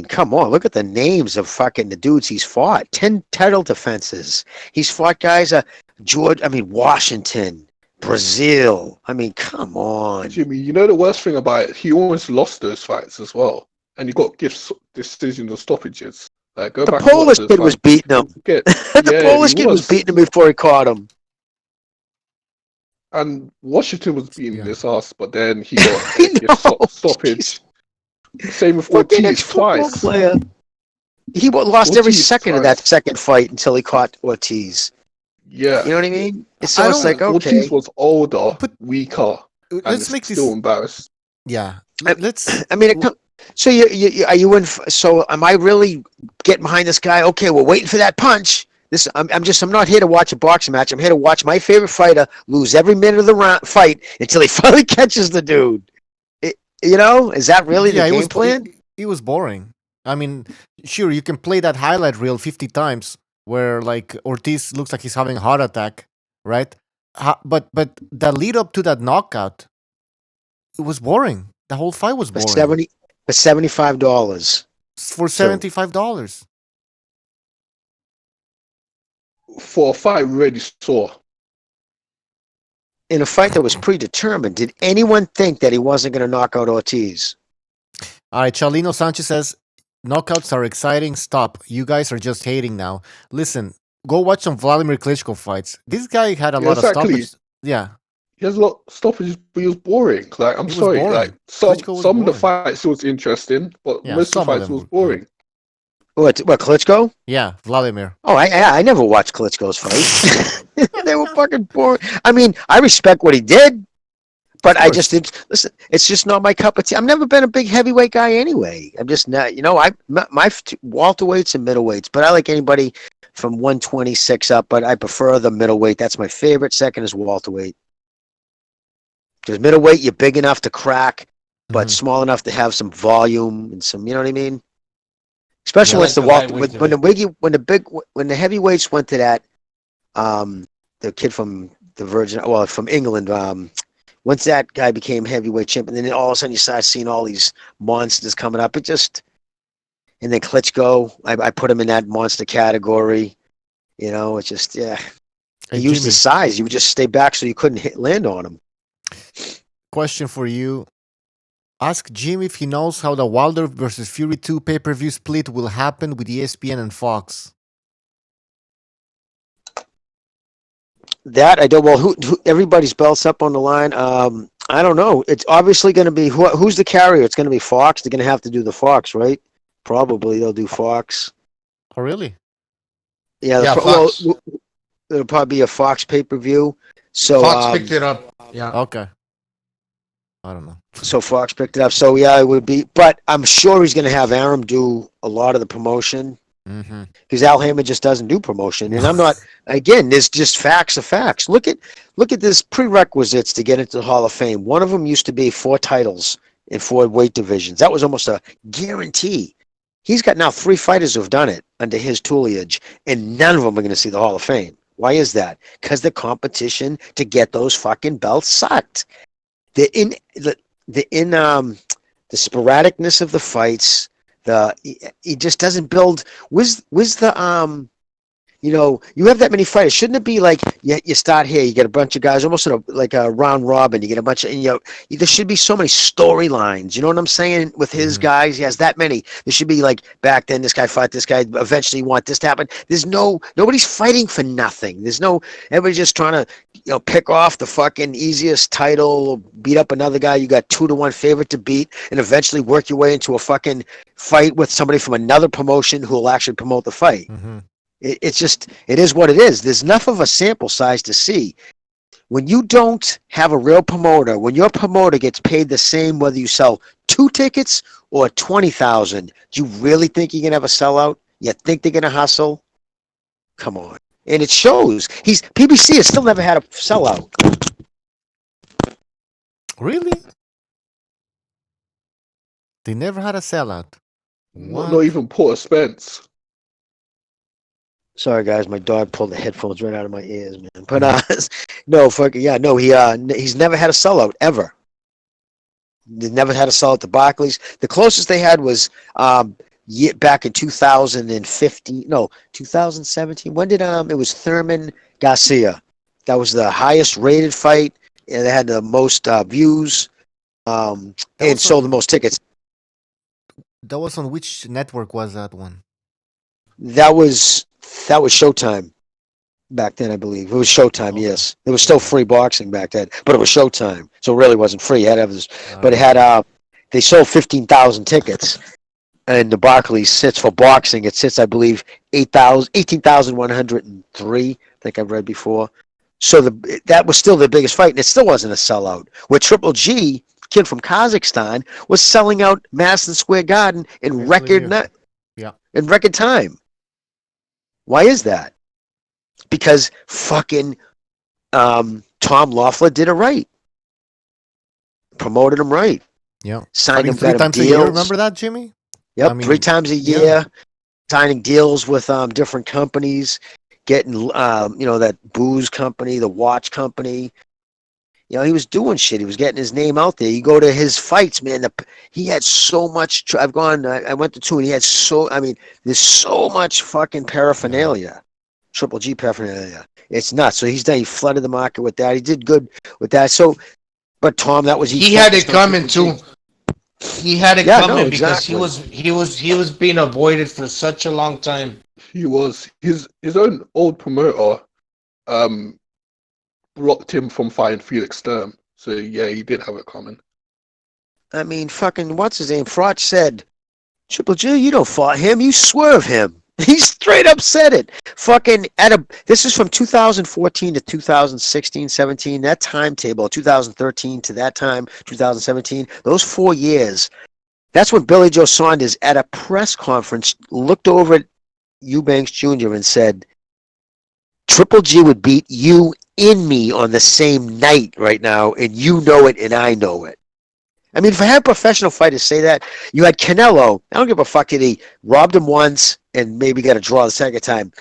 come on, look at the names of fucking the dudes he's fought. 10 title defenses. He's fought guys, Washington, Brazil. Come on. Jimmy, the worst thing about it, he always lost those fights as well. And he got decisions or stoppages. Like, go the back Polish and watch kid those was fights. beating him. The Polish kid was beating him before he caught him. And Washington was beating his ass, but then he got stoppage. Same with Ortiz twice. Player. He lost every Ortiz second of twice. that second fight until he caught Ortiz. Yeah. You know what I mean? It's like, okay. Ortiz was older, weaker, and let's make still this embarrassed. Yeah. Let's So are you in? So am I really getting behind this guy? Okay, we're waiting for that punch. I'm not here to watch a boxing match. I'm here to watch my favorite fighter lose every minute of the fight until he finally catches the dude. Is that really the game plan? It was boring. Sure, you can play that highlight reel 50 times where like Ortiz looks like he's having a heart attack, right? But the lead up to that knockout, it was boring. The whole fight was boring. For $75. For $75. For a fight we already saw. In a fight that was predetermined, did anyone think that he wasn't going to knock out Ortiz? All right, Charlino Sanchez says, knockouts are exciting. Stop. You guys are just hating now. Listen, go watch some Vladimir Klitschko fights. This guy had a lot of stoppages. Yeah. He has a lot of stoppages, but he was boring. Like, I'm sorry. Boring. Like, some of the fights was interesting, but most of the fights was boring. What, Klitschko? Yeah, Vladimir. Oh, I never watched Klitschko's fights. They were fucking boring. I respect what he did, but I just didn't. Listen, it's just not my cup of tea. I've never been a big heavyweight guy anyway. I'm just not, my welterweights and middleweights, but I like anybody from 126 up, but I prefer the middleweight. That's my favorite. Second is welterweight. Because middleweight, you're big enough to crack, but small enough to have some volume and some, you know what I mean? Especially when the heavyweights went to that, the kid from from England, once that guy became heavyweight champion, then all of a sudden you start seeing all these monsters coming up. And then Klitschko, I put him in that monster category. It's just, yeah. He used his size. He would just stay back so you couldn't land on him. Question for you. Ask Jim if he knows how the Wilder versus Fury 2 pay-per-view split will happen with ESPN and Fox. That I don't. Well, who everybody's belts up on the line. I don't know. It's obviously going to be who's the carrier. It's going to be Fox. They're going to have to do the Fox, right? Probably they'll do Fox. Oh, really? Yeah. Fox. Well, it'll probably be a Fox pay-per-view. So Fox picked it up. Yeah. Okay. I don't know. So Fox picked it up. So yeah, it would be. But I'm sure he's going to have Aram do a lot of the promotion. Because Al Hammond just doesn't do promotion, and I'm not. Again, there's just facts of facts. Look at this prerequisites to get into the Hall of Fame. One of them used to be 4 titles in 4 weight divisions. That was almost a guarantee. He's got now 3 fighters who've done it under his tutelage, and none of them are going to see the Hall of Fame. Why is that? Because the competition to get those fucking belts sucked. The sporadicness of the fights. He just doesn't build. Was the you have that many fighters. Shouldn't it be like you start here, you get a bunch of guys, almost like a round robin. You get a bunch of, there should be so many storylines. You know what I'm saying? With his guys, he has that many. There should be like back then, this guy fought this guy. Eventually, you want this to happen. Nobody's fighting for nothing. Everybody's just trying to pick off the fucking easiest title, beat up another guy. You got 2-1 favorite to beat, and eventually work your way into a fucking fight with somebody from another promotion who will actually promote the fight. It is what it is. There's enough of a sample size to see. When you don't have a real promoter, when your promoter gets paid the same whether you sell 2 tickets or 20,000, do you really think you're going to have a sellout? You think they're going to hustle? Come on. And it shows. PBC has still never had a sellout. Really? They never had a sellout. Not even Porter Spence. Sorry, guys, my dog pulled the headphones right out of my ears, man. But he's never had a sellout ever. They never had a sellout to Barclays. The closest they had was back in 2017. When did it was Thurman Garcia? That was the highest rated fight, and they had the most views, and sold the most tickets. That was on which network was that one? That was Showtime back then, I believe. It was Showtime, yes. It was still free boxing back then, but it was Showtime, so it really wasn't free. It had to have this, but it had they sold 15,000 tickets, and the Barclays sits for boxing. It sits, I believe, 18,103. I think I've read before. So that was still the biggest fight, and it still wasn't a sellout. Where Triple G, kid from Kazakhstan, was selling out Madison Square Garden in record time. Why is that? Because fucking Tom Loeffler did it right. Promoted him right. Yeah. Signed him 3 times a year. Remember that, Jimmy? Yep. 3 times a year. Yeah. Signing deals with different companies. Getting that booze company, the watch company. He was doing shit. He was getting his name out there. You go to his fights, man. He had so much. I went to 2, and he had there's so much fucking paraphernalia, Triple G paraphernalia. It's nuts. So he flooded the market with that. He did good with that. So, but Tom, that was he had it coming too. He had it coming because he was being avoided for such a long time. He was his own old promoter. Blocked him from fighting Felix Sturm. So, yeah, he did have it coming. I mean, fucking, what's his name? Frotch said, Triple G, you don't fight him, you swerve him. He straight up said it. Fucking, this is from 2014 to 2016, 17, that timetable, 2013 to that time, 2017, those 4 years, that's when Billy Joe Saunders, at a press conference, looked over at Eubanks Jr. and said, Triple G would beat you in me on the same night right now, and you know it and I know it. I mean, if I had professional fighters say that, you had Canelo, I don't give a fuck that he robbed him once and maybe got a draw the second time.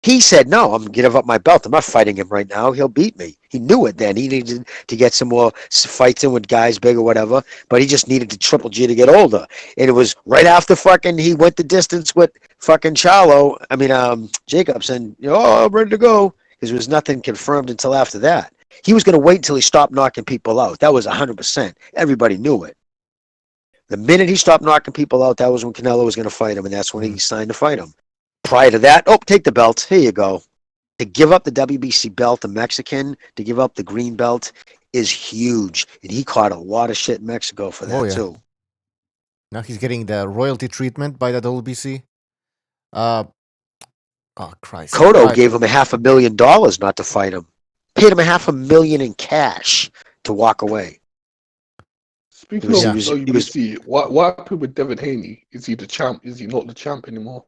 He said, no, I'm going to give up my belt. I'm not fighting him right now. He'll beat me. He knew it then. He needed to get some more fights in with guys big or whatever, but he just needed the Triple G to get older. And it was right after fucking he went the distance with fucking Charlo, Jacobs, and, I'm ready to go. because there was nothing confirmed until after that. He was going to wait until he stopped knocking people out. That was 100%. Everybody knew it. The minute he stopped knocking people out, that was when Canelo was going to fight him, and that's when he signed to fight him. Prior to that, take the belt. Here you go. To give up the WBC belt, the Mexican, to give up the green belt is huge. And he caught a lot of shit in Mexico for that, too. Now he's getting the royalty treatment by the WBC. Oh, Christ. Cotto gave him $500,000 not to fight him. Paid him $500,000 in cash to walk away. Speaking of WBC, what happened with Devin Haney? Is he the champ? Is he not the champ anymore?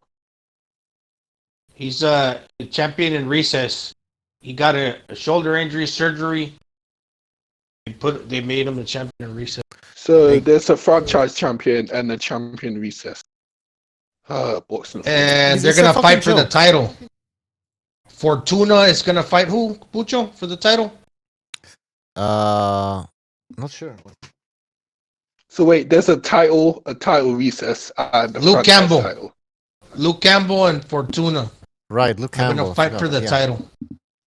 He's the champion in recess. He got a shoulder injury surgery. They made him the champion in recess. So there's a franchise champion and a champion recess. Boxing. And they're gonna fight for the title. Fortuna is gonna fight who? Pucho for the title? Not sure. So wait, there's a title recess, and a Luke Campbell. title. Luke Campbell and Fortuna. Right, Luke Campbell. They're gonna fight for the title.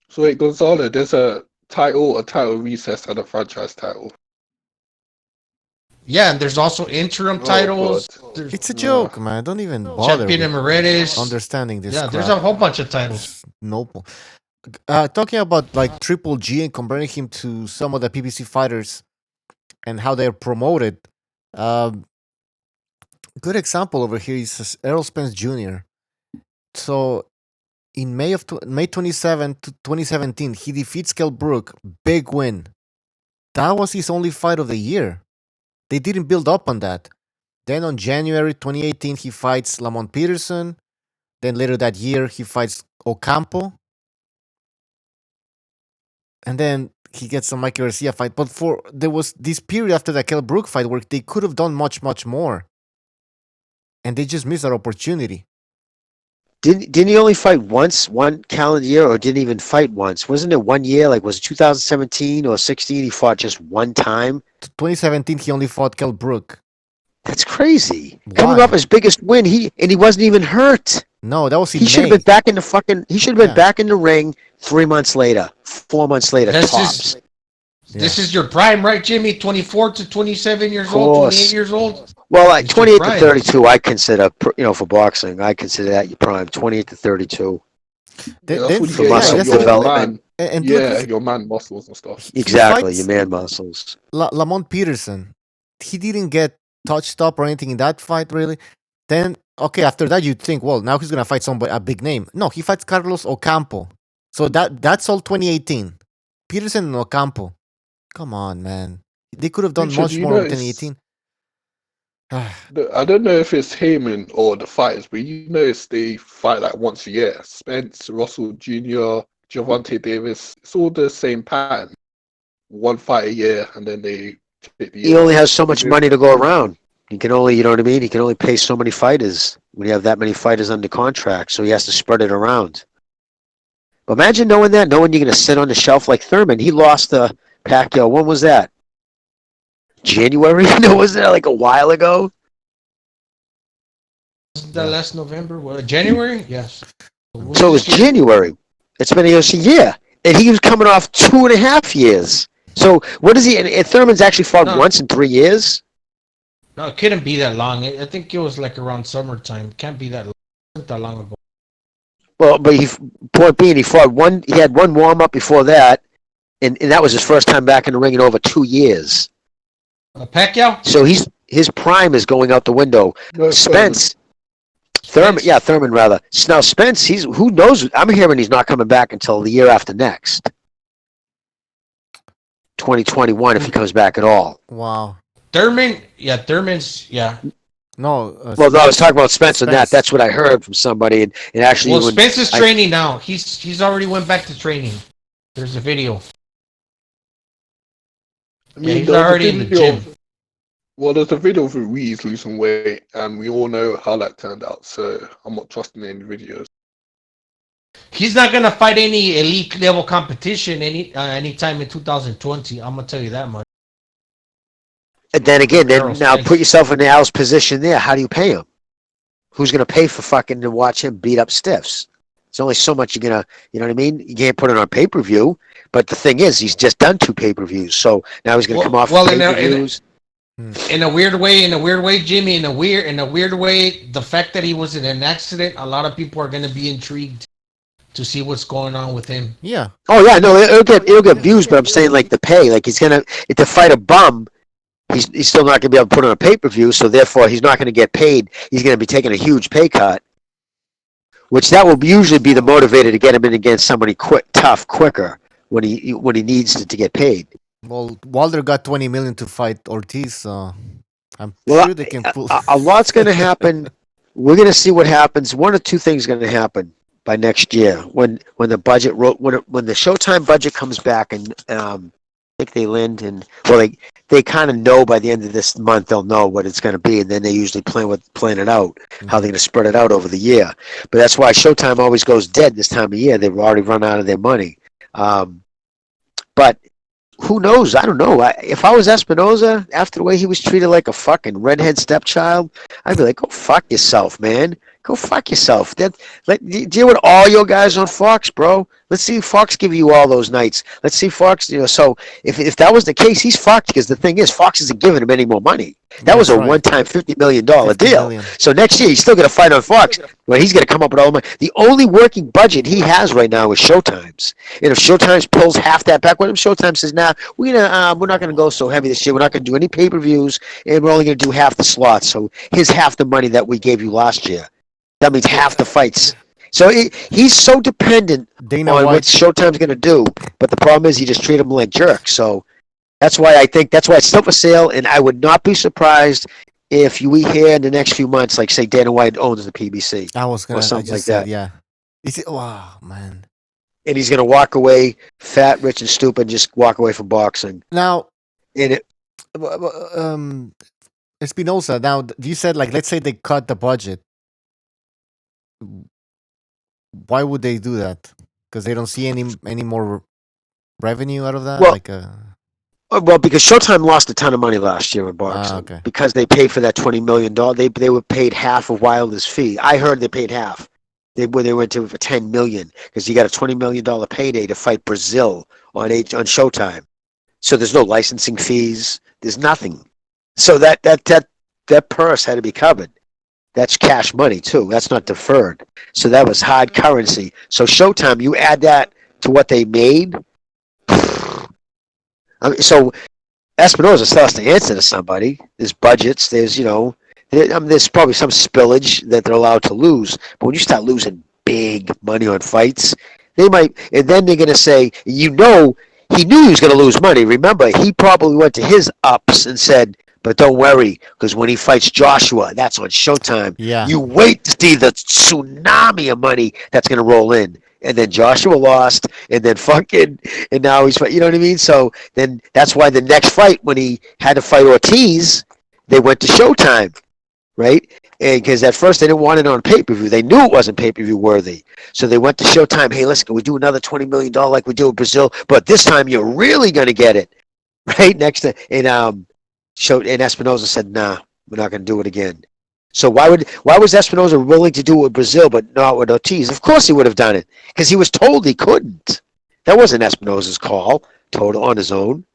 So wait, Gonzalo, there's a title recess, and a franchise title. Yeah, and there's also interim titles. It's a joke, man. Don't even bother. Champion Emeritus. Understanding this. Yeah, there's a whole bunch of titles. Nope. Talking about like Triple G and comparing him to some of the PBC fighters and how they're promoted. Good example over here is Errol Spence Jr. So in May 27, 2017, he defeats Kell Brook. Big win. That was his only fight of the year. They didn't build up on that. Then on January 2018, he fights Lamont Peterson. Then later that year, he fights Ocampo. And then he gets a Mikey Garcia fight. But there was this period after the Kell Brook fight where they could have done much, much more. And they just missed that opportunity. Didn't he only fight once, one calendar year, or didn't even fight once? Wasn't it 1 year? Like, was it 2017 or 16? He fought just one time? 2017, he only fought Kell Brook. That's crazy. Why? Coming off his biggest win, he wasn't even hurt. No, that was in He should have May. been back in the He should have been back in the ring 3 months later, 4 months later, tops. This is your prime, right, Jimmy? 24 to 27 years Of old, course. 28 years old? Well, like It's 28 your to prime. 32, I consider, for boxing, I consider that your prime. 28 to 32. That's what for you muscle get, your development. And your man muscles and stuff. Exactly, fights- your man muscles. Lamont Peterson, he didn't get touched up or anything in that fight, really. Then, okay, after that, you'd think, well, now he's going to fight somebody, a big name. No, he fights Carlos Ocampo. So that's all 2018. Peterson and Ocampo. Come on, man. They could have done Richard, much you more in notice- 2018. I don't know if it's Heyman or the fighters, but you notice they fight like once a year. Spence, Russell Jr., Gervonta Davis. It's all the same pattern. One fight a year, and then they take the He only has so much money to go around. He can only, you know what I mean? He can only pay so many fighters when you have that many fighters under contract, so he has to spread it around. But imagine knowing you're going to sit on the shelf like Thurman. He lost to Pacquiao. When was that? January? No, was that like a while ago? Wasn't that last November? What, January? Yes. So it was January. It's been a year. And he was coming off 2.5 years. So what is he? And Thurman's actually fought once in 3 years? No, it couldn't be that long. I think it was like around summertime. It can't be that long. Not that long ago. Well, but point being, he had one warm-up before that, and that was his first time back in the ring in over 2 years. Pacquiao? So his prime is going out the window. No, Thurman rather. Now Spence, who knows? I'm hearing he's not coming back until the year after next, 2021, if he comes back at all. Wow. Thurman's. No. Well, no, I was talking about Spence and that. That's what I heard from somebody, and actually. Well, Spence is training now. He's already went back to training. There's a video. I mean, he's already in the gym. Well, there's a video of Ruiz losing weight, and we all know how that turned out, so I'm not trusting any videos. He's not gonna fight any elite level competition anytime in 2020. I'm gonna tell you that much. And then again, now put yourself in Al's position there. How do you pay him? Who's going to pay for fucking to watch him beat up stiffs? There's only so much you're gonna, you know what I mean? You can't put it on pay-per-view. But the thing is, he's just done 2 pay-per-views, so now he's gonna come off pay-per-views. In a weird way, Jimmy, in a weird way, the fact that he was in an accident, a lot of people are gonna be intrigued to see what's going on with him. Yeah. Oh yeah, no, it'll get views, but I'm saying like the pay, like he's gonna to fight a bum. He's still not gonna be able to put on a pay-per-view, so therefore he's not gonna get paid. He's gonna be taking a huge pay cut. Which that will usually be the motivator to get him in against somebody quicker when he needs to get paid. Well, Wilder got 20 million to fight Ortiz, so I'm sure they can pull. A lot's going to happen. We're going to see what happens. One or two things going to happen by next year when the budget when the Showtime budget comes back, and I think they land and they kind of know by the end of this month they'll know what it's going to be, and then they usually plan it out how they're going to spread it out over the year. But that's why Showtime always goes dead this time of year. They've already run out of their money. But who knows? I don't know. If I was Espinoza, after the way he was treated like a fucking redhead stepchild, I'd be like, go fuck yourself, man. Go fuck yourself. Deal with all your guys on Fox, bro. Let's see Fox give you all those nights. Let's see Fox, so if that was the case, he's fucked, because the thing is, Fox isn't giving him any more money. That was a one-time $50 million deal. So next year, he's still going to fight on Fox, but he's going to come up with all the money. The only working budget he has right now is Showtime's. And if Showtime's pulls half that back with him, Showtime says, nah, we're not going to go so heavy this year. We're not going to do any pay-per-views, and we're only going to do half the slots. So here's half the money that we gave you last year. That means half the fights. So he's so dependent on what Showtime's going to do. But the problem is you just treat him like jerks. So that's why it's still for sale. And I would not be surprised if we hear in the next few months, like say Dana White owns the PBC. I was going to something like that. Yeah. Wow, man. And he's going to walk away fat, rich, and stupid, and just walk away from boxing. Now, Espinosa, now you said, like, let's say they cut the budget. Why would they do that? Because they don't see any more revenue out of that? Well, because Showtime lost a ton of money last year in boxing. Okay. Because they paid for that $20 million. They were paid half of Wilder's fee. I heard they paid half. They went to for $10 million, because you got a $20 million payday to fight Brazil on Showtime. So there's no licensing fees. There's nothing. So that purse had to be covered. That's cash money too. That's not deferred. So that was hard currency. So Showtime, you add that to what they made. So Espinosa still has to answer to somebody. There's budgets. There's there's probably some spillage that they're allowed to lose. But when you start losing big money on fights, they might, and then they're gonna say, he knew he was gonna lose money. Remember, he probably went to his ups and said, but don't worry, because when he fights Joshua, that's on Showtime. Yeah. You wait to see the tsunami of money that's going to roll in. And then Joshua lost, and then and now he's, you know what I mean? So then that's why the next fight, when he had to fight Ortiz, they went to Showtime, right? And because at first they didn't want it on pay-per-view. They knew it wasn't pay-per-view worthy. So they went to Showtime. Hey, listen, can we do another $20 million like we do with Brazil? But this time you're really going to get it, right? Next to, and Espinosa said, nah, we're not going to do it again. So why was Espinosa willing to do it with Brazil but not with Ortiz? Of course he would have done it, because he was told he couldn't. That wasn't Espinosa's call, total on his own.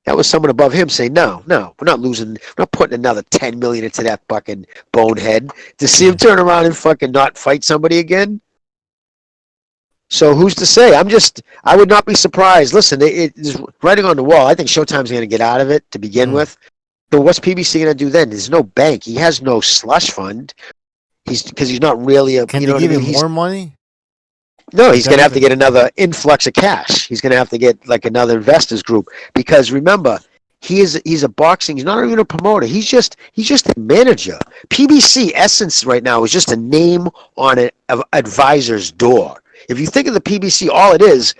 That was someone above him saying, no, we're not losing, we're not putting another $10 million into that fucking bonehead to see him turn around and fucking not fight somebody again. So who's to say? I would not be surprised. Listen, it's writing on the wall. I think Showtime's going to get out of it to begin with. But what's PBC going to do then? There's no bank. He has no slush fund. Because he's not really a. Can they give him more money? No, he's going to have to get another influx of cash. He's going to have to get like another investors group. Because remember, he's a boxing. He's not even a promoter. He's just a manager. PBC Essence right now is just a name on an advisor's door. If you think of the PBC, all it is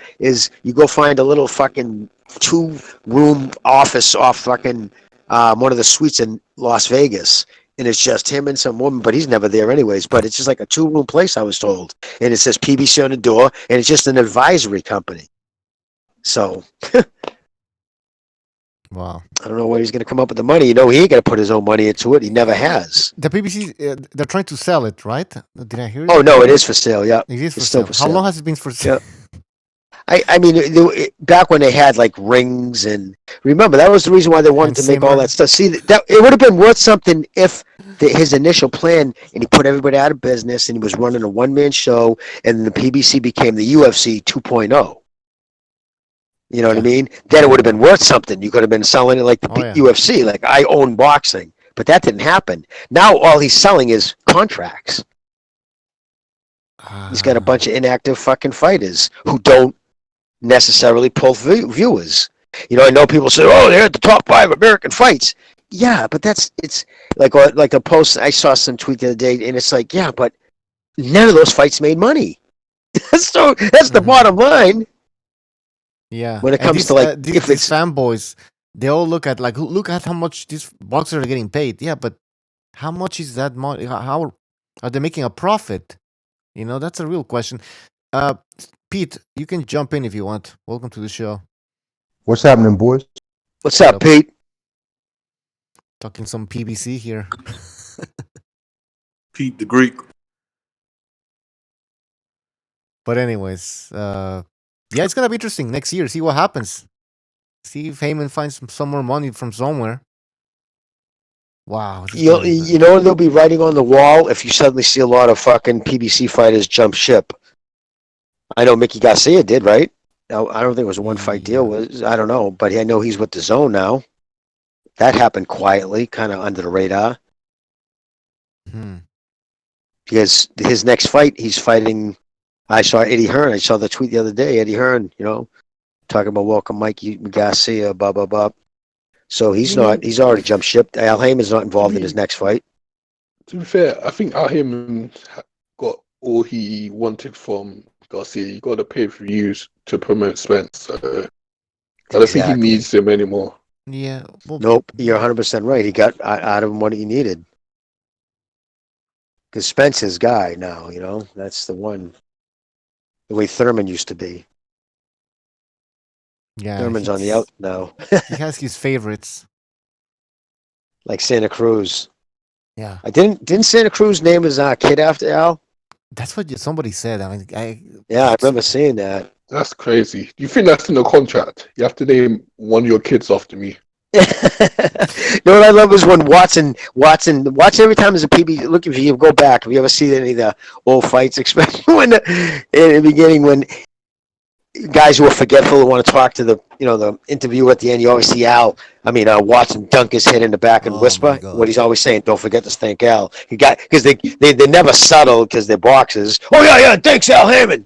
you go find a little fucking 2-room office off fucking one of the suites in Las Vegas, and it's just him and some woman, but he's never there anyways. But it's just like a 2-room place, I was told, and it says PBC on the door, and it's just an advisory company. So Wow. I don't know where he's going to come up with the money. You know, he ain't going to put his own money into it. He never has. The PBC, they're trying to sell it, right? Did I hear? Oh no, it is for sale. Yeah, it is for it's sale. still for sale. How long has it been for sale? Yeah. I mean, back when they had like rings, and remember that was the reason why they wanted to make all that stuff. See, that it would have been worth something if his initial plan, and he put everybody out of business, and he was running a one-man show, and the PBC became the UFC 2.0. You know what I mean? Then it would have been worth something. You could have been selling it like the UFC, like I own boxing, but that didn't happen. Now all he's selling is contracts. He's got a bunch of inactive fucking fighters who don't necessarily pull viewers. You know, I know people say, "Oh, they're at the top 5 American fights." Yeah, but it's like a post I saw some tweet the other day, and it's like, yeah, but none of those fights made money. So that's the bottom line. Yeah. When it comes to like, these fanboys, they all look at how much these boxers are getting paid. Yeah, but how much is that money? How are they making a profit? You know, that's a real question. Pete, you can jump in if you want. Welcome to the show. What's happening, boys? What's up, Pete? Talking some PBC here. Pete the Greek. But anyways, yeah, it's gonna be interesting next year. See what happens. See if Heyman finds some more money from somewhere. Wow. You know they'll be writing on the wall if you suddenly see a lot of fucking PBC fighters jump ship. I know Mikey Garcia did, right? Now, I don't think it was a one-fight deal. I don't know, but I know he's with the DAZN now. That happened quietly, kind of under the radar. Because his next fight, he's fighting. I saw Eddie Hearn. I saw the tweet the other day. Eddie Hearn, you know, talking about welcome Mikey Garcia, blah blah blah. So he's not. He's already jumped ship. Al Heyman's not involved in his next fight. To be fair, I think Al Heyman got all he wanted from Garcia. He got the pay-per-views to promote Spence. So I don't think he needs him anymore. Yeah. Well, nope. You're 100% right. He got out of him what he needed. Because Spence is guy now. You know, that's the one. The way Thurman used to be. Yeah, Thurman's on the out now. He has his favorites, like Santa Cruz. Yeah. Didn't Santa Cruz name his kid after Al? That's what somebody said. I mean, I remember seeing that. That's crazy. Do you think that's in the contract? You have to name one of your kids after me. You know what I love is when Watson watch every time there's a PB. Look, if you go back, if you ever see any of the old fights, especially when in the beginning when guys who are forgetful who want to talk to the interviewer at the end, you always see Watson dunk his head in the back and whisper what he's always saying. Don't forget to thank Al. Because they're never subtle because they're boxers. Oh yeah, thanks Al Heyman.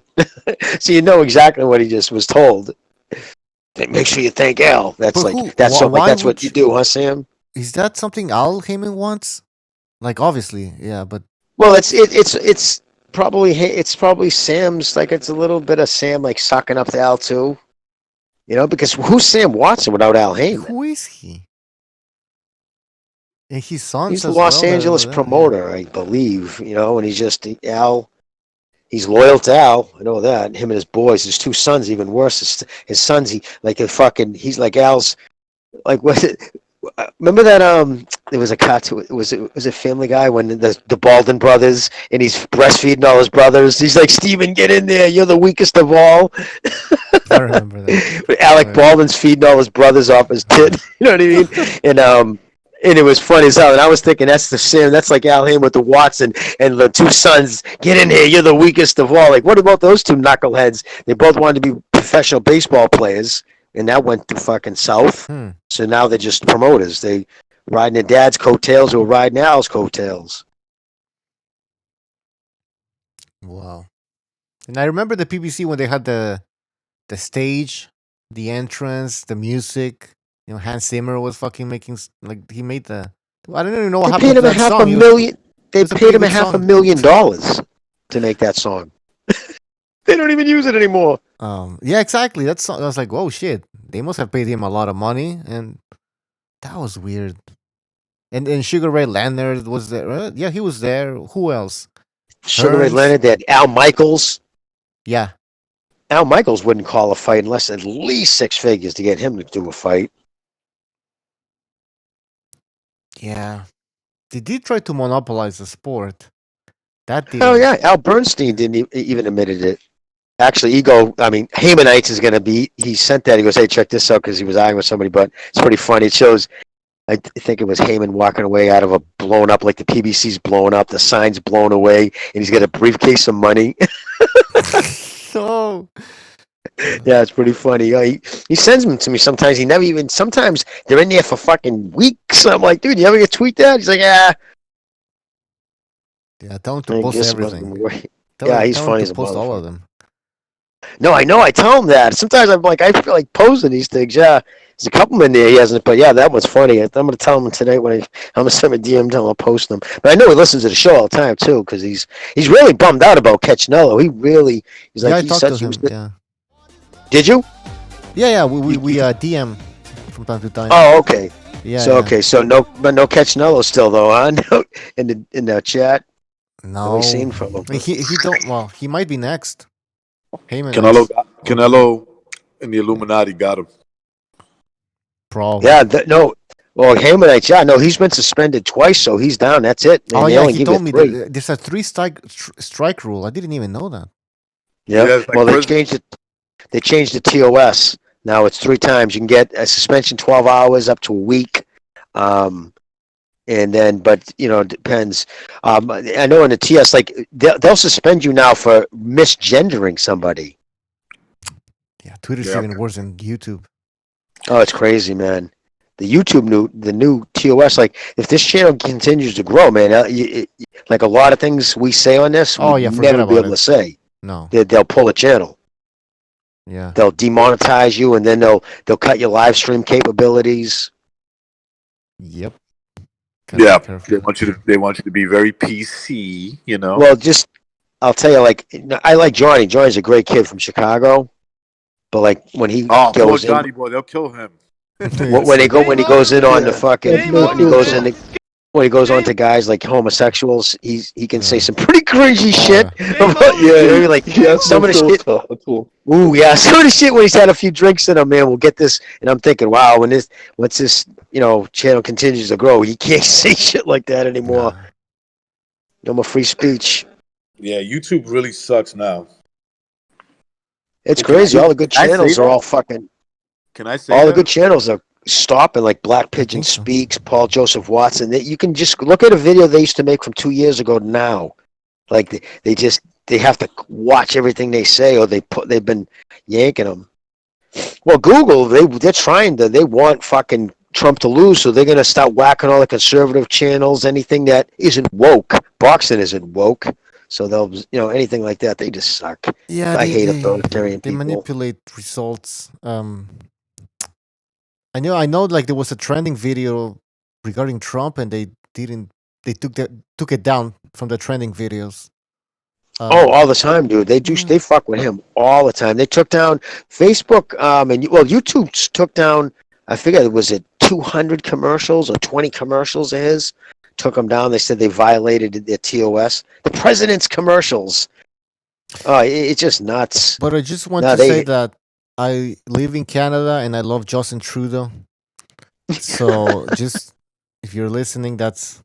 So you know exactly what he just was told. Make sure you thank Al. That's what you do, huh, Sam? Is that something Al Heyman wants? Like obviously, yeah, but well, it's probably Sam's. Like it's a little bit of Sam like sucking up to Al too. You know, because who's Sam Watson without Al Heyman? Who is he? And his son. He's the Los Angeles promoter, I believe. You know, and he's just Al. He's loyal to Al. I know that. Him and his boys. His 2 sons, even worse. His sons, he's like Al's. Like was it? Remember that? There was a cartoon. Was it Family Guy when the Baldwin brothers and he's breastfeeding all his brothers. He's like, Steven, get in there. You're the weakest of all. I remember that. Alec Baldwin's feeding all his brothers off his tit. You know what I mean? And it was funny as hell. And I was thinking, that's the Sam. That's like Al Heyman with the Watson and the 2 sons. Get in here. You're the weakest of all. Like, what about those 2 knuckleheads? They both wanted to be professional baseball players, and that went to fucking south. So now they're just promoters. They riding their dad's coattails or riding Al's coattails. Wow. And I remember the PBC when they had the stage, the entrance, the music. You know, Hans Zimmer was fucking making he made the. I don't even know what happened to that song. They paid him $500,000 to make that song. They don't even use it anymore. Yeah, exactly. That song. I was like, "Whoa, shit!" They must have paid him a lot of money, and that was weird. And Sugar Ray Leonard was there. Right? Yeah, he was there. Who else? Sugar Ray Leonard. They had Al Michaels. Yeah. Al Michaels wouldn't call a fight unless at least 6 figures to get him to do a fight. Yeah. They did try to monopolize the sport. That did. Oh yeah, Al Bernstein didn't even admitted it. Actually, Haymanites is going to be. He sent that. He goes, "Hey, check this out," because he was arguing with somebody. But it's pretty funny. It shows. I think it was Heyman walking away out of a blown up, like the PBC's blown up, the sign's blown away, and he's got a briefcase of money. So. Yeah, it's pretty funny. He sends them to me sometimes. He never even. Sometimes they're in there for fucking weeks. I'm like, dude, you ever get tweet that? He's like, yeah. Yeah, tell him to post everything. He's funny as a post all motherfucker. of them. No, I know. I tell him that. Sometimes I'm like, I feel like posting these things. Yeah, there's a couple in there he hasn't. But yeah, that one's funny. I'm going to tell him tonight when I'm going to send him a DM. Tell him I'll post them. But I know he listens to the show all the time too, because he's really bummed out about Cachinello. He's like, I talked to him. Yeah. Did you? Yeah. We DM from time to time. Oh, okay. Yeah. So okay, so no Cachinello still though, huh? No, in the chat. No. We've seen from him. He don't. Well, he might be next. Heyman. Canelo and the Illuminati got him. Probably. Yeah. Well, Haymanites. Yeah. No, he's been suspended twice, so he's down. That's it. Man. Oh yeah, he told me there's a 3 strike rule. I didn't even know that. Yeah. Well, they changed it. They changed the TOS. Now it's 3 times. You can get a suspension 12 hours up to a week. And then, but it depends. I know in the TS, like they'll suspend you now for misgendering somebody. Yeah, Twitter's even worse than YouTube. Oh, it's crazy, man. The new TOS, like if this channel continues to grow, man, like a lot of things we say on this, we'll never be able to say. No, they'll pull a channel. Yeah, they'll demonetize you, and then they'll cut your live stream capabilities. Yep. Yeah, they want you to be very PC, Well, I'll tell you, like I like Johnny. Johnny's a great kid from Chicago, but like when he goes Johnny boy, they'll kill him. when he goes in on the fucking when he goes on to guys like homosexuals, he can say some pretty cringy shit about like some of the shit. Ooh, yeah, some of the shit when he's had a few drinks in him, man. We'll get this, and I'm thinking, wow, once this channel continues to grow, he can't say shit like that anymore. No more free speech. Yeah, YouTube really sucks now. It's crazy. All the good channels are all fucking. Can I say all the good channels are stopping? Like Black Pigeon Speaks, Paul Joseph Watson. You can just look at a video they used to make from 2 years ago now. Like they have to watch everything they say, or they've been yanking them. Well, Google they're trying to. They want fucking Trump to lose, so they're gonna start whacking all the conservative channels. Anything that isn't woke, boxing isn't woke. So they'll, anything like that, they just suck. Yeah, I hate authoritarian people. They manipulate results. I know. Like there was a trending video regarding Trump, and they took it down from the trending videos. All the time, dude. They fuck with him all the time. They took down Facebook, YouTube took down. I forget, was it 200 commercials or 20 commercials of his? Took them down. They said they violated their TOS. The president's commercials. Oh, it's just nuts. But I just want to say that I live in Canada and I love Justin Trudeau. So just if you're listening, that's.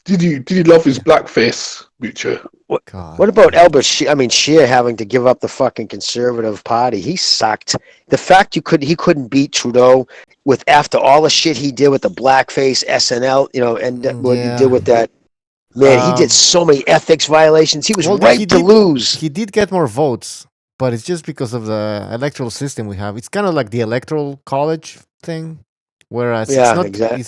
Did you love his blackface, Butcher? What about Albert Scheer having to give up the fucking Conservative Party? He sucked. The fact he couldn't beat Trudeau after all the shit he did with the blackface, SNL, and what he did with that. Man, he did so many ethics violations. He was to lose. He did get more votes, but it's just because of the electoral system we have. It's kind of like the electoral college thing. Whereas exactly.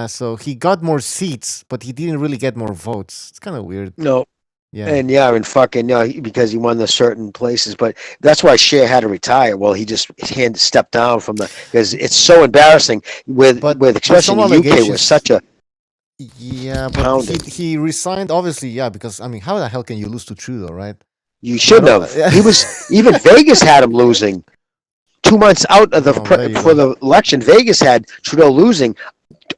So he got more seats, but he didn't really get more votes. It's kind of weird. No. Yeah. And fucking because he won the certain places, but that's why Scheer had to retire. Well, he just had to step down from because it's so embarrassing with especially in the UK was such a but he resigned obviously because how the hell can you lose to Trudeau, right? You should have. He was even Vegas had him losing 2 months out of for the election. Vegas had Trudeau losing.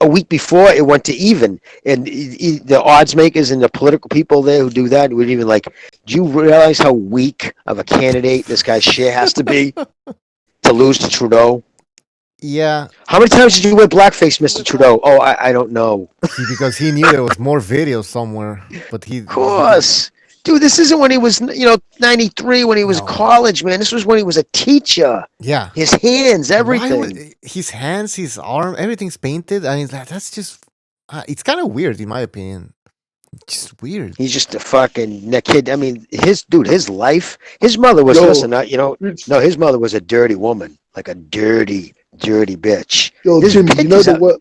A week before it went to even, and the odds makers and the political people there who do that would even do you realize how weak of a candidate this guy Scheer has to be to lose to Trudeau? Yeah. How many times did you wear blackface, Mr. Trudeau? Oh, I don't know. Because he knew there was more videos somewhere, but he. Of course. Dude, this isn't when he was, 93, when he was college, man. This was when he was a teacher. Yeah. His hands, everything. His hands, his arm, everything's painted. I mean, that's just. It's kind of weird, in my opinion. Just weird. He's just a fucking kid. I mean, his life. His mother was his mother was a dirty woman, like a dirty bitch. Yo, Jimmy, you know the what?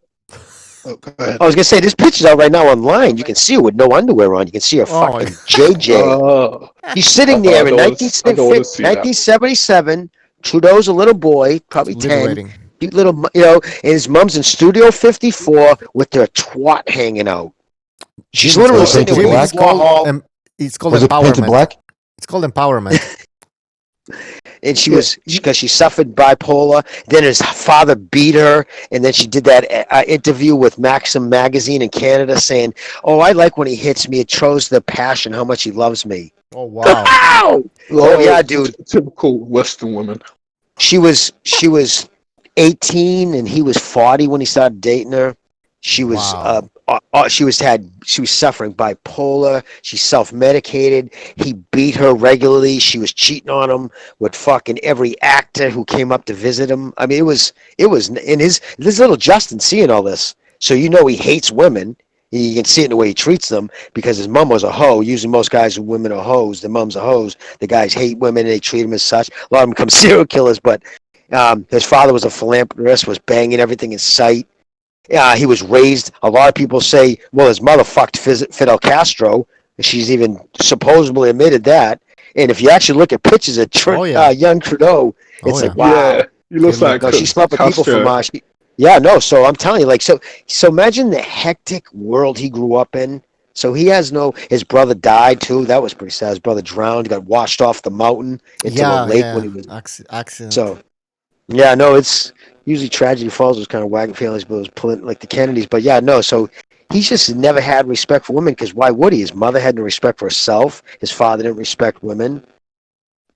Oh, go ahead. I was gonna say this picture's out right now online. You can see her with no underwear on. You can see her fucking JJ. He's sitting there in 1977. Trudeau's a little boy, probably 10. Cute little, and his mom's in Studio 54 with their twat hanging out. She's literally sitting there with it's called empowerment. Black? It's called empowerment. And she was, because she suffered bipolar. Then his father beat her. And then she did that interview with Maxim magazine in Canada saying, "Oh, I like when he hits me. It shows the passion, how much he loves me." Oh, wow. Oh, yeah, dude. Typical Western woman. She was 18 and he was 40 when he started dating her. She was she was suffering bipolar. She's self-medicated. He beat her regularly. She was cheating on him with fucking every actor who came up to visit him. I mean, it was in his little Justin seeing all this. So he hates women. You can see it in the way he treats them because his mom was a hoe. Usually most guys and women are hoes. The moms are hoes. The guys hate women and they treat them as such. A lot of them become serial killers, but his father was a philanthropist, was banging everything in sight. He was raised, a lot of people say, well, his mother fucked Fidel Castro. She's even supposedly admitted that. And if you actually look at pictures of young Trudeau, it's wow. Yeah, he looks like she slept with people from so I'm telling you, so imagine the hectic world he grew up in. So he has his brother died too. That was pretty sad. His brother drowned, got washed off the mountain into the lake when he was accident. So it's usually tragedy falls was kind of wagon families, but it was like the Kennedys. But so he's just never had respect for women because why would he? His mother had no respect for herself. His father didn't respect women.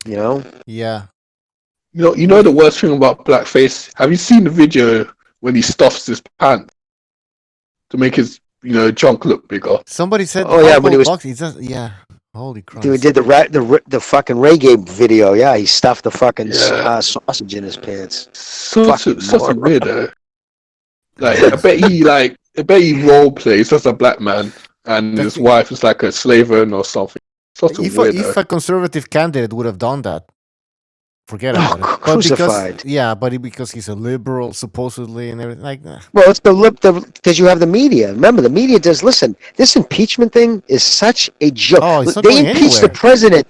Yeah. You know the worst thing about blackface? Have you seen the video when he stuffs his pants to make his junk look bigger? Somebody said, when he was holy Christ. Dude, he did the fucking reggae video. Yeah, he stuffed the fucking sausage in his pants. Such a weirdo. I bet he role plays as a black man, and his wife is like a slave owner or something. Such a weirdo. If a conservative candidate would have done that, forget about it. Crucified. Because he's a liberal, supposedly, and everything like that. Well, it's because you have the media. Remember, the media does listen. This impeachment thing is such a joke. They impeached the president.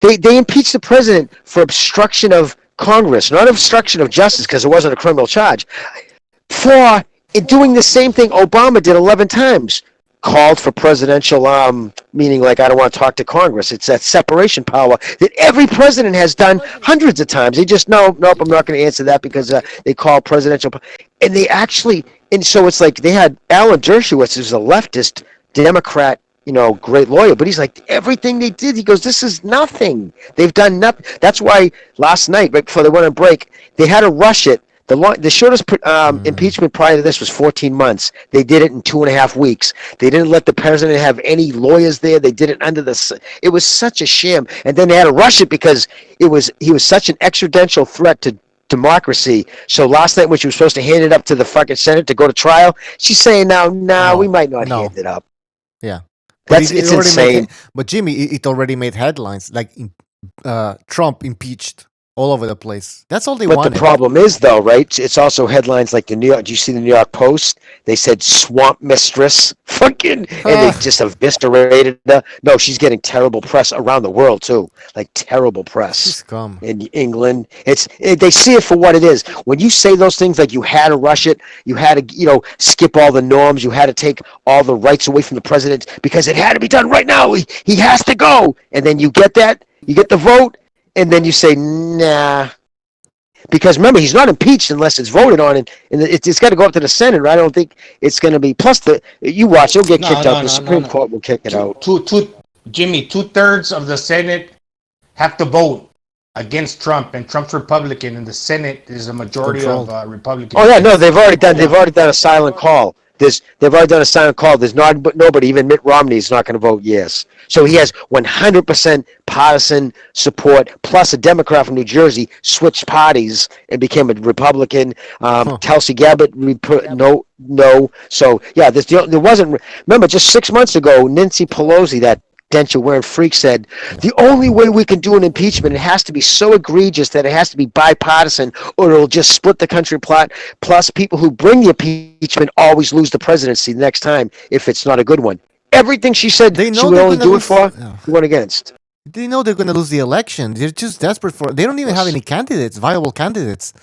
They impeached the president for obstruction of Congress, not obstruction of justice, because it wasn't a criminal charge. For doing the same thing Obama did 11 times. Called for presidential, meaning like I don't want to talk to Congress. It's that separation power that every president has done hundreds of times. They just, nope, I'm not going to answer that because they call presidential. And they actually, and so it's like they had Alan Dershowitz, who's a leftist Democrat, great lawyer, but he's like, everything they did, he goes, this is nothing. They've done nothing. That's why last night, right before they went on break, they had to rush it. The shortest impeachment prior to this was 14 months. They did it in 2.5 weeks. They didn't let the president have any lawyers there. They did it it was such a sham. And then they had to rush it because he was such an existential threat to democracy. So last night when she was supposed to hand it up to the fucking Senate to go to trial, she's saying now, we might not hand it up. Yeah. It's insane. But Jimmy, it already made headlines. Like Trump impeached all over the place. That's all they wanted. But the problem is, though, right? It's also headlines like the New York. Do you see the New York Post? They said swamp mistress, fucking, and they just eviscerated her. No, she's getting terrible press around the world too, like terrible press in England. They see it for what it is. When you say those things, like you had to rush it, you had to, skip all the norms, you had to take all the rights away from the president because it had to be done right now. He has to go, and then you get that, you get the vote. And then you say, nah. Because remember, he's not impeached unless it's voted on. And it's got to go up to the Senate, right? I don't think it's going to be. Plus, you watch, he'll get kicked out. The Supreme Court will kick it out. Jimmy, 2/3 of the Senate have to vote. against Trump, and Trump's Republican, and the Senate is a majority of Republicans. Oh yeah, no, they've already done a silent call. They've already done a silent call. There's nobody, even Mitt Romney is not going to vote yes. So he has 100% partisan support, plus a Democrat from New Jersey switched parties and became a Republican. Tulsi Gabbard, no. So yeah, there wasn't. Remember, just 6 months ago, Nancy Pelosi, that denture-wearing freak, said the only way we can do an impeachment, it has to be so egregious that it has to be bipartisan, or it'll just split the country plot. Plus, people who bring the impeachment always lose the presidency the next time if it's not a good one. Everything she said she would only do it for, he went against. They know they're going to lose the election. They're just desperate for. They don't even have any candidates, viable candidates.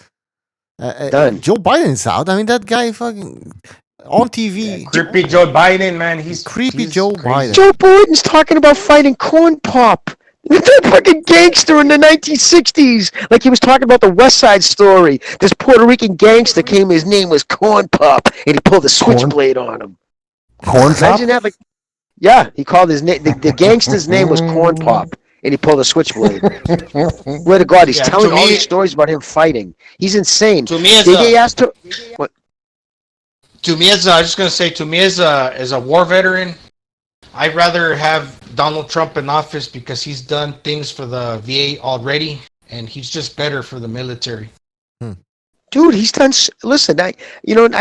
Done. Joe Biden's out. I mean, that guy fucking on TV. Creepy Joe Biden, man. He's creepy Joe Biden. Joe Biden's talking about fighting corn pop. That fucking gangster in the 1960s. Like he was talking about the West Side Story. This Puerto Rican gangster came, his name was Corn Pop, and he pulled a switchblade on him. Corn Pop? Imagine that. Like, yeah, he called his name, the gangster's name was Corn Pop, and he pulled a switchblade. Where to God, he's telling all these stories about him fighting. He's insane. To me, as a war veteran, I'd rather have Donald Trump in office because he's done things for the VA already, and he's just better for the military. Dude, he's done. Listen, I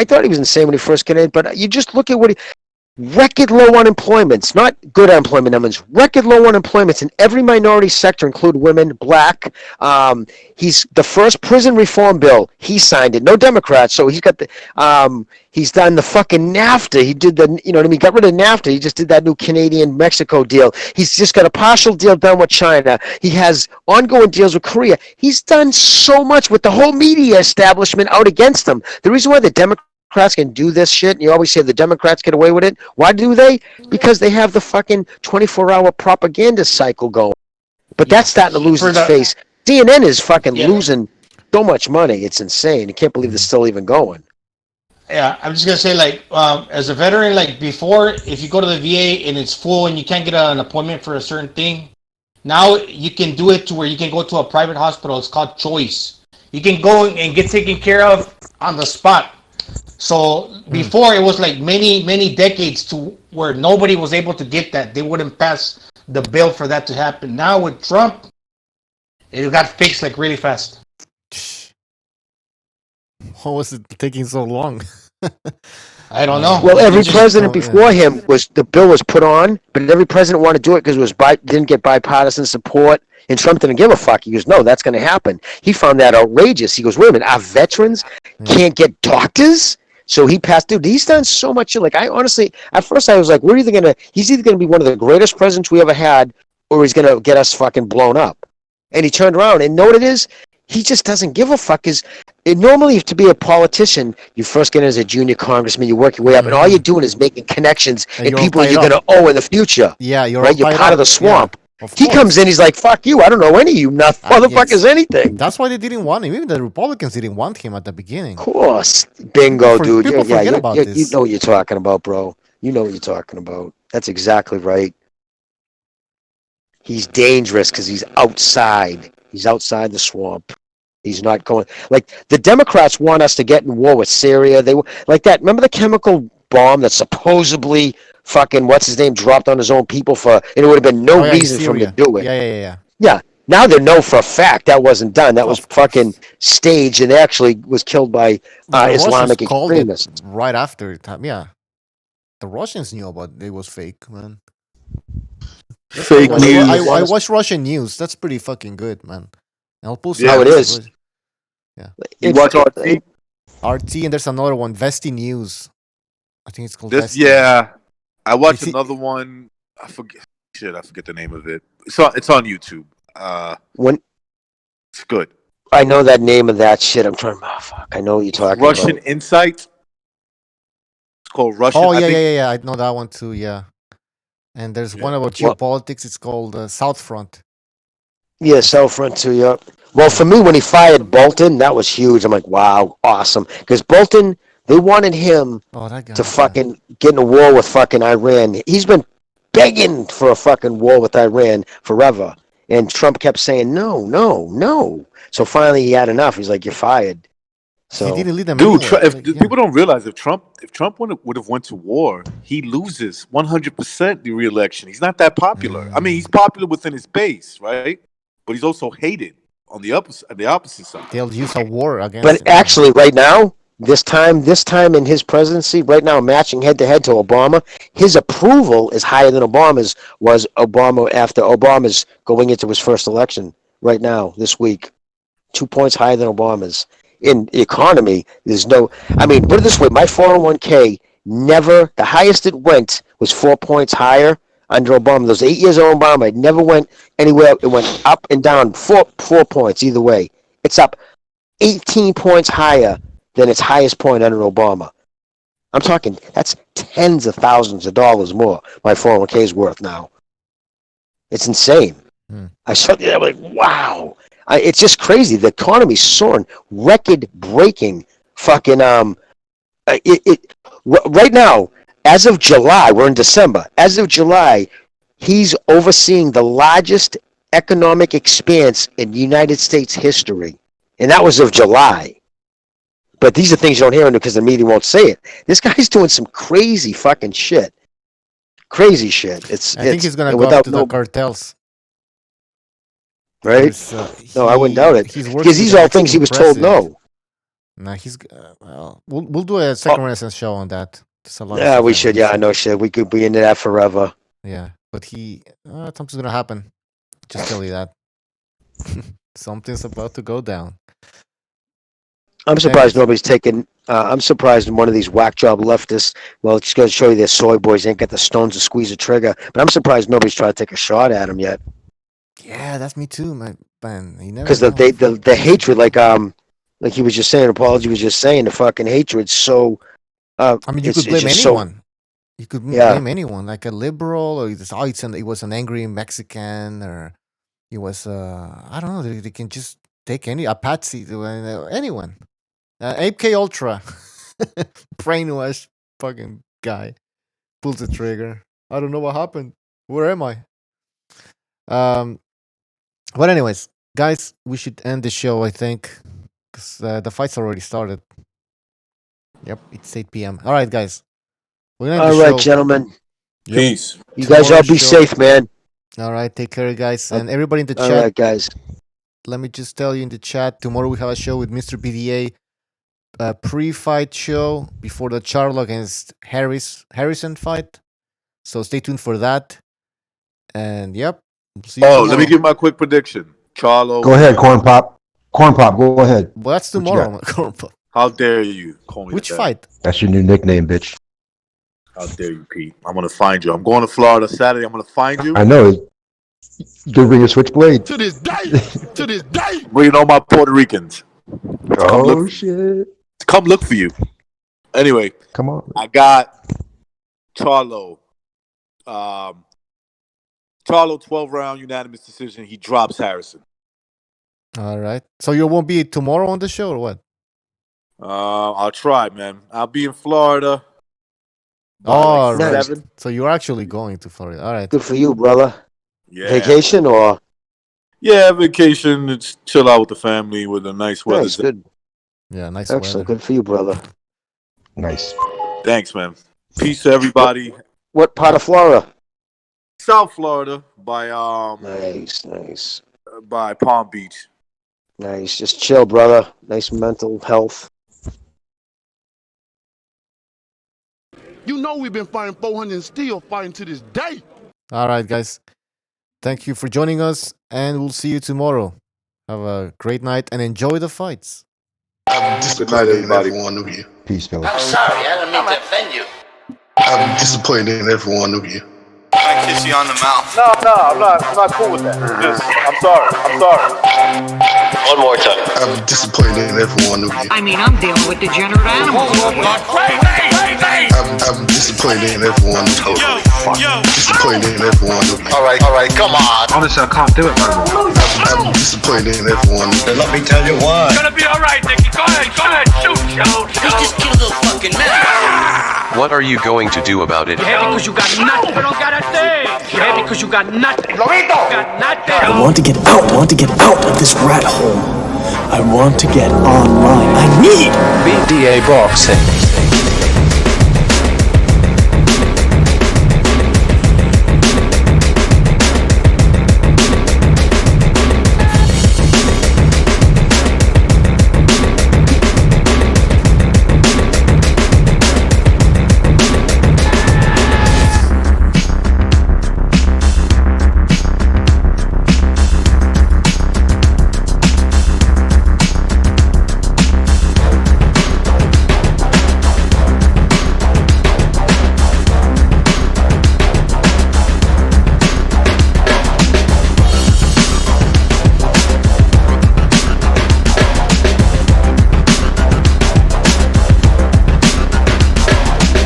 thought he was insane when he first got in, but you just look at what record low unemployments, not good unemployment numbers, record low unemployments in every minority sector, include women, black. He's the first prison reform bill. He signed it. No Democrats, so he's got the. He's done the fucking NAFTA. He did the, you know what I mean? Got rid of NAFTA. He just did that new Canadian-Mexico deal. He's just got a partial deal done with China. He has ongoing deals with Korea. He's done so much with the whole media establishment out against him. The reason why the Democrats can do this shit, and you always say the Democrats get away with it. Why do they? Because they have the fucking 24-hour propaganda cycle going. But that's starting to lose its face. CNN is fucking losing so much money. It's insane. I can't believe they're still even going. Yeah, I'm just gonna say, like, as a veteran, like before, if you go to the VA and it's full and you can't get an appointment for a certain thing, now you can do it to where you can go to a private hospital. It's called Choice. You can go and get taken care of on the spot. So before it was like many decades to where nobody was able to get that. They wouldn't pass the bill for that to happen. Now with Trump, it got fixed like really fast. How was it taking so long? I don't know. Well, every president before him the bill was put on, but every president wanted to do it because it was didn't get bipartisan support, and Trump didn't give a fuck. He goes, no, that's going to happen. He found that outrageous. He goes, wait a minute, our veterans can't get doctors? So he passed. Dude, he's done so much shit. Like, I honestly, at first I was like, he's either going to be one of the greatest presidents we ever had, or he's going to get us fucking blown up. And he turned around, and know what it is? He just doesn't give a fuck. Normally, to be a politician, you first get in as a junior congressman, you work your way up, and all you're doing is making connections and people you're going to owe in the future. Yeah, you're part of the swamp. Yeah, he comes in, he's like, fuck you, I don't know any of you motherfuckers anything. That's why they didn't want him. Even the Republicans didn't want him at the beginning. Of course. Bingo, dude. You know what you're talking about, bro. You know what you're talking about. That's exactly right. He's dangerous because he's outside. He's outside the swamp. He's not going. Like, the Democrats want us to get in war with Syria. They like that. Remember the chemical bomb that supposedly fucking what's his name dropped on his own people and it would have been no reason for him to do it. Yeah. Now they know for a fact that wasn't done. That was fucking staged and actually was killed by Islamic extremists. Right after time, yeah. The Russians knew about it was fake, man. Fake news. I watch Russian news. That's pretty fucking good, man. I'll post how it is. Yeah. You watch RT? RT, and there's another one, Vesti News. I think it's called Vesti. Yeah. I watched another one. I forget the name of it. It's on YouTube. It's good. I know that name of that shit. I'm trying. Oh, fuck. I know what you're talking Russian about. Insight. It's called Russian. Oh, yeah. I know that one too, yeah. And there's one about geopolitics. It's called South Front. Yeah, South Front too, yeah. Well, for me, when he fired Bolton, that was huge. I'm like, wow, awesome. Because Bolton, they wanted him to fucking get in a war with fucking Iran. He's been begging for a fucking war with Iran forever. And Trump kept saying, no, no, no. So finally he had enough. He's like, you're fired. So, he didn't lead them dude, anyway. people don't realize if Trump would have went to war, he loses 100% the re-election. He's not that popular. I mean, he's popular within his base, right? But he's also hated on the opposite side. They'll use a war against but him. actually, right now, this time in his presidency, right now, matching head to head to Obama, his approval is higher than Obama's was Obama after Obama's going into his first election right now this week. 2 points higher than Obama's. In the economy, there's no. I mean, put it this way: my 401k never. The highest it went was 4 points higher under Obama. Those 8 years of Obama, it never went anywhere. It went up and down 4 points either way. It's up 18 points higher than its highest point under Obama. I'm talking. That's tens of thousands of dollars more. My 401k is worth now. It's insane. I saw that. I'm like, wow. It's just crazy. The economy's soaring, record-breaking. Fucking right now, as of July, we're in December. As of July, he's overseeing the largest economic expanse in United States history, and that was of July. But these are things you don't hear because the media won't say it. This guy's doing some crazy fucking shit. Crazy shit. I think he's gonna go after the cartels. Right? No, I wouldn't doubt it. Because these are all things he was told no. No, he's well. We'll do a second Renaissance show on that. Yeah, we should. Yeah, I know shit. We could be into that forever. Yeah, but something's gonna happen. Just tell you that. Something's about to go down. I'm surprised nobody's taken. I'm surprised one of these whack job leftists. Well, it's going to show you their soy boys ain't got the stones to squeeze a trigger. But I'm surprised nobody's tried to take a shot at him yet. Yeah, that's me too, man. Because the hatred, like he was just saying, Apology was just saying, the fucking hatred's so. I mean, you could blame anyone. You could blame anyone, like a liberal, or it was an angry Mexican, or it was I don't know. They can just take a patsy, anyone. APK Ultra, brainwashed fucking guy, pulls the trigger. I don't know what happened. Where am I? But anyways, guys, we should end the show, I think, because the fight's already started. Yep, it's 8 p.m. All right, guys. All right, gentlemen. Yep. Peace. You guys all be safe, man. All right, take care, guys. And everybody in the chat. All right, guys. Let me just tell you in the chat, tomorrow we have a show with Mr. BDA, a pre-fight show before the Charlo against Harrison fight. So stay tuned for that. And yep. Let me give my quick prediction. Charlo. Go ahead, Corn Pop. Corn Pop, go ahead. Well, that's tomorrow, Corn Pop. How dare you call me Which that? fight? That's your new nickname, bitch. How dare you, Pete? I'm going to find you. I'm going to Florida Saturday. I'm going to find you. I know. You're bringing a switchblade. To this day. Bringing all my Puerto Ricans. Oh, shit. Come look for you. Anyway. Come on. I got Charlo. Charlo, 12-round unanimous decision. He drops Harrison. All right. So you won't be tomorrow on the show or what? I'll try, man. I'll be in Florida. Oh, right. So you're actually going to Florida. All right. Good for you, brother. Yeah. Vacation or? Yeah, vacation. It's chill out with the family with a nice weather. Nice, good. Yeah, nice Excellent. weather. Good for you, brother. Nice. Thanks, man. Peace to everybody. What part of Florida? South Florida by Nice. by Palm Beach. Nice. Just chill, brother. Nice mental health. You know we've been fighting 400 and still fighting to this day. All right, guys. Thank you for joining us, and we'll see you tomorrow. Have a great night and enjoy the fights. Good night, everybody. Every one of you. Peace, fellas. I'm sorry, I didn't mean to offend you. I'm disappointed in every one of you. I kiss you on the mouth. No, I'm not cool with that. I'm sorry. One more time. I'm disappointed in every one of you. I mean, I'm dealing with degenerate animals. I'm disappointed in every one of you. Disappointed in every one of you. All right, come on. Honestly, I can't do it, man. I'm disappointed in every one of you. Let me tell you why. It's gonna be all right, Nicky. Go ahead, shoot. He's just killed a little fucking man. What are you going to do about it? Yeah, because you got nothing. You don't got a thing. Yeah, because you got nothing. Got nothing. I want to get out. I want to get out of this rat hole. I want to get online. I need BDA Boxing.